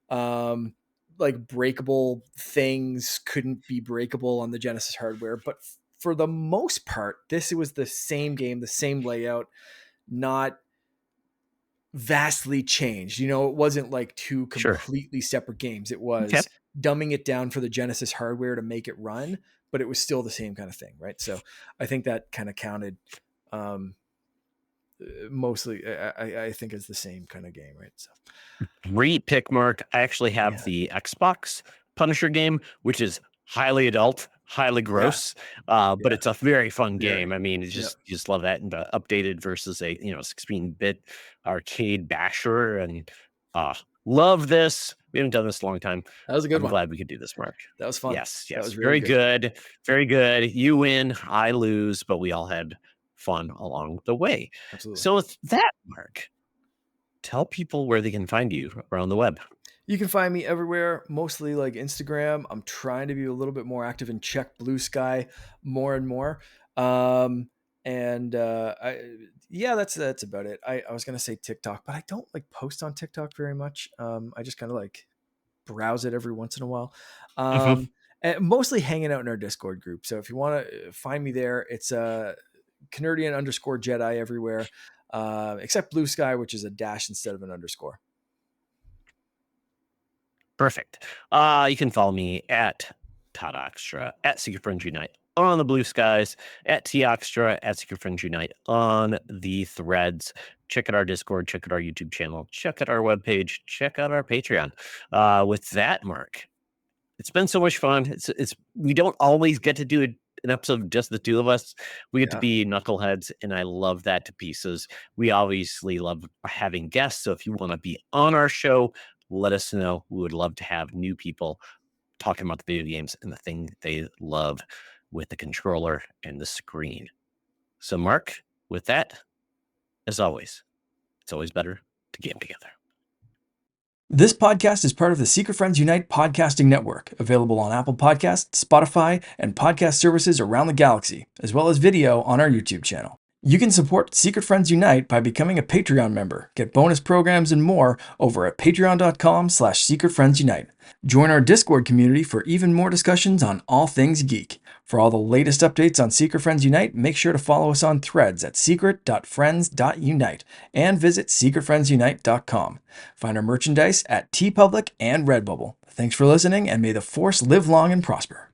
Speaker 2: Um, like breakable things couldn't be breakable on the Genesis hardware, but for the most part, this was the same game, the same layout, not vastly changed. You know, it wasn't like two
Speaker 1: Sure.
Speaker 2: completely separate games. It
Speaker 1: Okay.
Speaker 2: was dumbing it down for the Genesis hardware to make it run, but it was still the same kind of thing, right? So I think that kind of counted. Mostly, I think it's the same kind of game, right? So
Speaker 1: Great pick, Mark. I actually have
Speaker 2: yeah,
Speaker 1: the Xbox Punisher game, which is highly adult, highly gross, but
Speaker 2: yeah,
Speaker 1: it's a very fun
Speaker 2: very,
Speaker 1: game. I mean,
Speaker 2: yep.
Speaker 1: you just love that and the updated versus a 16-bit arcade basher, and uh, love this. We haven't done this in a long time.
Speaker 2: That was a good
Speaker 1: I'm
Speaker 2: one.
Speaker 1: glad we could do this, Mark.
Speaker 2: That was fun.
Speaker 1: Yes,
Speaker 2: That
Speaker 1: yes,
Speaker 2: was really
Speaker 1: very
Speaker 2: good.
Speaker 1: good, very good. You win, I lose, but we all had fun along the way.
Speaker 2: Absolutely.
Speaker 1: So with that, Mark, tell people where they can find you around the web.
Speaker 2: You can find me everywhere, mostly like Instagram. I'm trying to be a little bit more active and check Blue Sky more and more. That's about it. I was gonna say TikTok, but I don't like post on TikTok very much. I just kind of like browse it every once in a while.
Speaker 1: Mhm.
Speaker 2: And mostly hanging out in our Discord group. So if you want to find me there, it's Canardian_Jedi everywhere, except Blue Sky, which is a dash instead of an underscore.
Speaker 1: Perfect. You can follow me at Todd Oxtra, at Secret Friends Unite on the Blue Skies, at T Oxtra, at Secret Friends Unite on the Threads. Check out our Discord, check out our YouTube channel, check out our webpage, check out our Patreon. With that, Mark, it's been so much fun. It's we don't always get to do an episode of just the two of us. We get to be knuckleheads, and I love that to pieces. We obviously love having guests, so if you want to be on our show, let us know. We would love to have new people talking about the video games and the thing they love with the controller and the screen. So, Mark, with that, as always, it's always better to game together.
Speaker 2: This podcast is part of the Secret Friends Unite podcasting network, available on Apple Podcasts, Spotify, and podcast services around the galaxy, as well as video on our YouTube channel. You can support Secret Friends Unite by becoming a Patreon member, get bonus programs and more over at patreon.com/secretfriendsunite. Join our Discord community for even more discussions on all things geek. For all the latest updates on Secret Friends Unite, make sure to follow us on Threads at secret.friends.unite and visit secretfriendsunite.com. Find our merchandise at TeePublic and Redbubble. Thanks for listening, and may the Force live long and prosper.